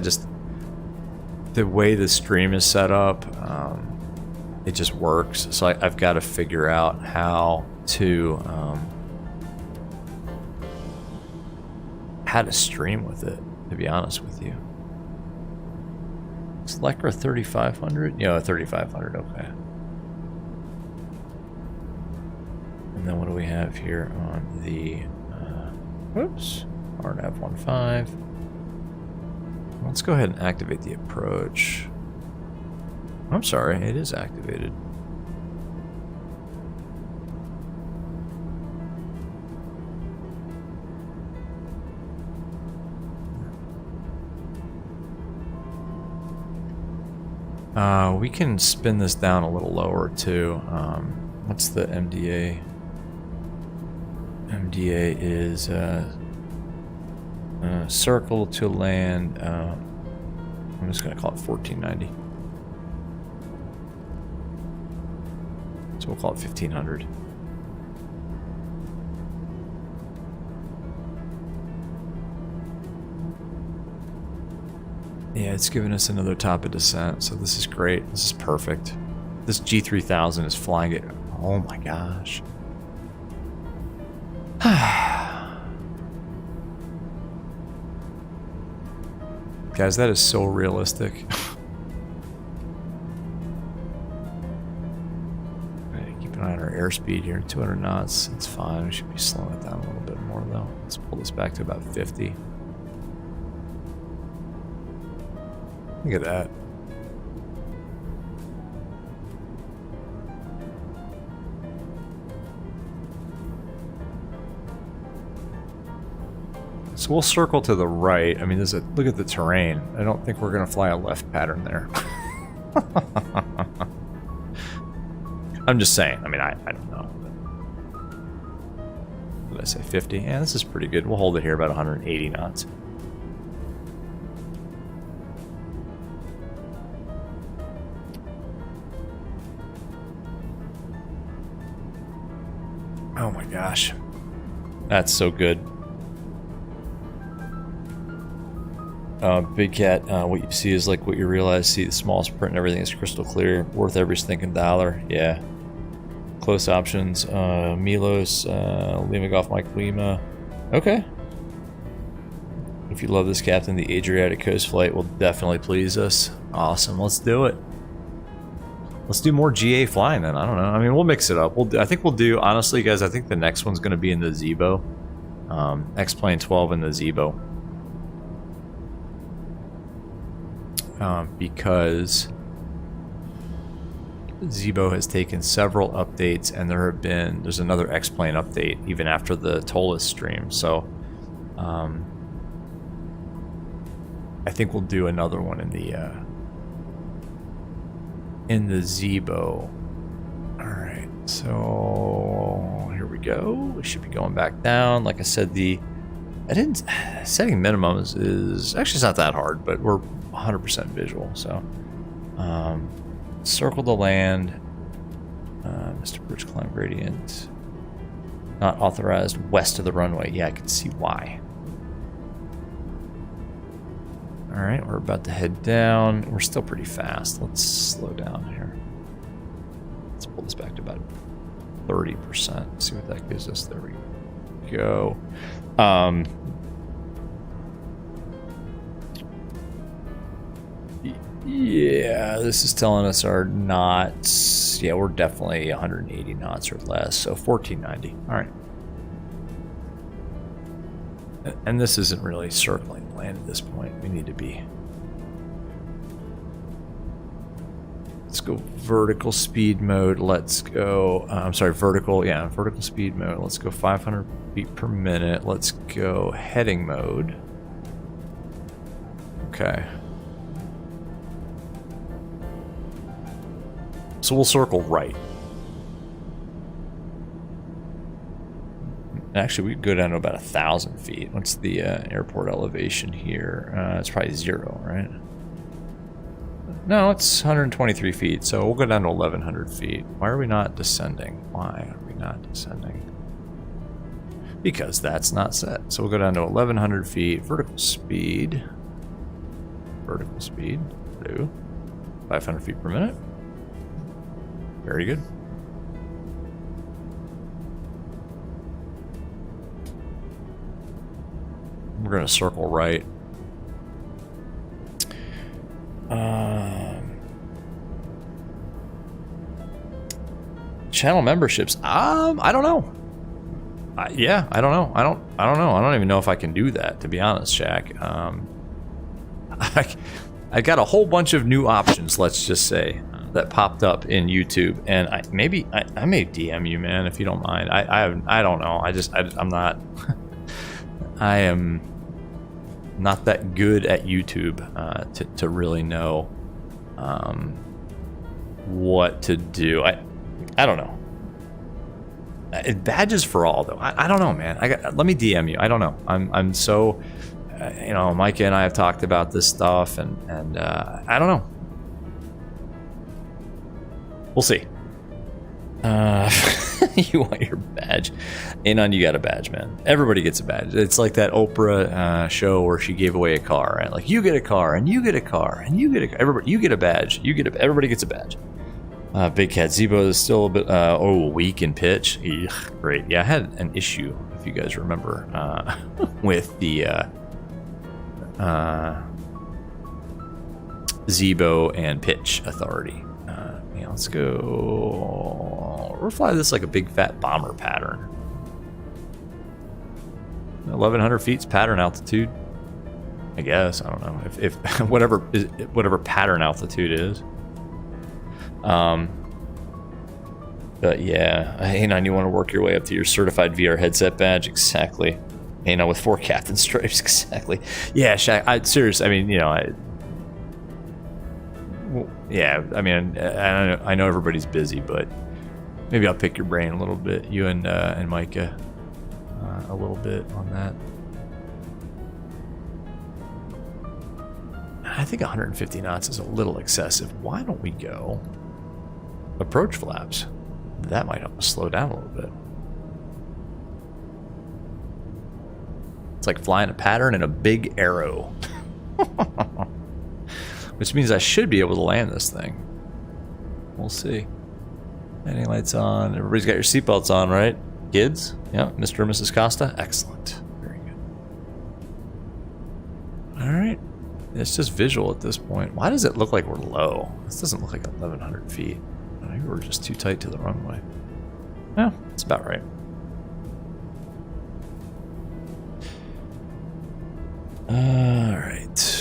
the way the stream is set up, it just works. So I've got to figure out how to stream with it, to be honest with you. Is Lecra 3500? Yeah, 3500, okay. And then what do we have here on the, whoops, RNAV 1.5. Let's go ahead and activate the approach. I'm sorry, it is activated. We can spin this down a little lower too. What's the MDA? MDA is circle to land. I'm just gonna call it 1490. So we'll call it 1500. Yeah, it's giving us another top of descent, so this is great. This is perfect. This G3000 is flying it. Oh my gosh. Guys, that is so realistic. Keep an eye on our airspeed here. 200 knots. It's fine. We should be slowing it down a little bit more, though. Let's pull this back to about 50. Look at that. So we'll circle to the right. I mean, look at the terrain. I don't think we're going to fly a left pattern there. I'm just saying. I mean, I don't know. What did I say? 50? Yeah, this is pretty good. We'll hold it here about 180 knots. Oh my gosh. That's so good. Big Cat, what you see is like what you realize. See the smallest print and everything is crystal clear. Worth every stinking dollar. Yeah. Close options. Milos, Lima Golf Mike Lima. Okay. If you love this, Captain, the Adriatic Coast flight will definitely please us. Awesome. Let's do it. Let's do more GA flying then. I don't know. I mean, we'll mix it up. I think we'll do, honestly, guys, I think the next one's going to be in the Zebo. X-Plane 12 in the Zebo. Because Zebo has taken several updates, and there's another X-Plane update even after the Tolus stream. So I think we'll do another one in the Zebo. All right, so here we we go. We should be going back down. Like I said, setting minimums is actually, it's not that hard, but we're 100% visual. So circle the land. Mr. Bridge climb gradient. Not authorized west of the runway. Yeah, I can see why. All right, we're about to head down. We're still pretty fast. Let's slow down here. Let's pull this back to about 30%. See what that gives us. There we go. Yeah, this is telling us our knots. Yeah, we're definitely 180 knots or less. So 1490. All right. And this isn't really circling land at this point. We need to be. Let's go vertical speed mode. Let's go. I'm sorry, vertical. Yeah, vertical speed mode. Let's go 500 feet per minute. Let's go heading mode. Okay. So we'll circle right. Actually, we could go down to about 1,000 feet. What's the airport elevation here? It's probably 0, right? No, it's 123 feet, so we'll go down to 1,100 feet. Why are we not descending? Why are we not descending? Because that's not set. So we'll go down to 1,100 feet. Vertical speed. Vertical speed. Blue. 500 feet per minute. Very good. We're going to circle right. Channel memberships. I don't know. Yeah, I don't know. I don't know. I don't even know if I can do that, to be honest, Shaq. I got a whole bunch of new options, let's just say, that popped up in YouTube, and I may DM you, man, if you don't mind. I don't know. I'm not. I am not that good at YouTube to really know what to do. I don't know. Badges for all, though. I don't know, man. Let me DM you. I don't know. I'm so, Micah and I have talked about this stuff, and I don't know. We'll see. You want your badge? Anon, you got a badge, man. Everybody gets a badge. It's like that Oprah show where she gave away a car, right? Like, you get a car, and you get a car, and you get a car. Everybody, you get a badge. Everybody gets a badge. Big Cat Zebo is still a bit weak in pitch. Ugh, great. Yeah, I had an issue, if you guys remember, with the Zebo and pitch authority. Let's go. We'll fly this like a big fat bomber pattern. 1,100 feet's pattern altitude. I guess, I don't know if whatever pattern altitude is. But yeah, Anon, you want to work your way up to your certified VR headset badge? Exactly. Anon with 4 captain stripes. Exactly. Yeah, Shaq. Seriously. I mean, yeah, I mean, I know everybody's busy, but maybe I'll pick your brain a little bit, you and Micah, a little bit on that. I think 150 knots is a little excessive. Why don't we go approach flaps? That might help us slow down a little bit. It's like flying a pattern in a big arrow. Which means I should be able to land this thing. We'll see. Landing lights on. Everybody's got your seatbelts on, right? Kids? Yeah, Mr. and Mrs. Costa? Excellent. Very good. Alright. It's just visual at this point. Why does it look like we're low? This doesn't look like 1,100 feet. Maybe we're just too tight to the runway. Yeah, it's about right. Alright.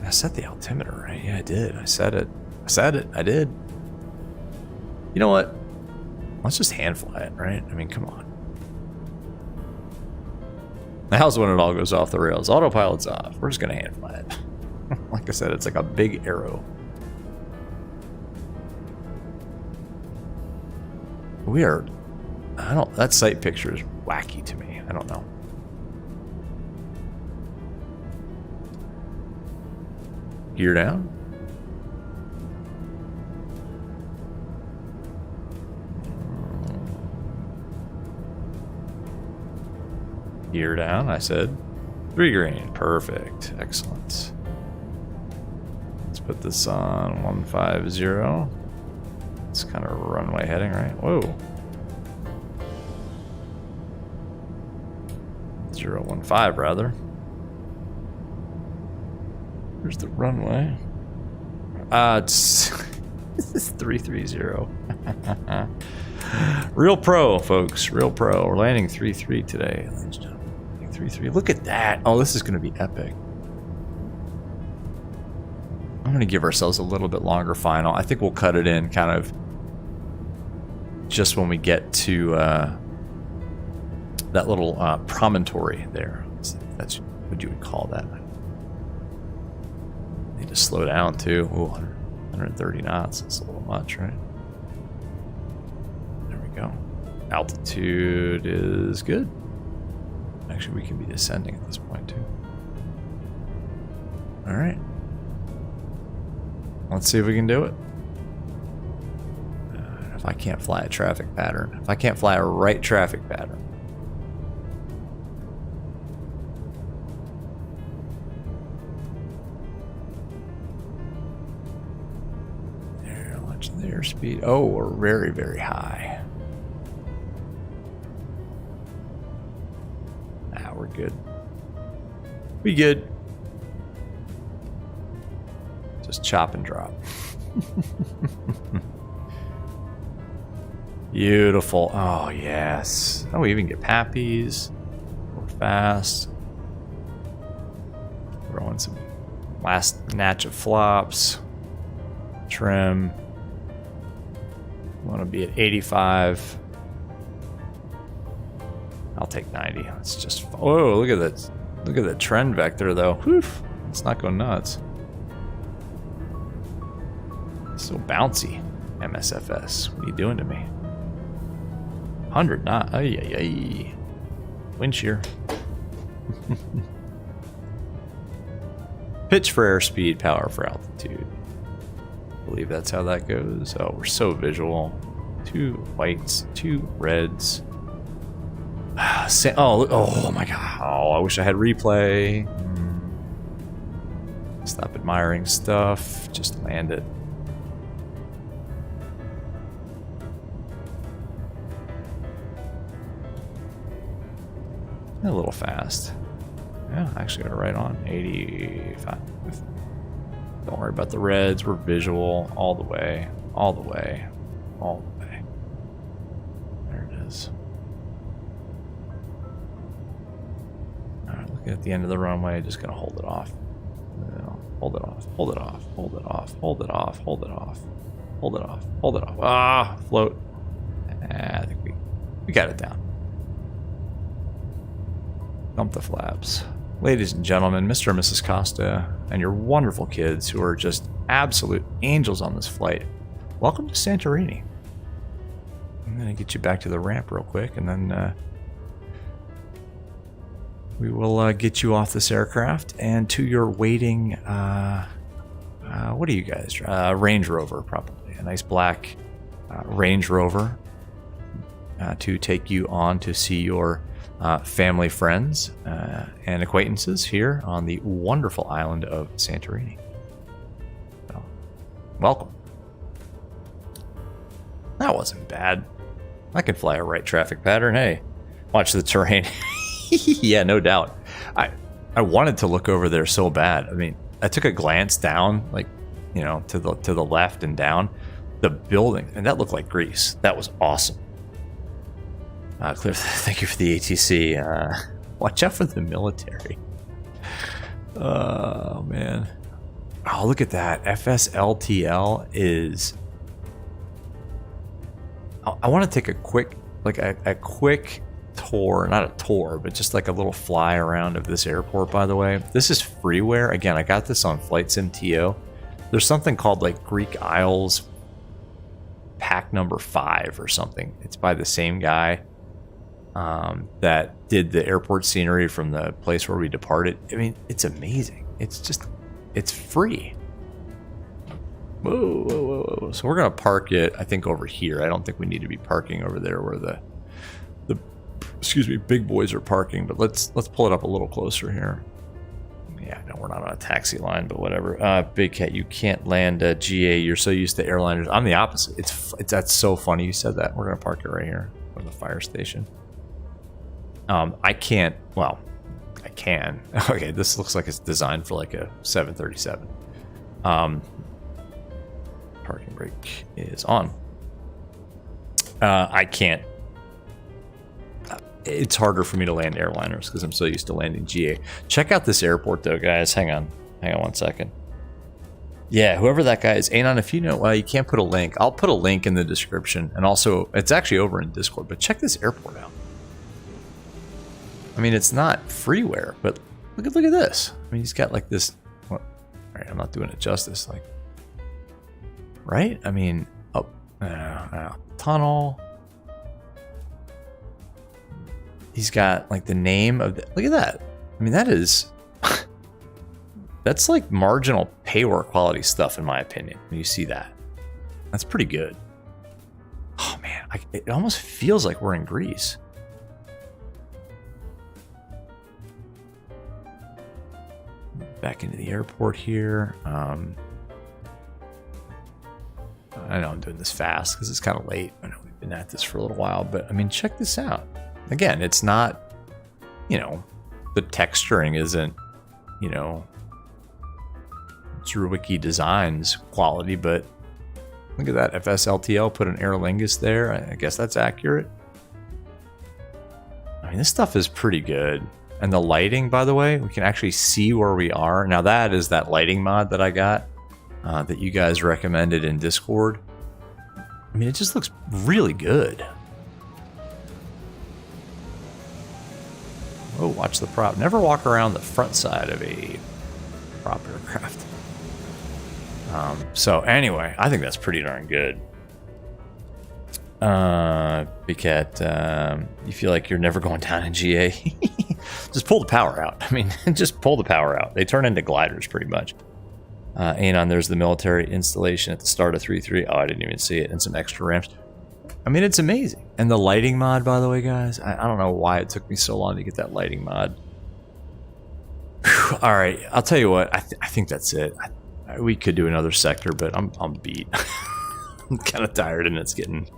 I set the altimeter, right? Yeah, I did. I set it. I did. You know what? Let's just hand fly it, right? I mean, come on. Now's when it all goes off the rails. Autopilot's off. We're just going to hand fly it. Like I said, it's like a big arrow. We are, I don't, that sight picture is wacky to me. I don't know. Gear down. Gear down, I said. 3 green, perfect, excellent. Let's put this on 150. It's kind of a runway heading, right? Whoa. 015 rather. Here's the runway. It's this is 330. Real pro, folks. Real pro. We're landing 3-3 today, ladies and gentlemen. 3-3. Look at that. Oh, this is going to be epic. I'm going to give ourselves a little bit longer final. I think we'll cut it in kind of just when we get to that little promontory there. That's what you would call that. Need to slow down too. Ooh, 130 knots. That's a little much, right? There we go. Altitude is good. Actually, we can be descending at this point too. All right. Let's see if we can do it. If I can't fly a traffic pattern, if I can't fly a right traffic pattern. There, watching the airspeed. Oh, we're very, very high. Ah, we're good. We good. Just chop and drop. Beautiful. Oh, yes. Oh, we even get pappies. We're fast. Throwing some last natch of flops. Trim. Want to be at 85. I'll take 90. It's just... Oh, look at that. Look at the trend vector, though. Whew. Let's not go nuts. So bouncy, MSFS. What are you doing to me? 100 knots. Ay, ay, ay. Wind shear. Pitch for airspeed, power for altitude. I believe that's how that goes. Oh, we're so visual. 2 whites, 2 reds. Oh my god. Oh, I wish I had replay. Stop admiring stuff. Just land it. A little fast. Yeah, actually got it right on. 85. Don't worry about the reds. We're visual all the way. All the way. All the way. There it is. Alright, looking at the end of the runway. Just gonna hold it off. Hold it off. Hold it off. Hold it off. Hold it off. Hold it off. Hold it off. Hold it off. Ah, float. I think we got it down. Dump the flaps. Ladies and gentlemen, Mr. and Mrs. Costa, and your wonderful kids who are just absolute angels on this flight, welcome to Santorini. I'm going to get you back to the ramp real quick, and then we will get you off this aircraft and to your waiting, what are you guys? Range Rover, probably. A nice black Range Rover to take you on to see your family, friends, and acquaintances here on the wonderful island of Santorini. So, welcome. That wasn't bad. I can fly a right traffic pattern. Hey, watch the terrain. Yeah, no doubt. I wanted to look over there so bad. I mean, I took a glance down, like, you know, to the left and down the building, and that looked like Greece. That was awesome. Cliff, thank you for the ATC. Watch out for the military. Oh, man. Oh, look at that. FSLTL is... I want to take a quick, like a quick tour, not a tour, but just like a little fly around of this airport, by the way. This is freeware. Again, I got this on Flight Sim TO. There's something called like Greek Isles pack number 5 or something. It's by the same guy that did the airport scenery from the place where we departed. I mean, it's amazing. It's free. Whoa, whoa, whoa, whoa. So we're gonna park it, I think, over here. I don't think we need to be parking over there where the excuse me, big boys are parking, but let's pull it up a little closer here. Yeah, no, we're not on a taxi line, but whatever. Big Cat, you can't land a GA. You're so used to airliners. I'm the opposite. That's so funny you said that. We're gonna park it right here from the fire station. I can't. Well, I can. Okay, this looks like it's designed for like a 737. Parking brake is on. I can't. It's harder for me to land airliners because I'm so used to landing GA. Check out this airport though, guys. Hang on 1 second. Yeah, whoever that guy is, Anon, if you know, well, you can't put a link. I'll put a link in the description, and also it's actually over in Discord. But check this airport out. I mean, it's not freeware, but look at this. I mean, he's got like this. What? All right, I'm not doing it justice. Like, right? I mean, tunnel. He's got like the name of the, look at that. I mean, that is, that's like marginal payware quality stuff in my opinion. When you see that, that's pretty good. Oh man, it almost feels like we're in Greece. Back into the airport here. I know I'm doing this fast because it's kind of late. I know we've been at this for a little while, but I mean, check this out. Again, it's not, you know, the texturing isn't, you know, Zerwicki Designs quality, but look at that. FSLTL put an Aer Lingus there. I guess that's accurate. I mean, this stuff is pretty good. And the lighting, by the way, we can actually see where we are. Now that is that lighting mod that I got that you guys recommended in Discord. I mean, it just looks really good. Oh, watch the prop. Never walk around the front side of a prop aircraft. So anyway, I think that's pretty darn good. Big Cat, you feel like you're never going down in GA? Just pull the power out. I mean, just pull the power out. They turn into gliders pretty much. Anon, there's the military installation at the start of 3.3. Oh, I didn't even see it. And some extra ramps. I mean, it's amazing. And the lighting mod, by the way, guys, I don't know why it took me so long to get that lighting mod. Whew, all right, I'll tell you what. I think that's it. We could do another sector, but I'm beat. I'm kind of tired, and it's getting,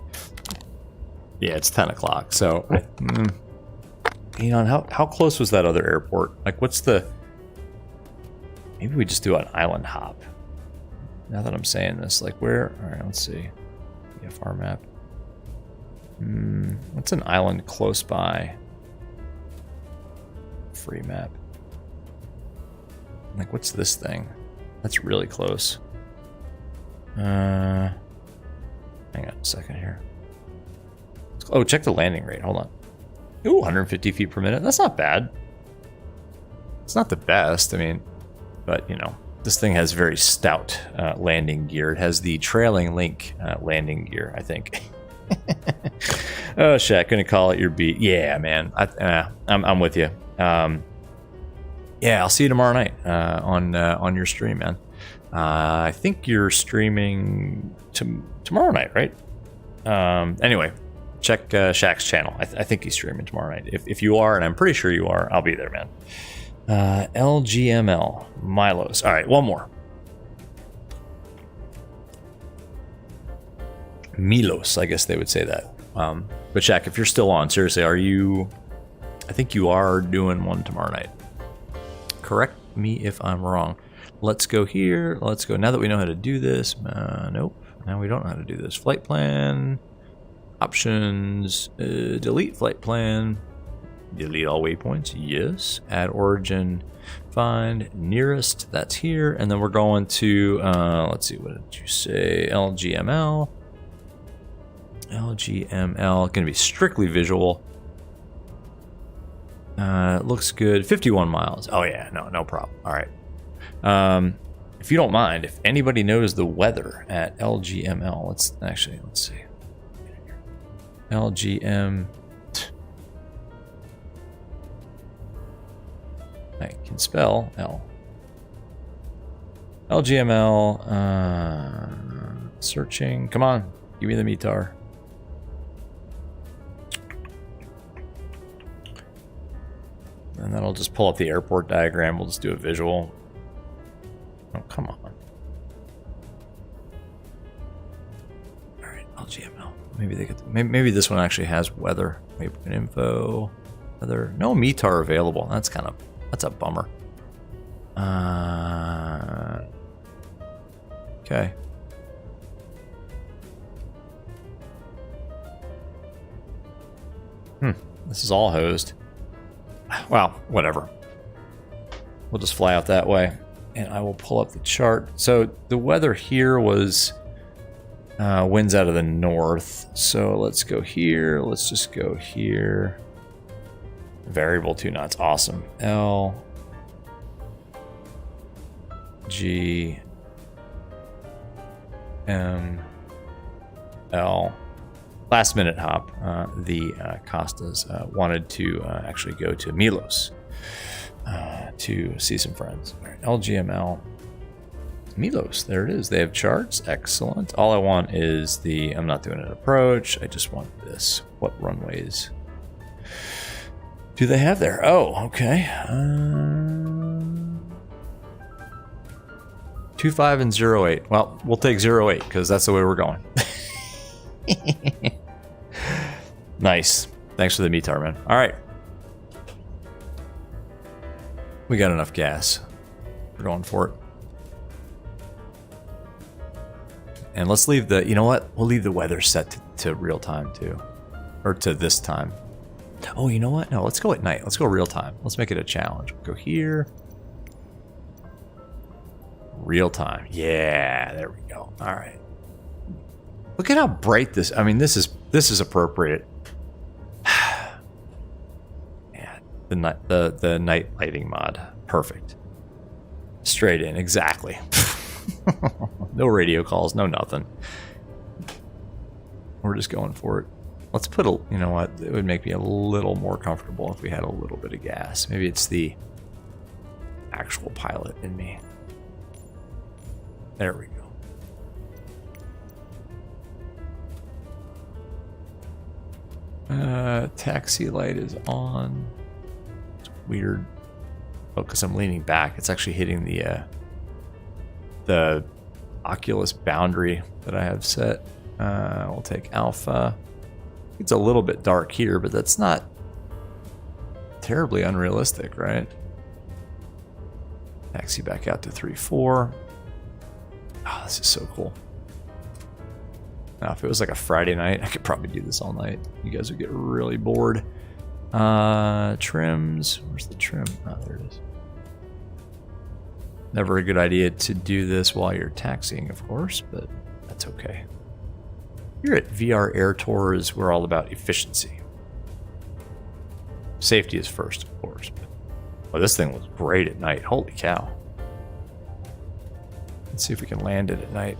yeah, it's 10 o'clock. So, you know, how close was that other airport? Like, what's the? Maybe we just do an island hop. Now that I'm saying this, like, where? All right, let's see. EFR map. What's an island close by? Free map. Like, what's this thing? That's really close. Hang on a second here. Oh, check the landing rate. Hold on. Ooh, 150 feet per minute. That's not bad. It's not the best. I mean, but, you know, this thing has very stout landing gear. It has the trailing link landing gear, I think. Oh shit, gonna call it your beat. Yeah, man, I'm with you. Yeah, I'll see you tomorrow night on your stream, man. I think you're streaming tomorrow night, right? Anyway, check Shaq's channel. I think he's streaming tomorrow night. If you are, and I'm pretty sure you are, I'll be there, man. LGML Milos. All right, one more. Milos, I guess they would say that. But Shaq, if you're still on, seriously, are you? I think you are doing one tomorrow night. Correct me if I'm wrong. Let's go here. Let's go. Now that we know how to do this. Nope. Now we don't know how to do this. Flight plan. Options. Delete flight plan. Delete all waypoints. Yes. Add origin. Find nearest. That's here. And then we're going to, let's see, what did you say? LGML. LGML. Going to be strictly visual. Looks good. 51 miles. Oh yeah, no problem. All right. If you don't mind, if anybody knows the weather at LGML, let's see. LGM. I can spell L. LGML. Searching. Come on, give me the METAR. And then I'll just pull up the airport diagram. We'll just do a visual. Oh, come on. All right, LGML. Maybe they get. Maybe this one actually has weather. Maybe info. Weather. No METAR available. That's a bummer. Okay. This is all hosed. Well, whatever. We'll just fly out that way, and I will pull up the chart. So the weather here was winds out of the north. So let's go here. Let's just go here. Variable 2 knots. Awesome. L G M L. Last minute hop. The Costas wanted to actually go to Milos to see some friends. All right, LGML. Milos, there it is. They have charts. Excellent. All I want is I'm not doing an approach. I just want this. What runways do they have there? Oh, okay. 25 and 08. Well, we'll take 08 because that's the way we're going. Nice. Thanks for the METAR, man. All right. We got enough gas. We're going for it. And let's leave you know what? We'll leave the weather set to real time too. Or to this time. Oh, you know what? No, let's go at night. Let's go real time. Let's make it a challenge. We'll go here. Real time. Yeah, there we go. All right. Look at how bright this. I mean, this is appropriate. Yeah, the night lighting mod, perfect. Straight in, exactly. No radio calls, no nothing. We're just going for it. Let's put a. You know what? It would make me a little more comfortable if we had a little bit of gas. Maybe it's the actual pilot in me. There we go. Taxi light is on. It's weird. Oh, because I'm leaning back. It's actually hitting the Oculus boundary that I have set. We'll take alpha. It's a little bit dark here, but that's not terribly unrealistic, right? Taxi back out to 3-4. Oh, this is so cool. Now, if it was like a Friday night, I could probably do this all night. You guys would get really bored. Trims. Where's the trim? Oh, there it is. Never a good idea to do this while you're taxiing, of course, but that's okay. Here at VR Air Tours, we're all about efficiency. Safety is first, of course. But this thing was great at night. Holy cow. Let's see if we can land it at night.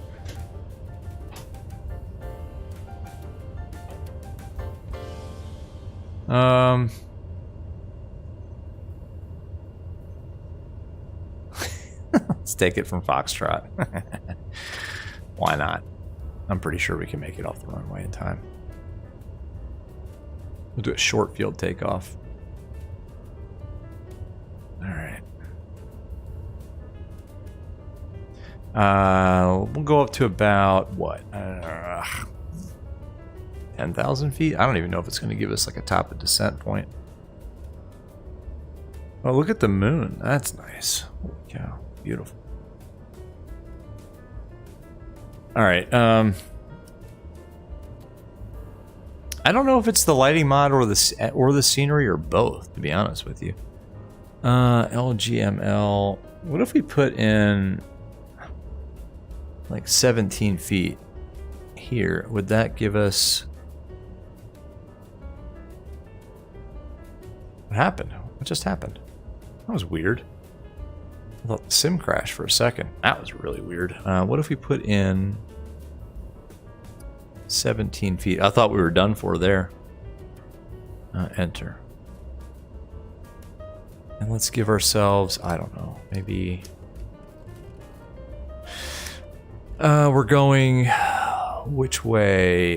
Let's take it from Foxtrot. Why not? I'm pretty sure we can make it off the runway in time. We'll do a short field takeoff. All right. We'll go up to about what? 10,000 feet? I don't even know if it's going to give us like a top of descent point. Oh, look at the moon. That's nice. Holy cow. Beautiful. All right. I don't know if it's the lighting mod or the scenery or both, to be honest with you. LGML. What if we put in like 17 feet here? Would that give us... What happened? What just happened? That was weird. I thought the sim crashed for a second. That was really weird. What if we put in 17 feet? I thought we were done for there. Enter. And let's give ourselves, I don't know, maybe... we're going which way?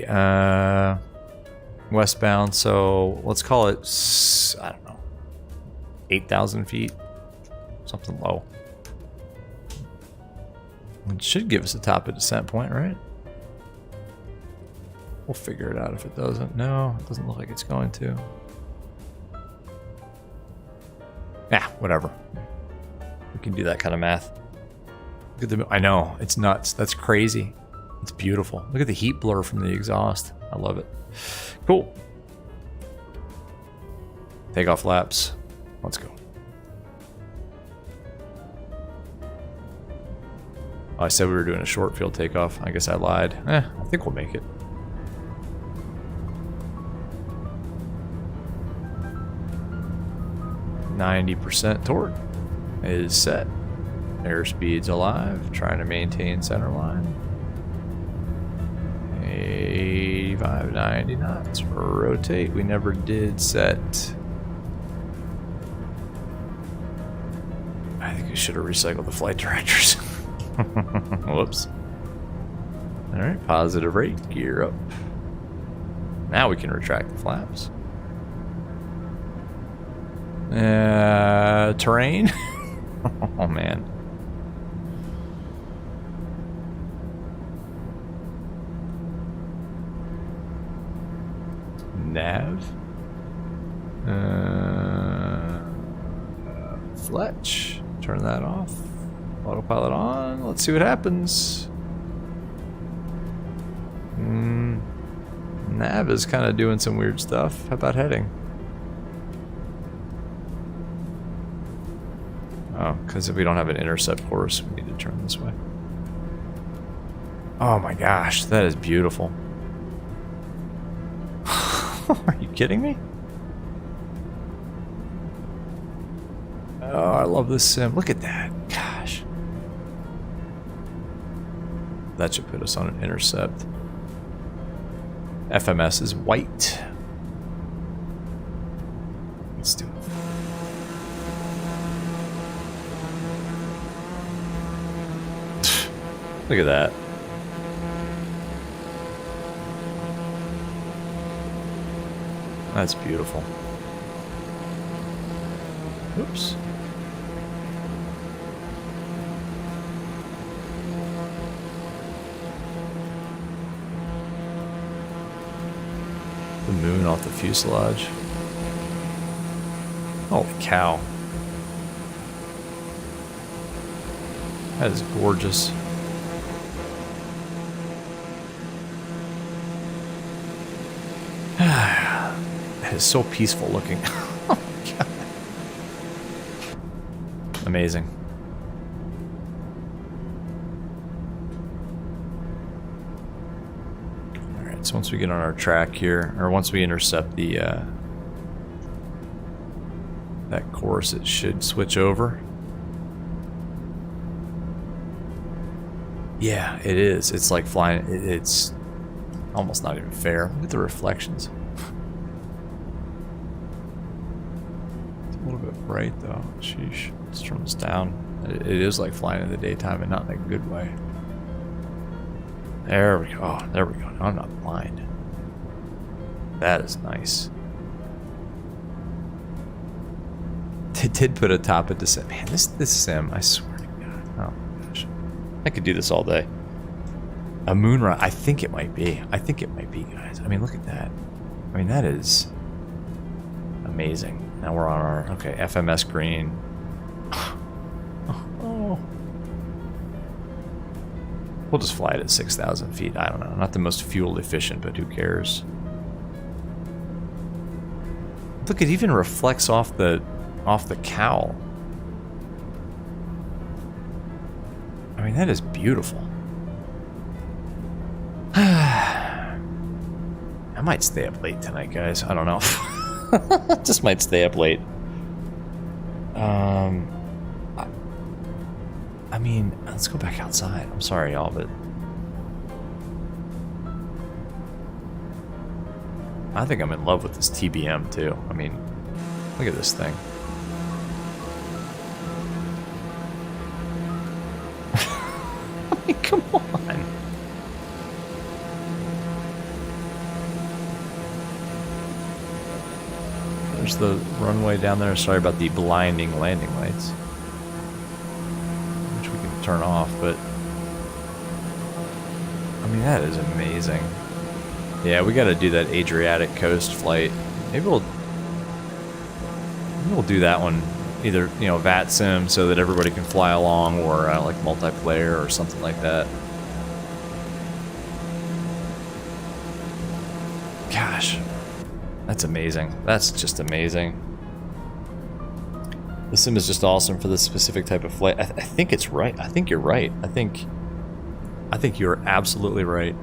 Westbound, so let's call it, I don't know, 8,000 feet, something low. It should give us a top of descent point, right? We'll figure it out if it doesn't. No, it doesn't look like it's going to. Yeah, whatever. We can do that kind of math. Look at the, I know, it's nuts. That's crazy. It's beautiful. Look at the heat blur from the exhaust. I love it. Cool. Takeoff laps. Let's go. Oh, I said we were doing a short field takeoff. I guess I lied. I think we'll make it. %, torque is set. Airspeed's alive. Trying to maintain center line. 85, 90 knots. Rotate. We never did set. I think we should have recycled the flight directors. Whoops. Alright, positive rate. Gear up. Now we can retract the flaps. Terrain? Oh man. Nav. Fletch. Turn that off. Autopilot on. Let's see what happens. Nav is kind of doing some weird stuff. How about heading? Oh, because if we don't have an intercept course, we need to turn this way. Oh my gosh, that is beautiful. Are you kidding me? Oh, I love this sim. Look at that. Gosh. That should put us on an intercept. FMS is white. Let's do it. Look at that. That's beautiful. Oops. The moon off the fuselage. Holy cow. That is gorgeous. That is so peaceful looking. Oh my God. Amazing. Alright, so once we get on our track here, or once we intercept the that course, it should switch over. Yeah, it is. It's like flying. It's almost not even fair. Look at the reflections. It's a little bit bright though. Sheesh. Let's turn this down. It is like flying in the daytime and not in a good way. There we go. Oh, there we go. Now I'm not blind. That is nice. It did put a top of descent. Man, this sim, I swear to God. Oh my gosh. I could do this all day. A moonrise. I think it might be. I think it might be, guys. I mean, look at that. I mean, that is amazing. Now we're on our, okay, FMS green. Oh. We'll just fly it at 6,000 feet. I don't know. Not the most fuel efficient, but who cares? Look, it even reflects off the cowl. I mean, that is beautiful. I might stay up late tonight, guys. I don't know. Just might stay up late. I mean, let's go back outside. I'm sorry, y'all, but I think I'm in love with this TBM too. I mean, look at this thing. I mean, come on. There's the runway down there. Sorry about the blinding landing lights, which we can turn off, but I mean, that is amazing. Yeah, we got to do that Adriatic coast flight. Maybe we'll do that one, either, you know, VAT sim so that everybody can fly along, or like multiplayer or something like that. Gosh, that's amazing. That's just amazing. The sim is just awesome for this specific type of flight. I think it's right. I think you're right. I think you're absolutely right.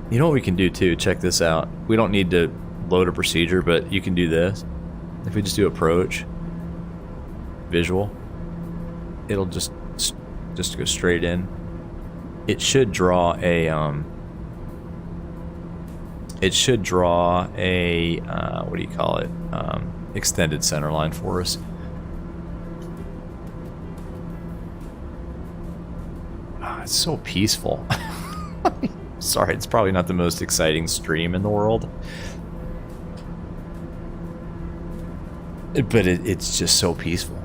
You know what we can do too? Check this out. We don't need to load a procedure, but you can do this. If we just do approach, visual, it'll just go straight in. It should draw a what do you call it? Extended center line for us. It's so peaceful. Sorry, it's probably not the most exciting stream in the world, but it's just so peaceful.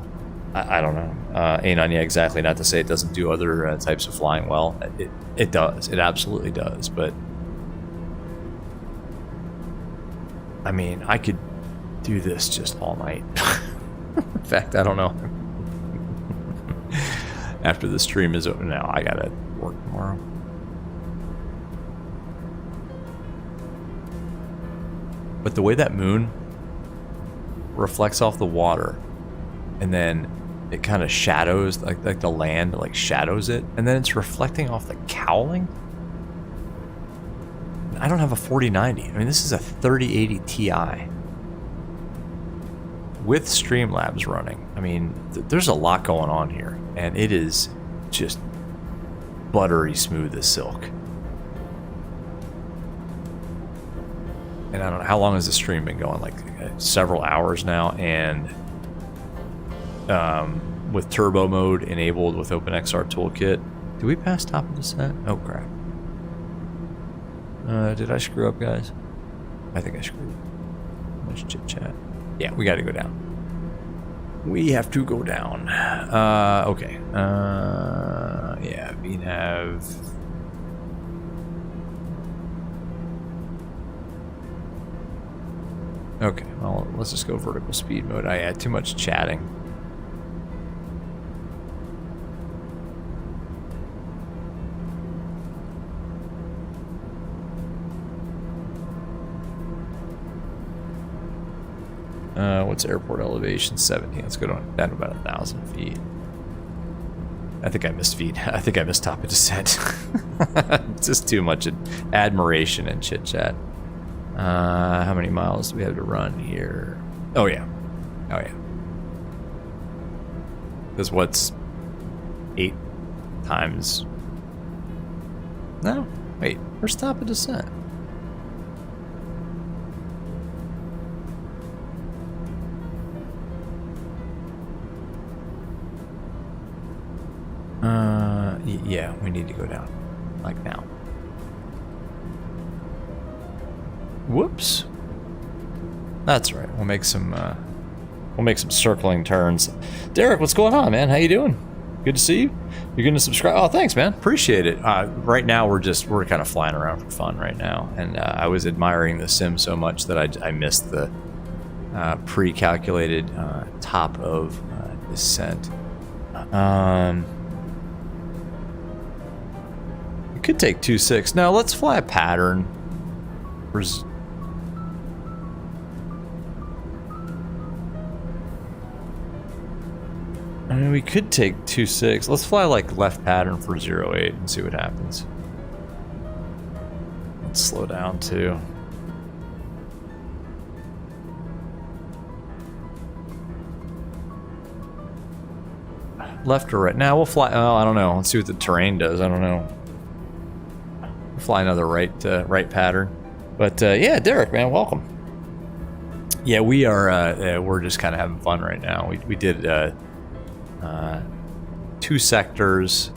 I don't know. Anon, yeah, exactly. Not to say it doesn't do other types of flying well. It does. It absolutely does. But I mean, I could do this just all night. In fact, I don't know. After the stream is over now, I gotta work tomorrow. But the way that moon reflects off the water, and then it kind of shadows, like the land like shadows it, and then it's reflecting off the cowling. I don't have a 4090. I mean, this is a 3080 Ti with Streamlabs running. I mean, there's a lot going on here, and it is just buttery smooth as silk. And I don't know, how long has the stream been going? Like several hours now, and with turbo mode enabled with OpenXR Toolkit. Did we pass top of descent? Oh crap. Did I screw up, guys? I think I screwed up. Let's chit chat. Yeah, we gotta go down. We have to go down. Okay. Yeah, we have... Okay, well, let's just go vertical speed mode. I had too much chatting. What's airport elevation? 17. Let's go down to about 1,000 feet. I think I missed feet. I think I missed top of descent. Just too much admiration and chit chat. How many miles do we have to run here? Oh yeah. Oh yeah. Because what's 8 times? No, wait. Where's top of descent? Yeah, we need to go down, like now. Whoops. That's right. We'll make some circling turns. Derek, what's going on, man? How you doing? Good to see you. You're gonna subscribe? Oh, thanks, man. Appreciate it. Right now, we're kind of flying around for fun right now, and I was admiring the sim so much that I missed the pre-calculated top of descent. We could take 2.6. No, let's fly a pattern. I mean, we could take 2.6. Let's fly like left pattern for 0.8 and see what happens. Let's slow down too. Left or right? Now we'll fly. Oh, I don't know. Let's see what the terrain does. I don't know. We'll fly another right pattern. But yeah, Derek, man, welcome. Yeah, we are. We're just kind of having fun right now. We did 2 sectors,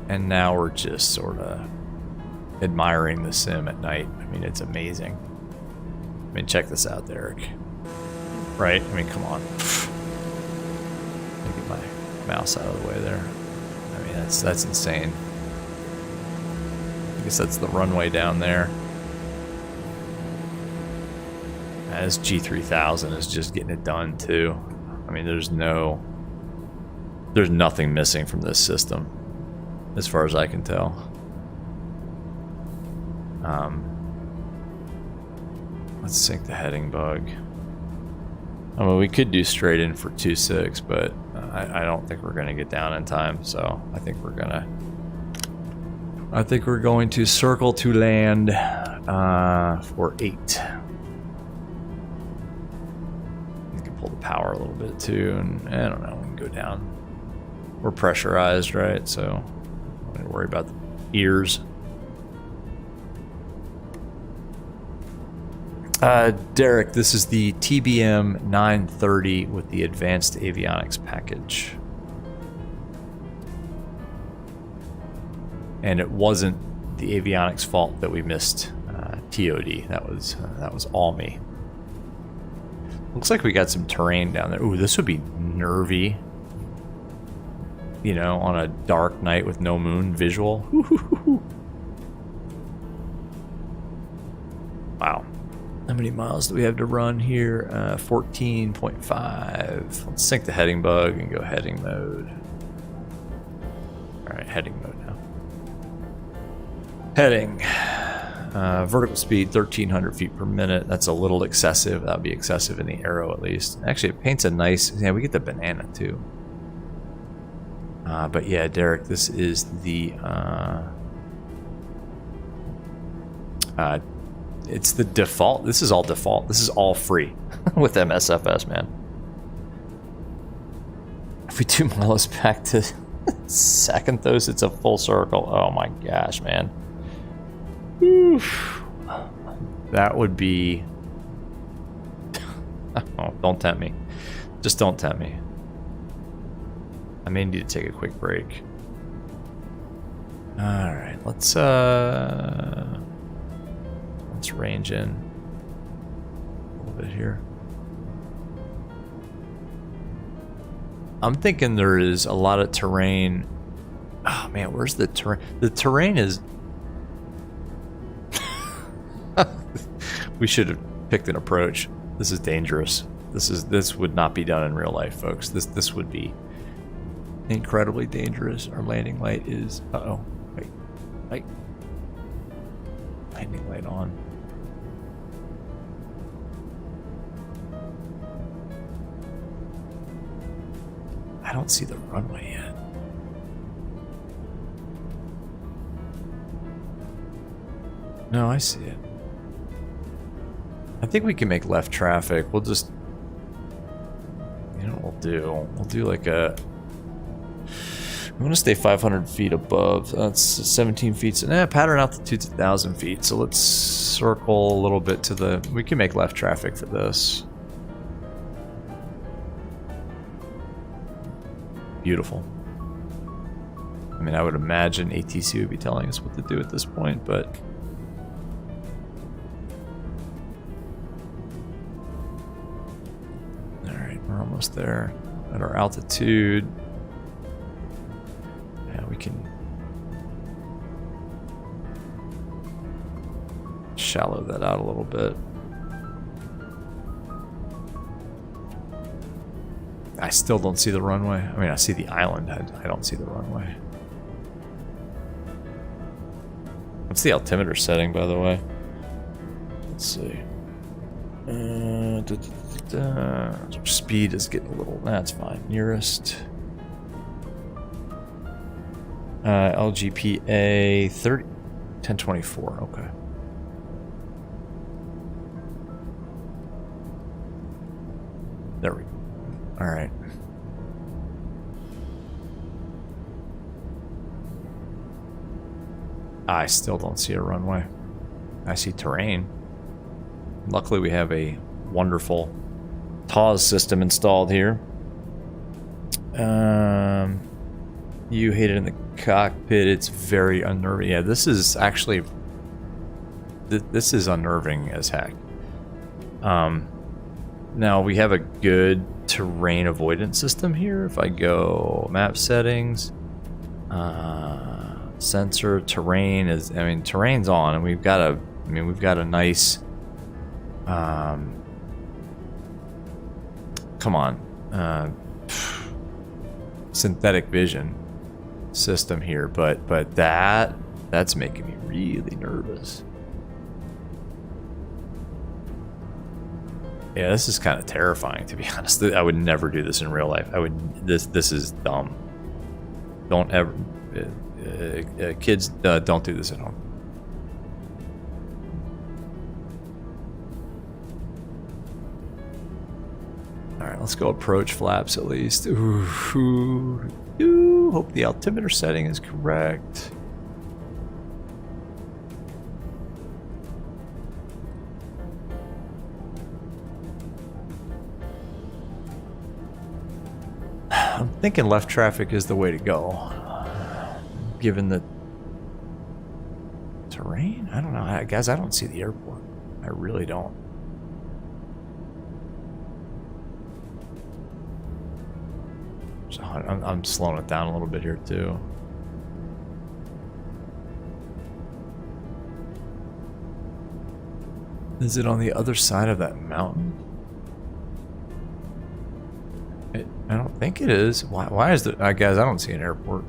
and now we're just sort of admiring the sim at night. I mean, it's amazing. I mean, check this out, Derek. Right? I mean, come on. Let me get my mouse out of the way there. I mean, that's insane. I guess that's the runway down there. And this G3000 is just getting it done too. I mean, there's nothing missing from this system, as far as I can tell. Let's sync the heading bug. I mean, we could do straight in for 2.6, but I don't think we're gonna get down in time. So I think we're going to circle to land for 8. We can pull the power a little bit too, and I don't know, we can go down. We're pressurized, right? So I don't worry about the ears. Derek, this is the TBM 930 with the advanced avionics package. And it wasn't the avionics fault that we missed TOD. That was all me. Looks like we got some terrain down there. Ooh, this would be nervy. You know, on a dark night with no moon visual. Wow. How many miles do we have to run here? 14.5. Let's sync the heading bug and go heading mode. All right, heading mode now. Heading. Vertical speed 1,300 feet per minute. That's a little excessive. That would be excessive in the arrow at least. Actually, it paints a nice... Yeah, we get the banana too. But yeah, Derek, this is the... it's the default. This is all default. This is all free with MSFS, man. If we do Milos back to Zakynthos, it's a full circle. Oh my gosh, man. Oof. That would be... Oh, don't tempt me. Just don't tempt me. I may need to take a quick break. Alright, let's range in a little bit here. I'm thinking there is a lot of terrain. Oh man, where's the terrain? The terrain is... We should have picked an approach. This is dangerous. This would not be done in real life, folks. This would be incredibly dangerous. Our landing light is... Uh-oh. Wait. Landing light on. I don't see the runway yet. No, I see it. I think we can make left traffic. We'll just... You know what we'll do? We'll do like a... I'm going to stay 500 feet above. That's 17 feet. So, pattern altitude's 1,000 feet. So let's circle a little bit to the... We can make left traffic for this. Beautiful. I mean, I would imagine ATC would be telling us what to do at this point, but... Alright, we're almost there. At our altitude... We can shallow that out a little bit. I still don't see the runway. I mean, I see the island. I don't see the runway. What's the altimeter setting, by the way? Let's see. Speed is getting a little... That's fine. Nearest... LGPA 1024, okay. There we go. Alright. I still don't see a runway. I see terrain. Luckily, we have a wonderful TAWS system installed here. You hate it in the cockpit. It's very unnerving. Yeah, this is actually... This is unnerving as heck. Now, we have a good terrain avoidance system here. If I go map settings, sensor, terrain is... I mean, terrain's on, and we've got a... I mean, we've got a nice... come on. Synthetic vision system here, but that's making me really nervous. Yeah, this is kind of terrifying, to be honest. I would never do this in real life. I would. This is dumb. Don't ever, kids, don't do this at home. All right, let's go approach flaps at least. Ooh. Hope the altimeter setting is correct. I'm thinking left traffic is the way to go, given the terrain. I don't know, guys. I don't see the airport. I really don't. So I'm slowing it down a little bit here too. Is it on the other side of that mountain? I don't think it is. Why is it? Guys, I don't see an airport.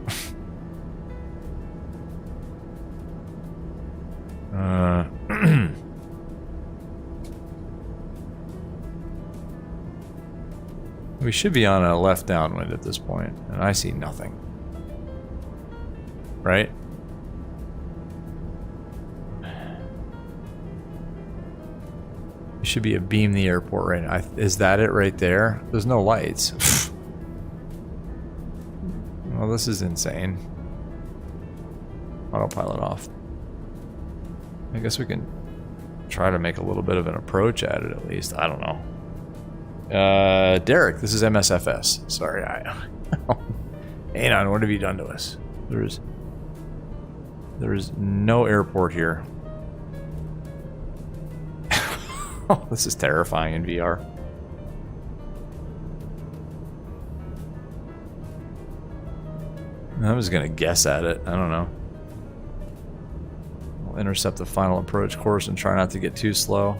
We should be on a left downwind at this point, and I see nothing. Right? It should be a beam the airport right now. Is that it right there? There's no lights. Well, this is insane. Autopilot off. I guess we can try to make a little bit of an approach at it at least. I don't know. Derek, this is MSFS. Sorry, Anon, what have you done to us? There's no airport here. Oh, this is terrifying in VR. I was gonna guess at it. I don't know. I'll intercept the final approach course and try not to get too slow.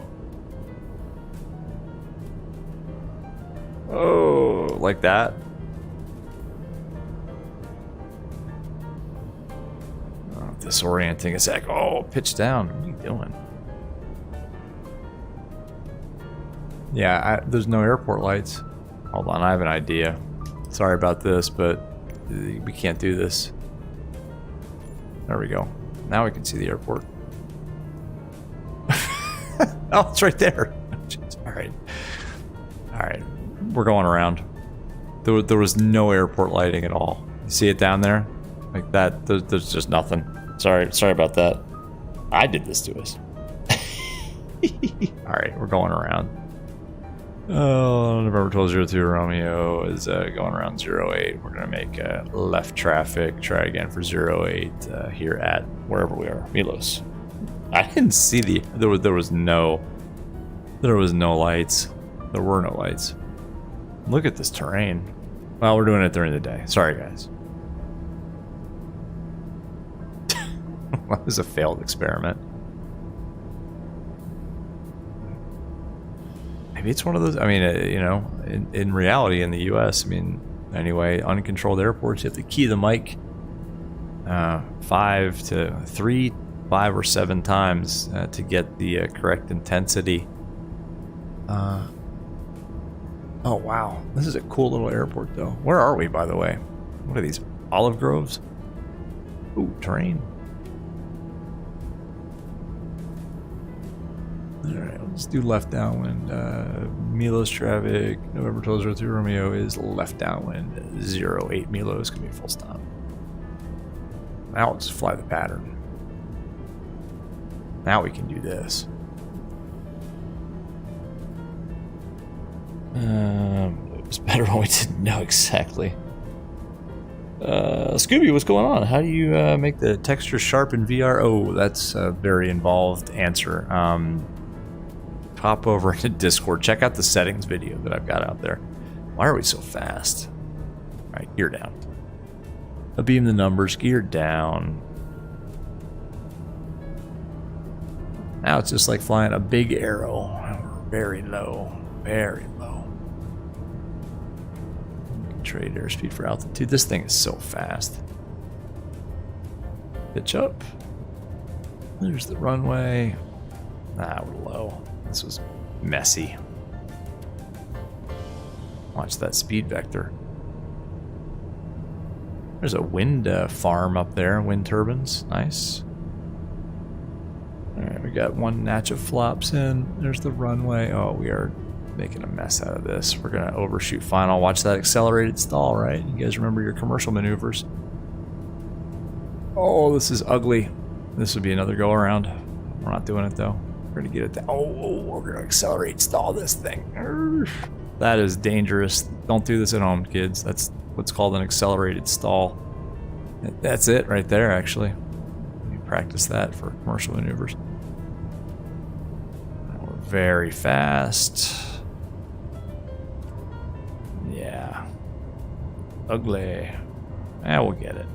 Oh, like that? Oh, disorienting a sec. Oh, pitch down. What are you doing? Yeah, there's no airport lights. Hold on, I have an idea. Sorry about this, but we can't do this. There we go. Now we can see the airport. Oh, it's right there. All right. All right. We're going around. There was no airport lighting at all. You see it down there? Like that. There's just nothing. Sorry about that. I did this to us. All right, we're going around. Oh, November 1202 Romeo is going around 08. We're going to make left traffic. Try again for 08 here at wherever we are. Milos. I didn't see there was no lights. There were no lights. Look at this terrain. Well, we're doing it during the day. Sorry, guys. That was a failed experiment. Maybe it's one of those. I mean, you know, in reality, in the U.S., I mean, anyway, uncontrolled airports, you have to key the mic 5 or 7 times to get the correct intensity. Oh wow, this is a cool little airport, though. Where are we, by the way? What are these? Olive groves? Ooh, terrain. Alright, let's do left downwind. Milos traffic, November 1202 Romeo is left downwind. 08 Milos can be full stop. Now let's fly the pattern. Now we can do this. It was better when we didn't know exactly. Scooby, what's going on? How do you make the texture sharp in VR? Oh, that's a very involved answer. Pop over into Discord. Check out the settings video that I've got out there. Why are we so fast? All right, gear down. Beam the numbers, gear down. Now it's just like flying a big arrow. Very low, very low. Trade airspeed for altitude. This thing is so fast. Pitch up. There's the runway. Ah, we're low. This was messy. Watch that speed vector. There's a wind farm up there. Wind turbines. Nice. Alright, we got one natch of flops in. There's the runway. Oh, we are making a mess out of this. We're going to overshoot final. Watch that accelerated stall, right? You guys remember your commercial maneuvers. Oh, this is ugly. This would be another go around. We're not doing it though. We're going to get it down. Oh, we're going to accelerate stall this thing. That is dangerous. Don't do this at home, kids. That's what's called an accelerated stall. That's it right there, actually. We practice that for commercial maneuvers. We're very fast. Yeah. Ugly. We'll get it.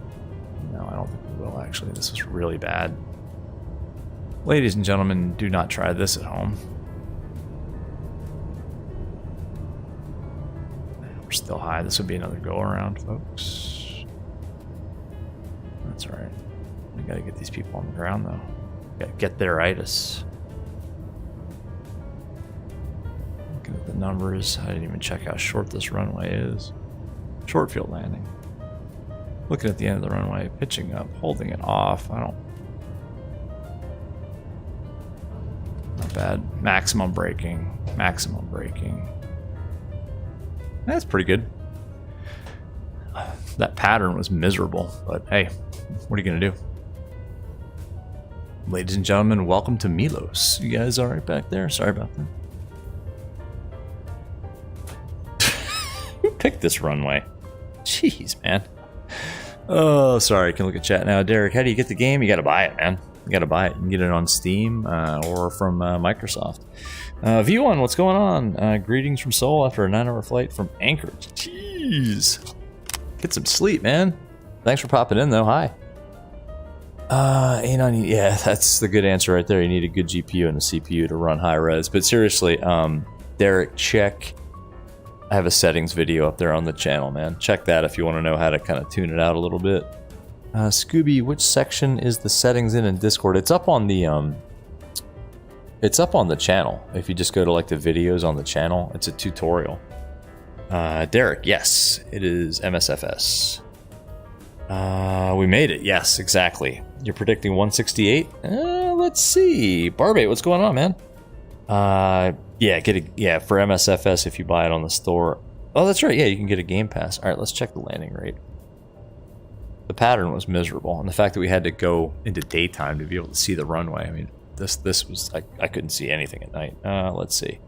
No, I don't think we will, actually. This is really bad. Ladies and gentlemen, do not try this at home. We're still high. This would be another go around, folks. That's alright. We gotta get these people on the ground, though. Gotta get their itis. Looking at the numbers. I didn't even check how short this runway is. Short field landing. Looking at the end of the runway, pitching up, holding it off. Not bad. Maximum braking. Maximum braking. That's pretty good. That pattern was miserable, but hey, what are you gonna do? Ladies and gentlemen, welcome to Milos. You guys all right back there? Sorry about that. Who picked this runway? Jeez, man. Oh, sorry. I can look at chat now. Derek, how do you get the game? You gotta buy it, man. You gotta buy it. You can get it on Steam or from Microsoft. V1, what's going on? Greetings from Seoul after a 9-hour flight from Anchorage. Jeez. Get some sleep, man. Thanks for popping in, though. Hi. Yeah, that's the good answer right there. You need a good GPU and a CPU to run high res. But seriously, Derek, check. I have a settings video up there on the channel, man. Check that if you want to know how to kind of tune it out a little bit. Scooby, which section is the settings in Discord? It's up on the channel. If you just go to like the videos on the channel, it's a tutorial. Derek, yes, it is MSFS. We made it. Yes, exactly. You're predicting 168. Let's see. Barbate, what's going on, man? Yeah, for MSFS if you buy it on the store. Oh, that's right. Yeah, you can get a Game Pass. All right, let's check the landing rate. The pattern was miserable, and the fact that we had to go into daytime to be able to see the runway. I mean, this was I couldn't see anything at night. Let's see.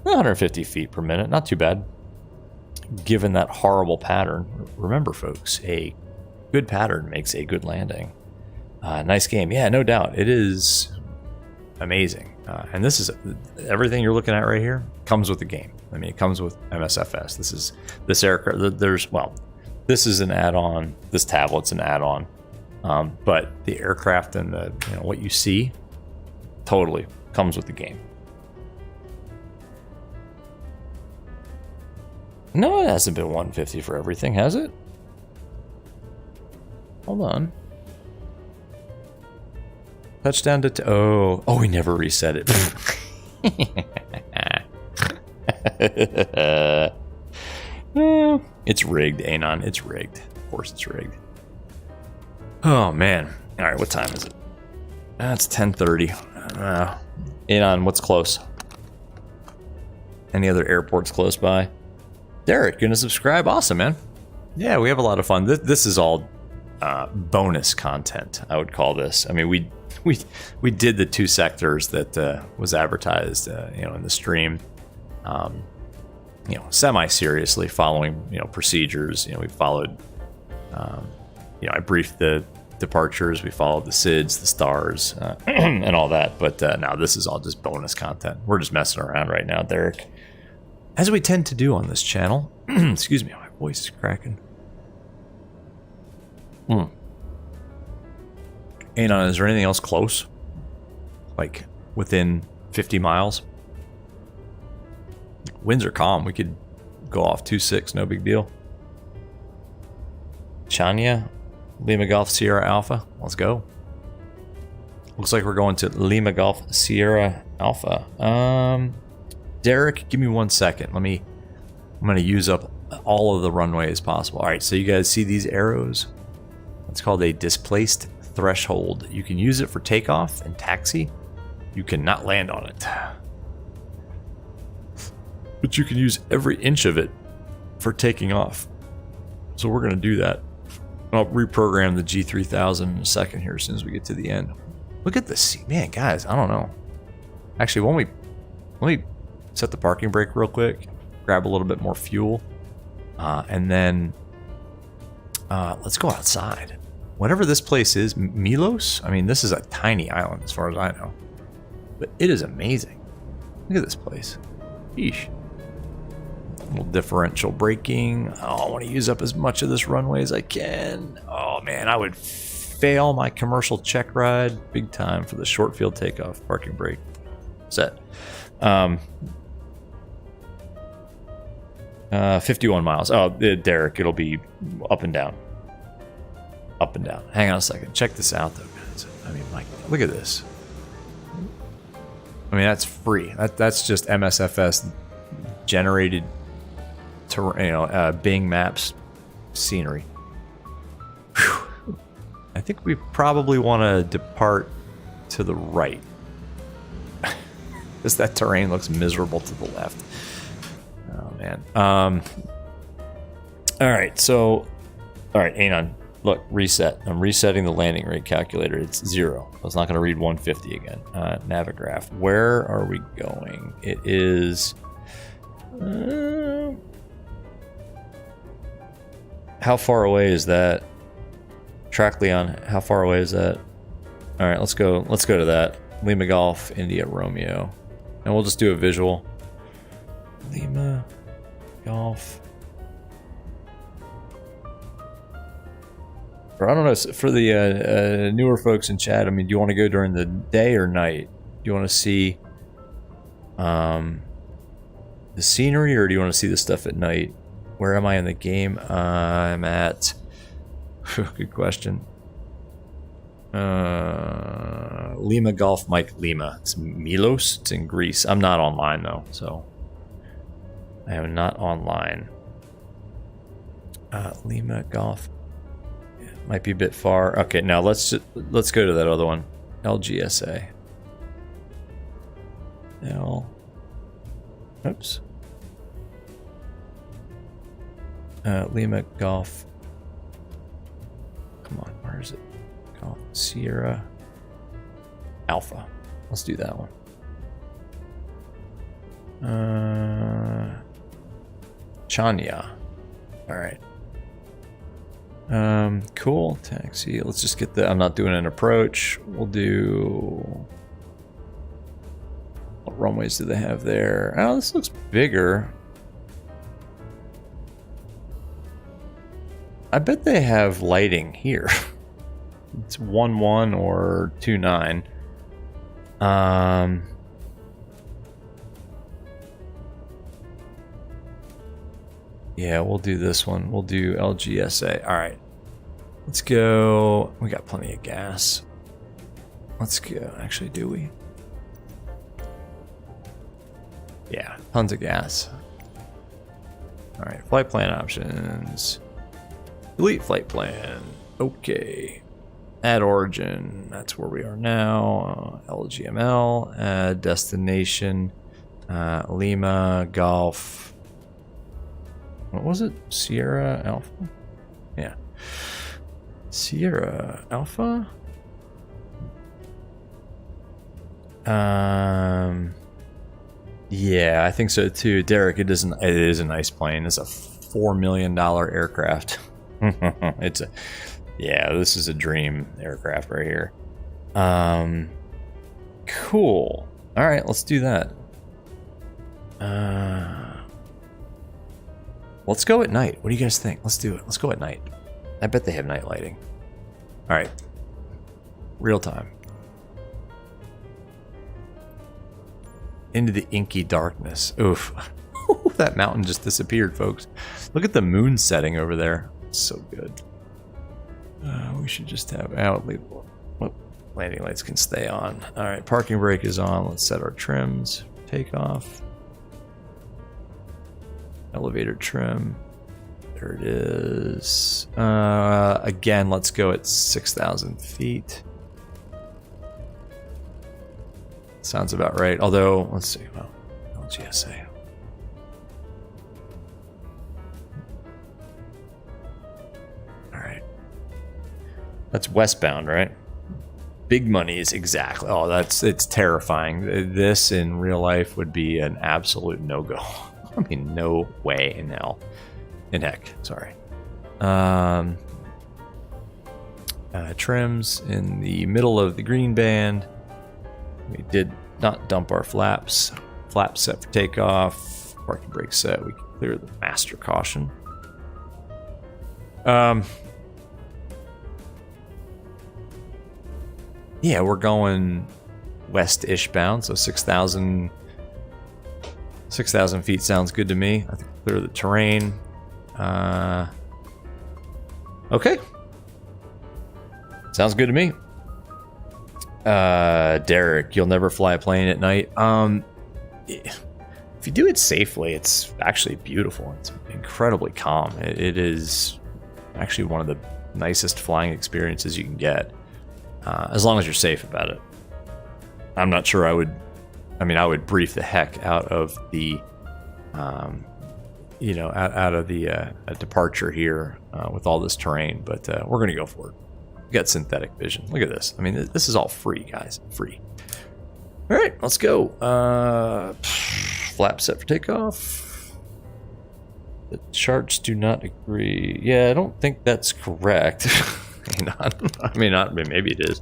150 feet per minute, not too bad. Given that horrible pattern, remember, folks, a good pattern makes a good landing. Nice game, yeah, no doubt. It is amazing, and this is everything you're looking at right here comes with the game. I mean, it comes with MSFS. This aircraft. This is an add-on. This tablet's an add-on, but the aircraft and what you see totally comes with the game. No, it hasn't been 150 for everything, has it? Hold on. Touchdown to oh, we never reset it. It's rigged, Anon. It's rigged. Of course it's rigged. Oh, man. All right, what time is it? It's 10:30. Anon, what's close? Any other airports close by? Derek, gonna subscribe? Awesome, man. Yeah, we have a lot of fun. This is all bonus content, I would call this. I mean, we did the 2 sectors that was advertised, in the stream, semi-seriously, following, procedures. We followed, I briefed the departures, we followed the SIDS, the stars, and all that. But now this is all just bonus content. We're just messing around right now, Derek, as we tend to do on this channel. Excuse me, my voice is cracking. Anon, is there anything else close? Like within 50 miles? Winds are calm. We could go off 2-6, no big deal. Chania, Lima Golf Sierra Alpha. Let's go. Looks like we're going to Lima Golf Sierra Alpha. Derek, give me 1 second. I'm going to use up all of the runways possible. All right, so you guys see these arrows? It's called a displaced threshold. You can use it for takeoff and taxi. You cannot land on it. But you can use every inch of it for taking off. So we're going to do that. I'll reprogram the G3000 in a second here as soon as we get to the end. Look at this. Man, guys, I don't know. Actually, let me set the parking brake real quick, grab a little bit more fuel, and then let's go outside. Whatever this place is, Milos? I mean, this is a tiny island as far as I know. But it is amazing. Look at this place. Yeesh. A little differential braking. Oh, I want to use up as much of this runway as I can. Oh, man, I would fail my commercial check ride big time for the short field takeoff. Parking brake. Set. 51 miles. Oh, Derek, it'll be up and down. Up and down. Hang on a second. Check this out, though, guys. I mean, like, look at this. I mean, that's free. That's just MSFS generated, Bing Maps scenery. Whew. I think we probably want to depart to the right, because that terrain looks miserable to the left. Oh man. All right. So, all right, Anon. Look, reset. I'm resetting the landing rate calculator. It's 0. It's not going to read 150 again. Navigraph. Where are we going? It is... how far away is that? Trackleon, how far away is that? All right, let's go to that. Lima Golf, India Romeo. And we'll just do a visual. Lima Golf... Or I don't know, for the newer folks in chat, I mean, do you want to go during the day or night? Do you want to see the scenery, or do you want to see the stuff at night? Where am I in the game? I'm at... Good question. Lima Golf Mike Lima. It's Milos. It's in Greece. I'm not online, though, so... I am not online. Lima Golf... Might be a bit far. Okay, now let's go to that other one. LGSA. Oops. Lima Golf. Come on, where is it? Golf Sierra Alpha. Let's do that one. Chania. All right. Cool. Taxi. Let's just get the... I'm not doing an approach. We'll do... What runways do they have there? Oh, this looks bigger. I bet they have lighting here. It's 1-1 or 2-9. Yeah, we'll do this one. We'll do LGSA. All right. Let's go. We got plenty of gas. Let's go. Actually, do we? Yeah, tons of gas. All right, flight plan options. Delete flight plan. Okay. Add origin. That's where we are now. LGML. Add destination. Lima Golf. What was it? Sierra Alpha? Yeah. Sierra Alpha? Yeah, I think so too. Derek, it is a nice plane. It's a $4 million aircraft. This is a dream aircraft right here. Cool. All right, let's do that. Let's go at night. What do you guys think? Let's do it. Let's go at night. I bet they have night lighting. All right. Real time. Into the inky darkness. Oof. That mountain just disappeared, folks. Look at the moon setting over there. So good. We should just have landing lights can stay on. All right, parking brake is on. Let's set our trims. Takeoff. Elevator trim. There it is. Again, let's go at 6,000 feet. Sounds about right. Although, let's see. Well, LGSA. All right. That's westbound, right? Big money is exactly. Oh, it's terrifying. This in real life would be an absolute no-go. I mean, no way in hell. In heck, sorry. Trims in the middle of the green band. We did not dump our flaps. Flaps set for takeoff. Parking brake set. We can clear the master caution. Yeah, we're going west-ish bound, so 6,000 feet sounds good to me. I think clear the terrain. Okay. Sounds good to me. Derek, you'll never fly a plane at night. If you do it safely, it's actually beautiful. It's incredibly calm. It is actually one of the nicest flying experiences you can get, as long as you're safe about it. I'm not sure I would brief the heck out of the, out of the departure here with all this terrain, but we're going to go for it. We got synthetic vision. Look at this. I mean, this is all free, guys. Free. All right, let's go. Flap set for takeoff. The charts do not agree. Yeah, I don't think that's correct. Maybe it is.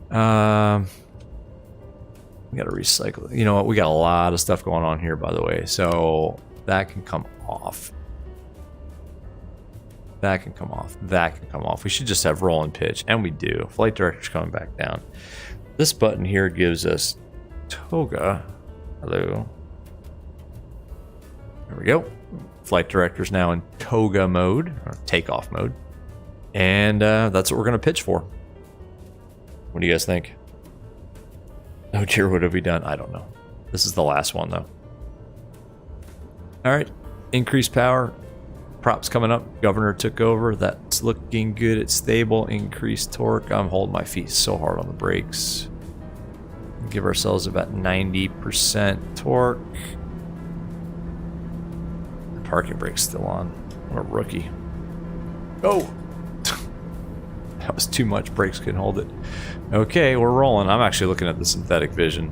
We got to recycle. You know what? We got a lot of stuff going on here, by the way. So that can come off. That can come off. That can come off. We should just have roll and pitch, and we do. Flight director's coming back down. This button here gives us toga. Hello. There we go. Flight director's now in toga mode, or takeoff mode. And that's what we're going to pitch for. What do you guys think? Oh dear, what have we done? I don't know. This is the last one, though. All right. Increased power. Props coming up. Governor took over. That's looking good. It's stable. Increased torque. I'm holding my feet so hard on the brakes. Give ourselves about 90% torque. The parking brake's still on. I'm a rookie. Oh! That was too much. Brakes couldn't hold it. Okay, we're rolling. I'm actually looking at the synthetic vision.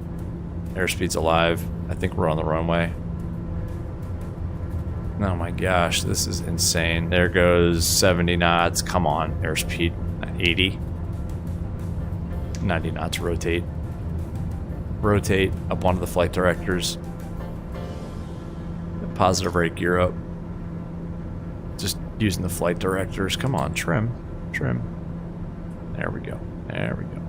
Airspeed's alive. I think we're on the runway. Oh my gosh, this is insane. There goes 70 knots. Come on, airspeed 80. 90 knots, rotate. Rotate up onto the flight directors. Positive rate gear up. Just using the flight directors. Come on, trim. Trim. There we go. There we go.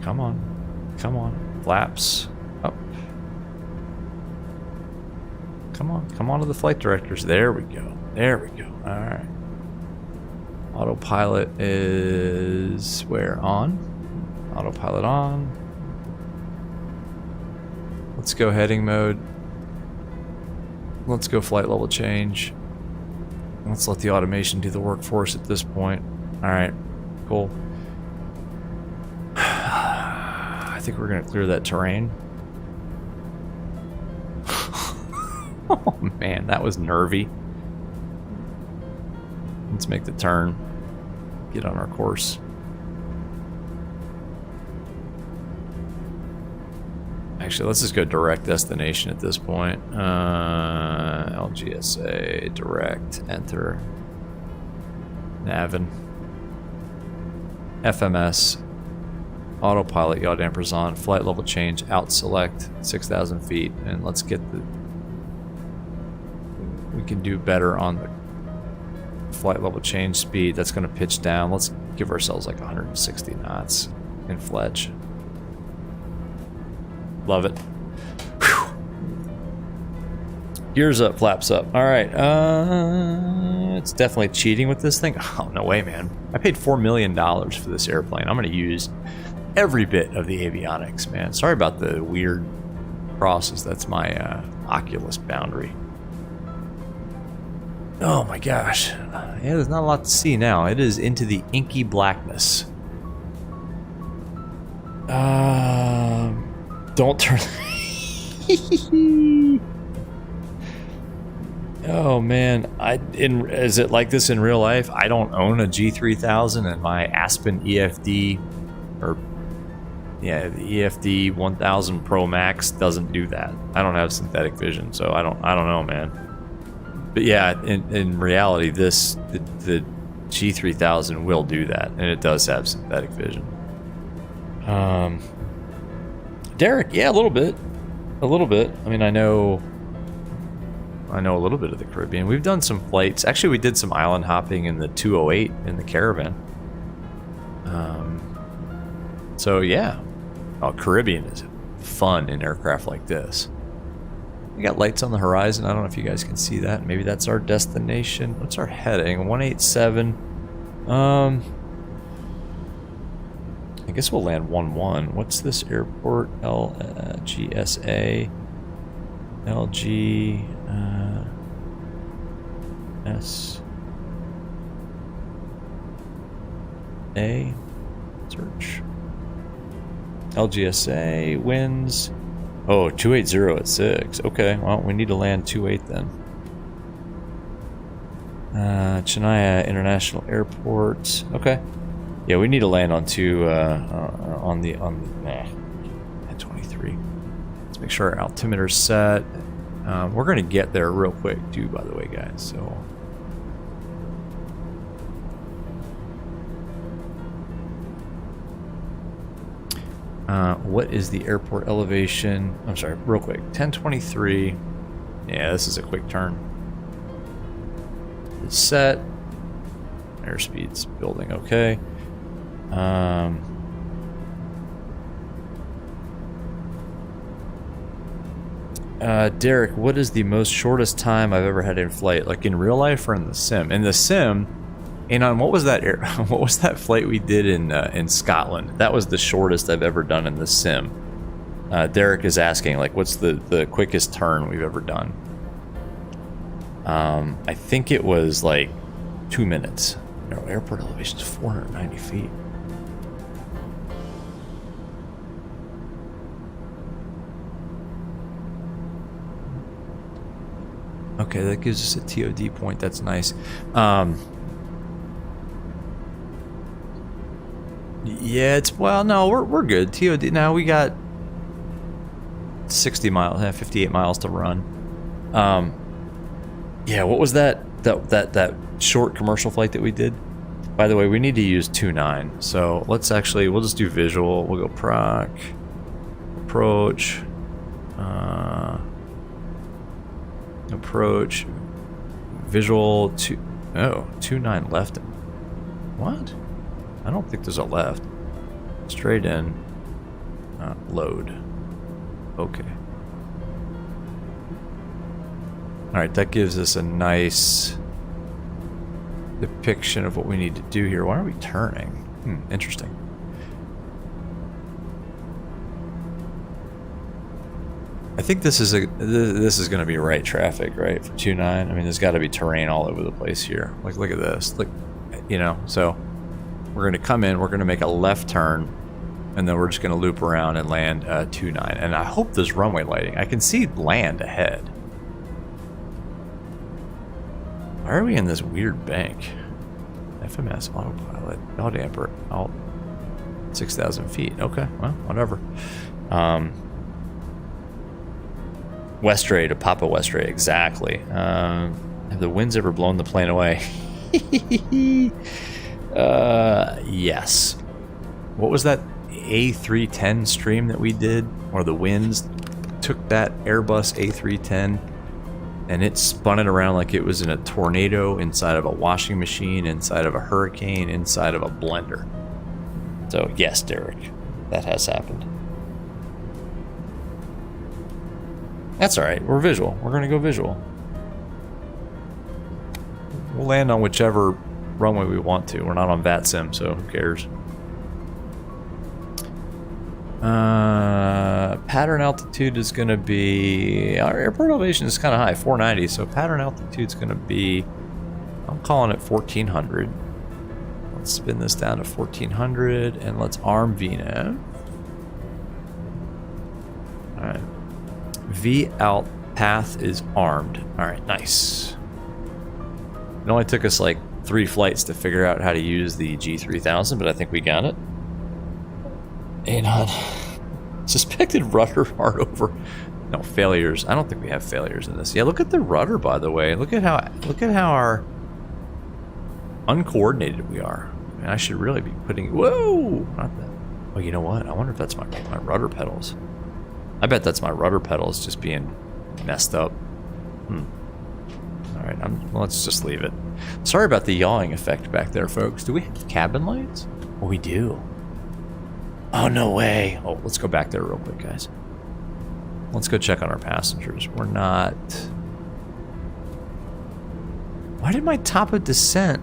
Come on. Come on. Flaps. Up. Come on. Come on to the flight directors. There we go. There we go. All right. Autopilot is where? On? Autopilot on. Let's go heading mode. Let's go flight level change. Let's let the automation do the work for us at this point. All right. Cool. I think we're going to clear that terrain. Oh man, that was nervy. Let's make the turn. Get on our course. Actually, let's just go direct destination at this point. LGSA, direct, enter. Navin. FMS. Autopilot, yaw dampers on. Flight level change, out select, 6,000 feet. And let's get the... We can do better on the flight level change speed. That's going to pitch down. Let's give ourselves like 160 knots in fletch. Love it. Whew. Gears up, flaps up. All right. It's definitely cheating with this thing. Oh, no way, man. I paid $4 million for this airplane. I'm going to use every bit of the avionics, man. Sorry about the weird crosses. That's my Oculus boundary. Oh my gosh. Yeah, there's not a lot to see now. It is into the inky blackness. Don't turn... Oh man, is it like this in real life? I don't own a G3000 and my Aspen EFD, or yeah, the EFD 1000 Pro Max doesn't do that. I don't have synthetic vision, so I don't know, man. But yeah, in reality, the G3000 will do that, and it does have synthetic vision. Derek, yeah, a little bit. I mean, I know a little bit of the Caribbean. We've done some flights. Actually, we did some island hopping in the 208 in the Caravan. So yeah, Caribbean is fun in aircraft like this. We got lights on the horizon. I don't know if you guys can see that. Maybe that's our destination. What's our heading? 187. I guess we'll land 11. What's this airport? LGSA. LGSA. Search. LGSA wins. Oh, 280 at 6. Okay, well, we need to land 28 then. Chennai International Airport. Okay. Yeah, we need to land on at 23. Let's make sure our altimeter's set. We're gonna get there real quick too, by the way, guys. So. What is the airport elevation? I'm sorry, real quick. 1023. Yeah, this is a quick turn. It's set. Airspeed's building okay. Derek, what is the most shortest time I've ever had in flight? Like in real life or in the sim? In the sim, and on what was that flight we did in Scotland? That was the shortest I've ever done in the sim. Derek is asking, like, what's the quickest turn we've ever done? I think it was like 2 minutes. No, airport elevation is 490 feet. Okay, that gives us a TOD point. That's nice. Yeah, no, we're good. TOD. Now we got 60 miles, 58 miles to run. Yeah, what was that short commercial flight that we did? By the way, we need to use 2.9. So we'll just do visual. We'll go proc, approach, visual 2.9 left. What? I don't think there's a left. Straight in, load. Okay. All right, that gives us a nice depiction of what we need to do here. Why are we turning? Interesting. I think this is going to be right traffic, right, for 2.9. I mean, there's got to be terrain all over the place here. Like, look at this. Look, so we're going to come in, we're going to make a left turn, and then we're just going to loop around and land 2.9. And I hope there's runway lighting. I can see land ahead. Why are we in this weird bank? FMS autopilot, yaw damper, out 6,000 feet. Okay, well, whatever. Westray to Papa Westray, exactly. Have the winds ever blown the plane away? Yes. What was that A310 stream that we did? Or the winds took that Airbus A310 and it spun it around like it was in a tornado, inside of a washing machine, inside of a hurricane, inside of a blender. So yes, Derek, that has happened. That's all right. We're visual. We're going to go visual. We'll land on whichever runway we want to. We're not on VATSIM, so who cares? Pattern altitude is going to be... Our airport elevation is kind of high, 490. So pattern altitude is going to be... I'm calling it 1400. Let's spin this down to 1400 and let's arm VNAV. All right. V alt path is armed. All right, nice. It only took us like 3 flights to figure out how to use the G3000, but I think we got it. Anon. Suspected rudder hard over. No failures. I don't think we have failures in this. Yeah, look at the rudder, by the way. Look at how our uncoordinated we are. I mean, I should really be putting. Whoa! Not that. Oh, you know what? I wonder if that's my rudder pedals. I bet that's my rudder pedals just being messed up. All right, let's just leave it. Sorry about the yawing effect back there, folks. Do we have cabin lights? Oh, we do. Oh, no way. Oh, let's go back there real quick, guys. Let's go check on our passengers. We're not... Why did my top of descent...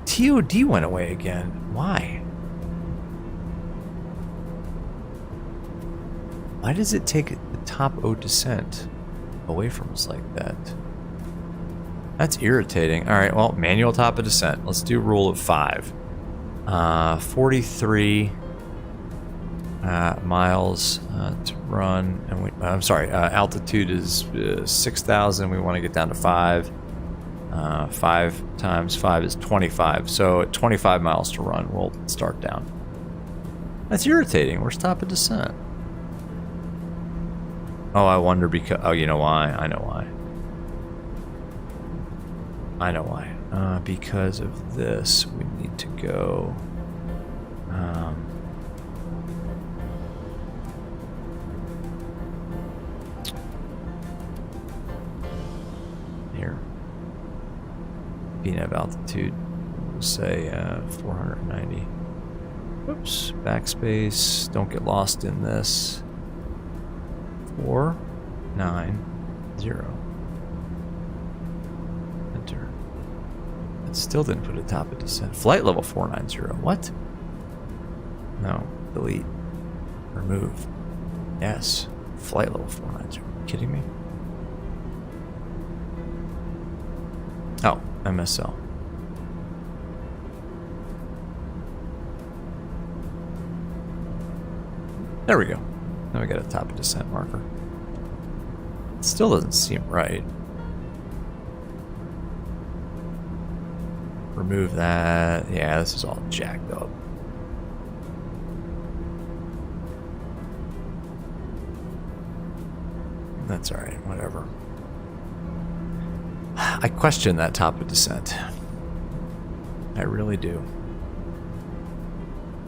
TOD went away again. Why? Why does it take the top O descent away from us like that? That's irritating. All right, well, manual top of descent. Let's do rule of 5. 43 miles to run. And I'm sorry, altitude is 6,000. We want to get down to 5. 5 times 5 is 25. So at 25 miles to run, we'll start down. That's irritating. Where's top of descent? Oh, I wonder because... Oh, you know why? I know why. I know why. Because of this, we need to go... here. VNAV altitude, we'll say 490. Oops, backspace. Don't get lost in this. 490. Enter. It still didn't put a top of descent. Flight level 490. What? No. Delete. Remove. Yes. Flight level 490. Are you kidding me? Oh, MSL. There we go. Now we got a top of descent marker. It still doesn't seem right. Remove that. Yeah, this is all jacked up. That's alright, whatever. I question that top of descent. I really do.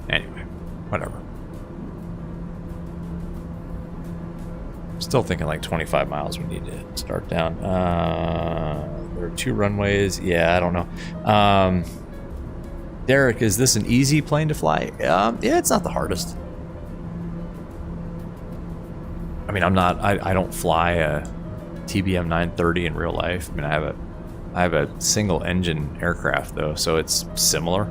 Anyway, whatever. Still thinking like 25 miles we need to start down. There are 2 runways. Yeah, I don't know. Derek, is this an easy plane to fly? Yeah, it's not the hardest. I mean, I don't fly a TBM 930 in real life. I mean, I have a single engine aircraft though, so it's similar.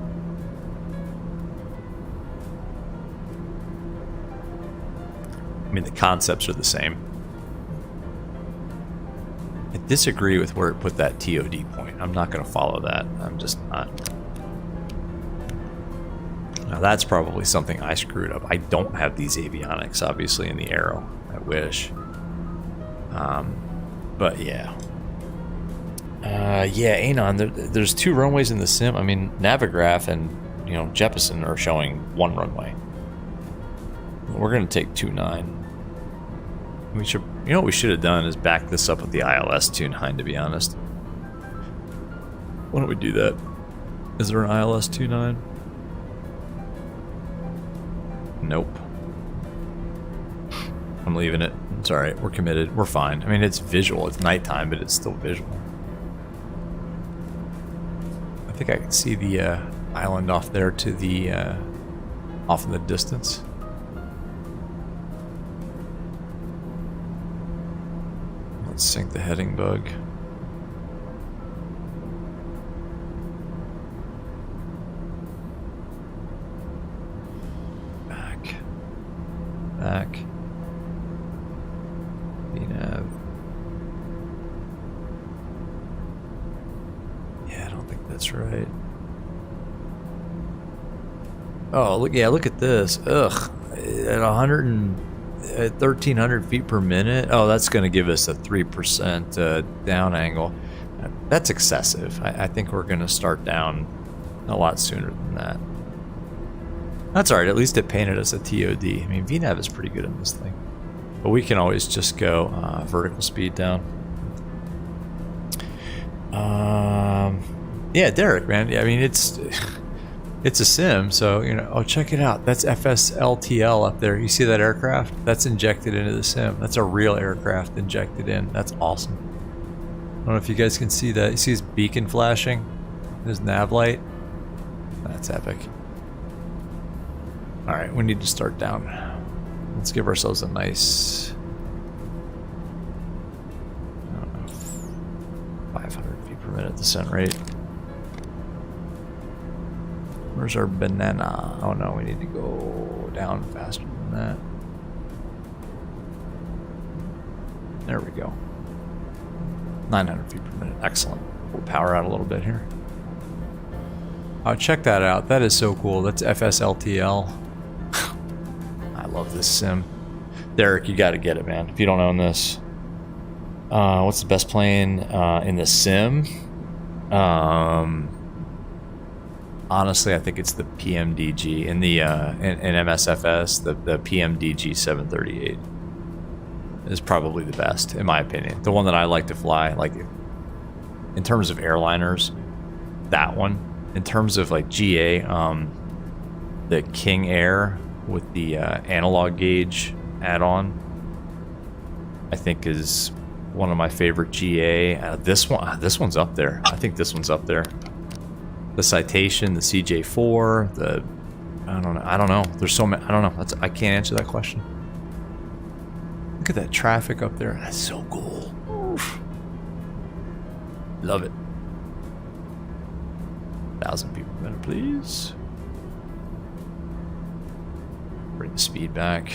I mean, the concepts are the same. I disagree with where it put that TOD point. I'm not going to follow that. I'm just not. Now, that's probably something I screwed up. I don't have these avionics, obviously, in the Aero. I wish. But yeah. Yeah, Anon, there's 2 runways in the sim. I mean, Navigraph and, Jeppesen are showing 1 runway. We're gonna take 2.9. We should, you know what we should have done is back this up with the ILS 2.9, to be honest. Why don't we do that? Is there an ILS 2.9? Nope. I'm leaving it. It's alright, we're committed. We're fine. I mean, it's visual. It's nighttime, but it's still visual. I think I can see the island off there to the, off in the distance. Let's sync the heading bug. Back. VNav. Yeah, I don't think that's right. Oh, look! Yeah, look at this. Ugh, at 1,300 feet per minute. Oh, that's going to give us a 3% down angle. That's excessive. I think we're going to start down a lot sooner than that. That's alright, at least it painted us a TOD. I mean, VNav is pretty good in this thing. But we can always just go vertical speed down. Yeah, Derek, man. Yeah, I mean, it's a sim, so, you know, oh, check it out. That's FSLTL up there. You see that aircraft? That's injected into the sim. That's a real aircraft injected in. That's awesome. I don't know if you guys can see that. You see his beacon flashing? His nav light? That's epic. Alright, we need to start down. Let's give ourselves a nice 500 feet per minute descent rate. Where's our banana? Oh no, we need to go down faster than that. There we go. 900 feet per minute. Excellent. We'll power out a little bit here. Oh, check that out. That is so cool. That's FSLTL. I love this sim. Derek, you got to get it, man. If you don't own this. What's the best plane in the sim? Honestly, I think it's the PMDG in the in MSFS. The PMDG 738 is probably the best, in my opinion. The one that I like to fly, like in terms of airliners, that one. In terms of like GA, the King Air with the analog gauge add-on, I think is one of my favorite GA. This one's up there. I think this one's up there. The Citation, the CJ4, the I don't know. There's so many. I don't know. I can't answer that question. Look at that traffic up there. That's so cool. Oof. Love it. 1,000 people per minute, please. Bring the speed back.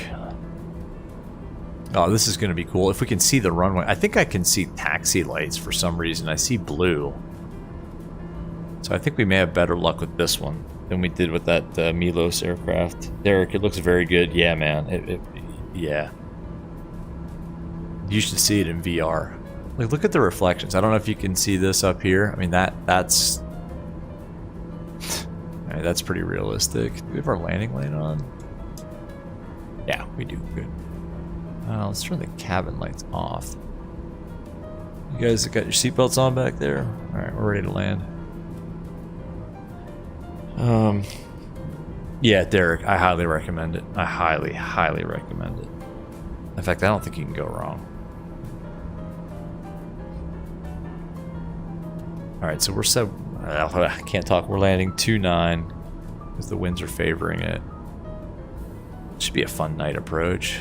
Oh, this is going to be cool. If we can see the runway. I think I can see taxi lights for some reason. I see blue. So I think we may have better luck with this one than we did with that Milos aircraft. Derek, it looks very good. Yeah, man. Yeah. You should see it in VR. Like, look at the reflections. I don't know if you can see this up here. I mean, that's pretty realistic. Do we have our landing light on? Yeah, we do. Good. Let's turn the cabin lights off. You guys got your seatbelts on back there? Alright, we're ready to land. Yeah, Derek, I highly recommend it. I highly, highly recommend it. In fact, I don't think you can go wrong. Alright, so we're set. I can't talk. We're landing 2-9 because the winds are favoring it. Should be a fun night approach.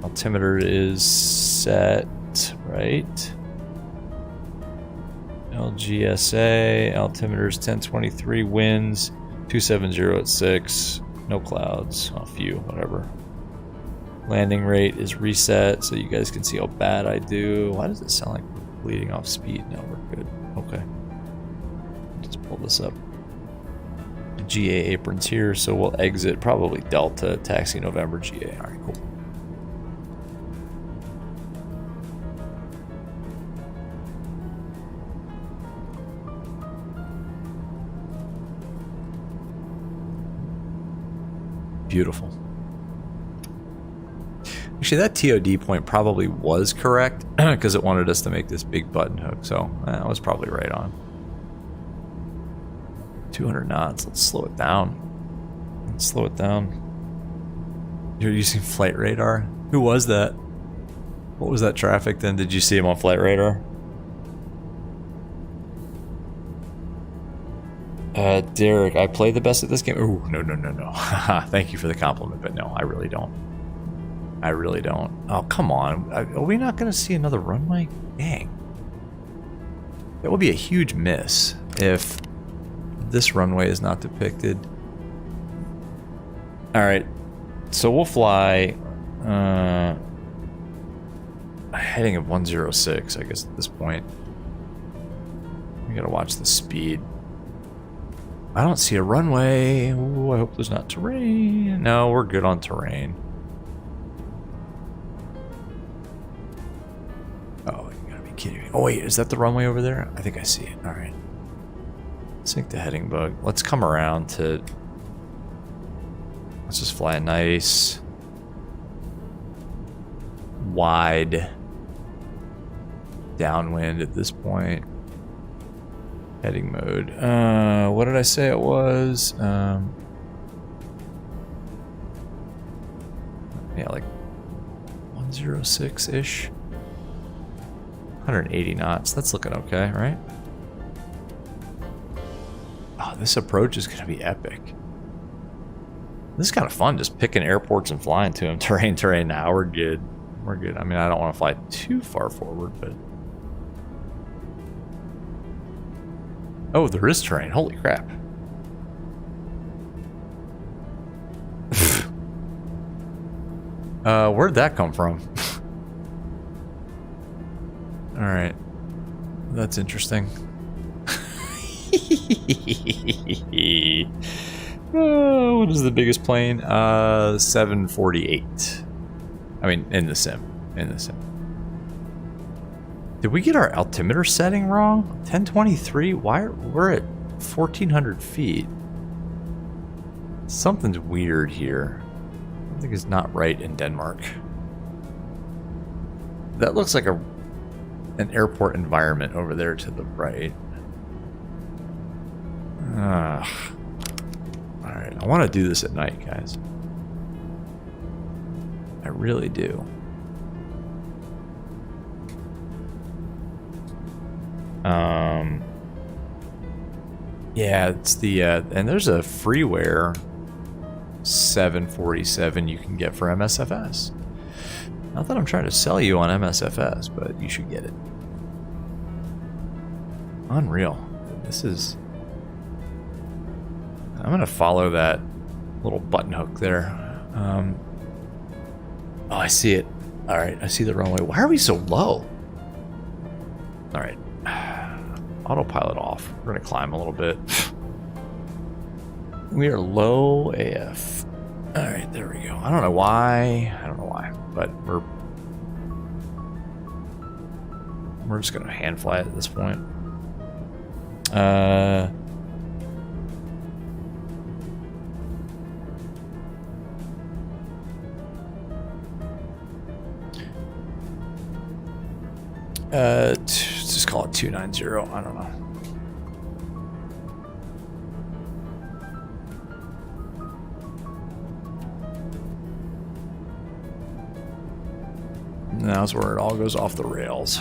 Altimeter is set, right? LGSA, altimeter is 1023, winds 270 at 6, no clouds, a few, whatever. Landing rate is reset so you guys can see how bad I do. Why does it sound like we're bleeding off speed? No, we're good. Okay. Just pull this up. GA aprons here, so we'll exit probably Delta, taxi November, GA. Alright, cool. Beautiful. Actually, that TOD point probably was correct because it wanted us to make this big button hook. So that was probably right on. 200 knots. Let's slow it down. Let's slow it down. You're using flight radar? Who was that? What was that traffic then? Did you see him on flight radar? Derek, I play the best at this game. Oh, no. Thank you for the compliment, but no, I really don't. I really don't. Oh, come on. Are we not going to see another runway? Dang. That would be a huge miss if this runway is not depicted. Alright. So we'll fly a heading of 106, I guess, at this point. We gotta watch the speed. I don't see a runway. Ooh, I hope there's not terrain. No, we're good on terrain. Oh, you gotta be kidding me. Oh, wait, is that the runway over there? I think I see it. Alright. Sink the heading bug. Let's come around to... Let's just fly a nice... wide... downwind at this point. Heading mode. What did I say it was? Yeah, like 106-ish. 180 knots. That's looking okay, right? Oh, this approach is going to be epic. This is kind of fun, just picking airports and flying to them. Terrain. Now we're good. We're good. I mean, I don't want to fly too far forward, but... Oh, there is terrain. Holy crap. Where'd that come from? Alright. That's interesting. What is the biggest plane? 748. I mean, in the sim. Did we get our altimeter setting wrong? 1023? Why we're at 1,400 feet? Something's weird here. Something is not right in Denmark. That looks like an airport environment over there to the right. Alright, I want to do this at night, guys. I really do. Yeah, it's the, and there's a freeware 747 you can get for MSFS. Not that I'm trying to sell you on MSFS, but you should get it. Unreal. This is... I'm going to follow that little button hook there. Oh, I see it. Alright, I see the runway. Why are we so low? Alright. Autopilot off. We're going to climb a little bit. We are low AF. Alright, there we go. I don't know why. But we're just going to hand fly it at this point. 'Let's just call it 290. I don't know. Now's where it all goes off the rails.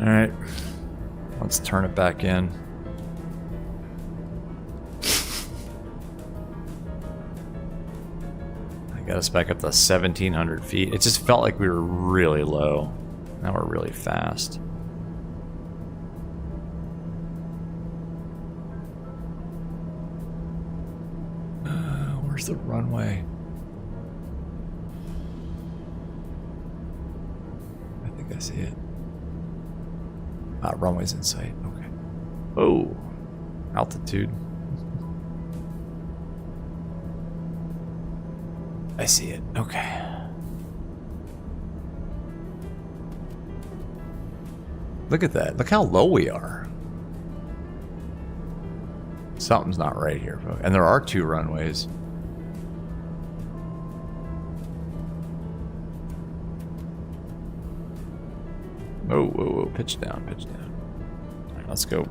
All right, let's turn it back in. Got us back up to 1,700 feet. It just felt like we were really low. Now we're really fast. Where's the runway? I think I see it. Runway's in sight. Okay. Oh, altitude. I see it. Okay. Look at that. Look how low we are. Something's not right here, folks. And there are two runways. Whoa, whoa, whoa. Pitch down, pitch down. All right, let's go.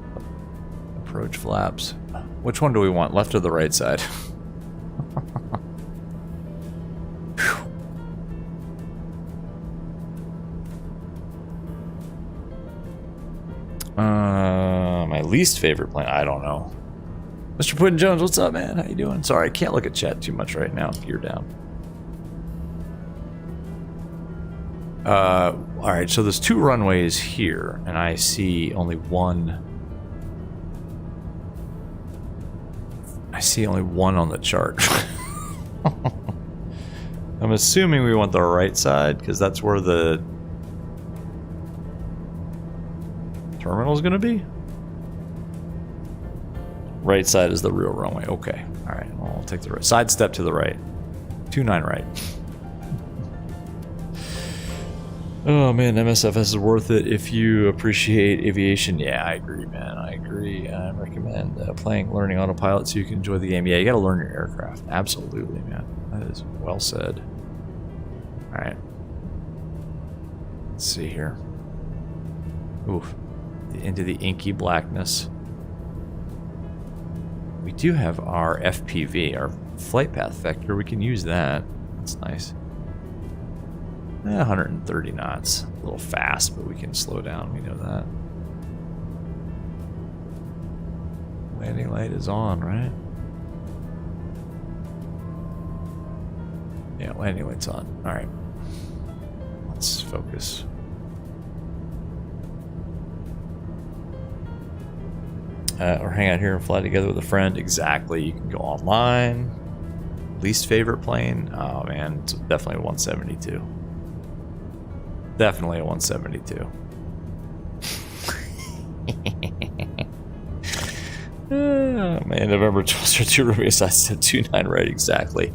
Approach flaps. Which one do we want? Left or the right side? My least favorite plane. I don't know. Mr. Puddin Jones, what's up, man? How you doing? Sorry, I can't look at chat too much right now. Gear down. All right, so there's 2 runways here, and I see only one. I see only one on the chart. I'm assuming we want the right side because that's where the terminal is going to be. Right side is the real runway. Okay. All right. Well, I'll take the right side. Step to the right. 29 right. Oh man, MSFS is worth it if you appreciate aviation. Yeah, I agree, man. I agree. I recommend learning autopilot so you can enjoy the game. Yeah, you got to learn your aircraft. Absolutely, man. That is well said. All right. Let's see here. Oof. Into the inky blackness. We do have our FPV, our flight path vector. We can use that. That's nice. 130 knots. A little fast, but we can slow down. We know that. Landing light is on, right? Yeah, landing light's on. All right. Let's focus. Or hang out here and fly together with a friend. Exactly. You can go online. Least favorite plane? Oh man, it's definitely a 172. Definitely a 172. Oh man, November 12th, 2 Ruby size 29 right, exactly.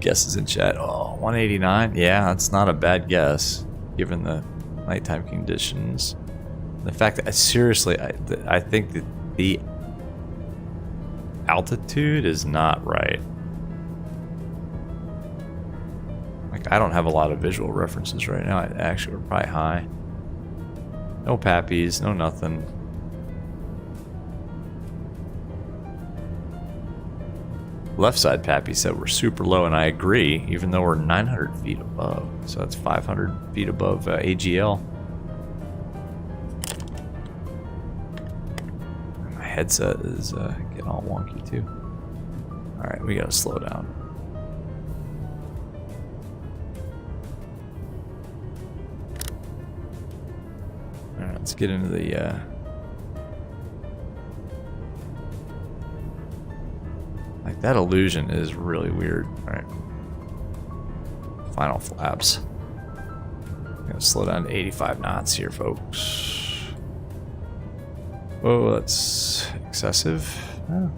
Guesses in chat. Oh, 189? Yeah, that's not a bad guess, given the nighttime conditions. The fact that, seriously, I think that the altitude is not right. Like, I don't have a lot of visual references right now. Actually, we're probably high. No pappies, no nothing. Left side pappy said we're super low, and I agree, even though we're 900 feet above. So that's 500 feet above AGL. My headset is getting all wonky too. Alright, we gotta slow down. Alright, let's get into the like, that illusion is really weird. Alright. Final flaps. I'm gonna slow down to 85 knots here, folks. Whoa, that's excessive. Oh.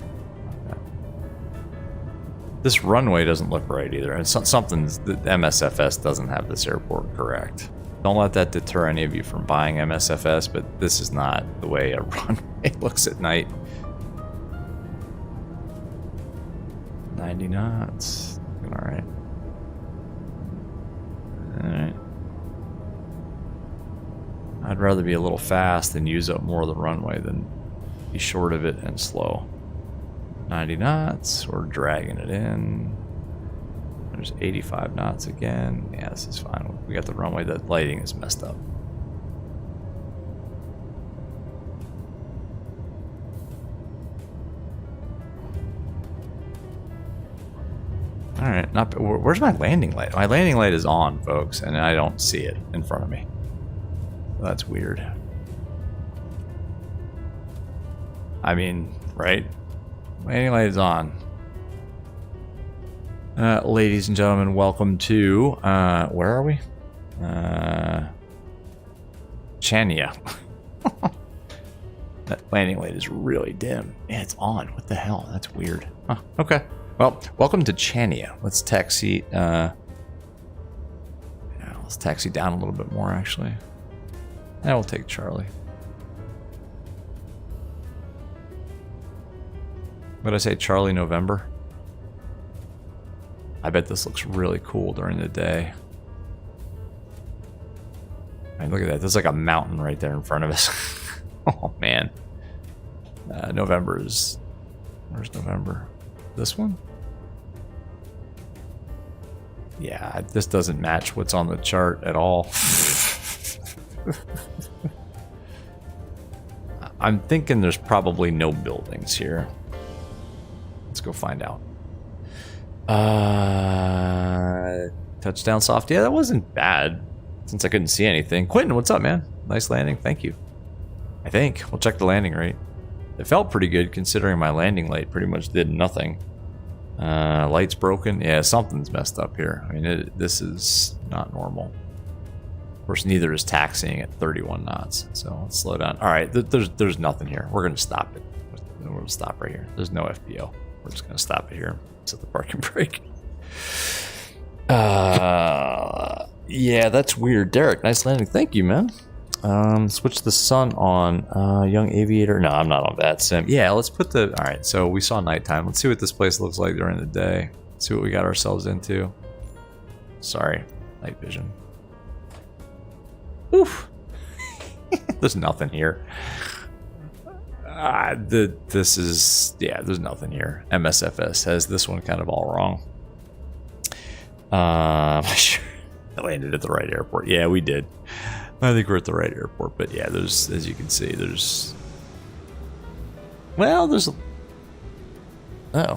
This runway doesn't look right either. And something, the MSFS doesn't have this airport correct. Don't let that deter any of you from buying MSFS, but this is not the way a runway looks at night. 90 knots. Alright. Alright. I'd rather be a little fast and use up more of the runway than be short of it and slow. 90 knots. We're dragging it in. There's 85 knots again. Yeah, this is fine. We got the runway. The lighting is messed up. All right, not. Where's my landing light? My landing light is on, folks, and I don't see it in front of me. That's weird. I mean, right? Landing light is on. Ladies and gentlemen, welcome to where are we? Chania. That landing light is really dim. Yeah, it's on. What the hell? That's weird. Huh, okay. Well, welcome to Chania. Let's taxi. Yeah, let's taxi down a little bit more, actually. And we'll take Charlie. What did I say? Charlie November? I bet this looks really cool during the day. Man, look at that. There's like a mountain right there in front of us. Oh, man. November is... Where's November? This one? Yeah, this doesn't match what's on the chart at all. I'm thinking there's probably no buildings here. Let's go find out. Touchdown soft. Yeah, that wasn't bad since I couldn't see anything. Quentin, what's up, man? Nice landing. Thank you. I think. We'll check the landing rate. It felt pretty good considering my landing light pretty much did nothing. Light's broken. Yeah, something's messed up here. I mean, this is not normal. Of course, neither is taxiing at 31 knots. So let's slow down. All right, there's nothing here. We're going to stop it. We're going to stop right here. There's no FBO. We're just going to stop it here. Set the parking brake. Yeah, that's weird. Derek, nice landing. Thank you, man. Switch the sun on. Young aviator. No, I'm not on that sim. Yeah, let's put the... All right, so we saw nighttime. Let's see what this place looks like during the day. See what we got ourselves into. Sorry, night vision. Oof. There's nothing here. This is... Yeah, there's nothing here. MSFS has this one kind of all wrong. Sure. I landed at the right airport. Yeah, we did. I think we're at the right airport, but yeah, there's, as you can see, there's... Well, there's... Oh.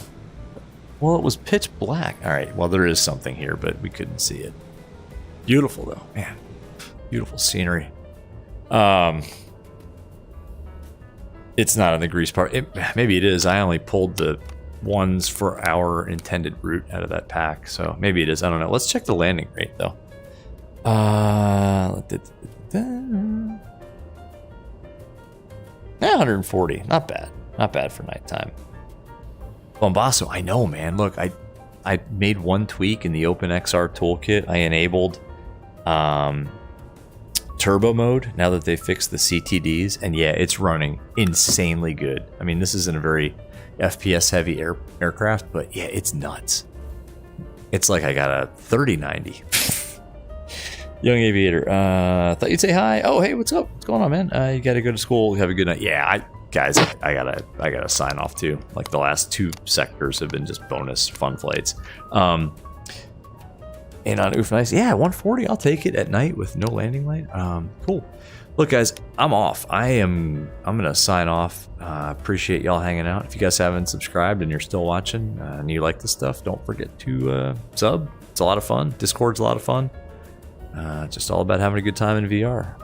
Well, it was pitch black. All right, well, there is something here, but we couldn't see it. Beautiful, though. Man, beautiful scenery. It's not in the grease part. Maybe it is. I only pulled the ones for our intended route out of that pack, so maybe it is. I don't know. Let's check the landing rate, though. 140, not bad. Not bad for nighttime. Bombasso, I know, man. Look, I made one tweak in the OpenXR toolkit. I enabled turbo mode now that they fixed the CTDs, and yeah, it's running insanely good. I mean, this isn't a very FPS heavy aircraft, but yeah, it's nuts. It's like I got a 3090. Young aviator, thought you'd say hi. Oh, hey, what's up? What's going on, man? You gotta go to school. Have a good night. Yeah, guys, I gotta sign off too. Like the last 2 sectors have been just bonus fun flights. And on Oof Nice, yeah, 140. I'll take it at night with no landing light. Cool. Look, guys, I'm off. I'm gonna sign off. Appreciate y'all hanging out. If you guys haven't subscribed and you're still watching and you like this stuff, don't forget to sub. It's a lot of fun. Discord's a lot of fun. Just all about having a good time in VR.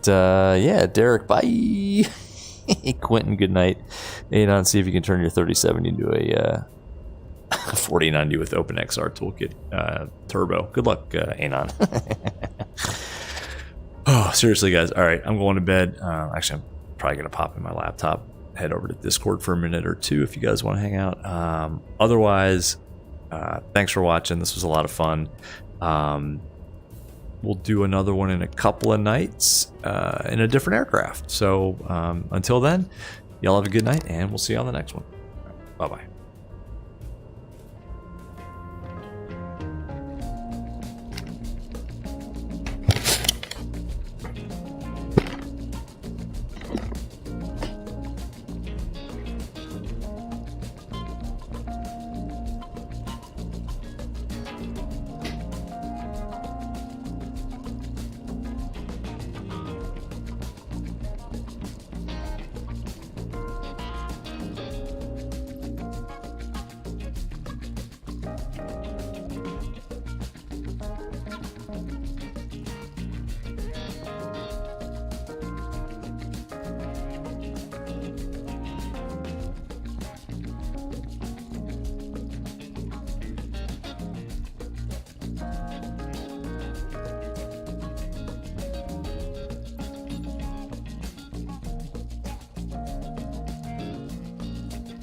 Yeah, Derek, bye. Quentin, good night. Anon, see if you can turn your 3070 into a 4090 with OpenXR toolkit turbo. Good luck, Anon. Oh, seriously, guys. All right, I'm going to bed. Actually, I'm probably going to pop in my laptop, head over to Discord for a minute or two if you guys want to hang out. Otherwise... thanks for watching. This was a lot of fun. We'll do another one in a couple of nights in a different aircraft. So until then, y'all have a good night, and we'll see you on the next one. Bye-bye.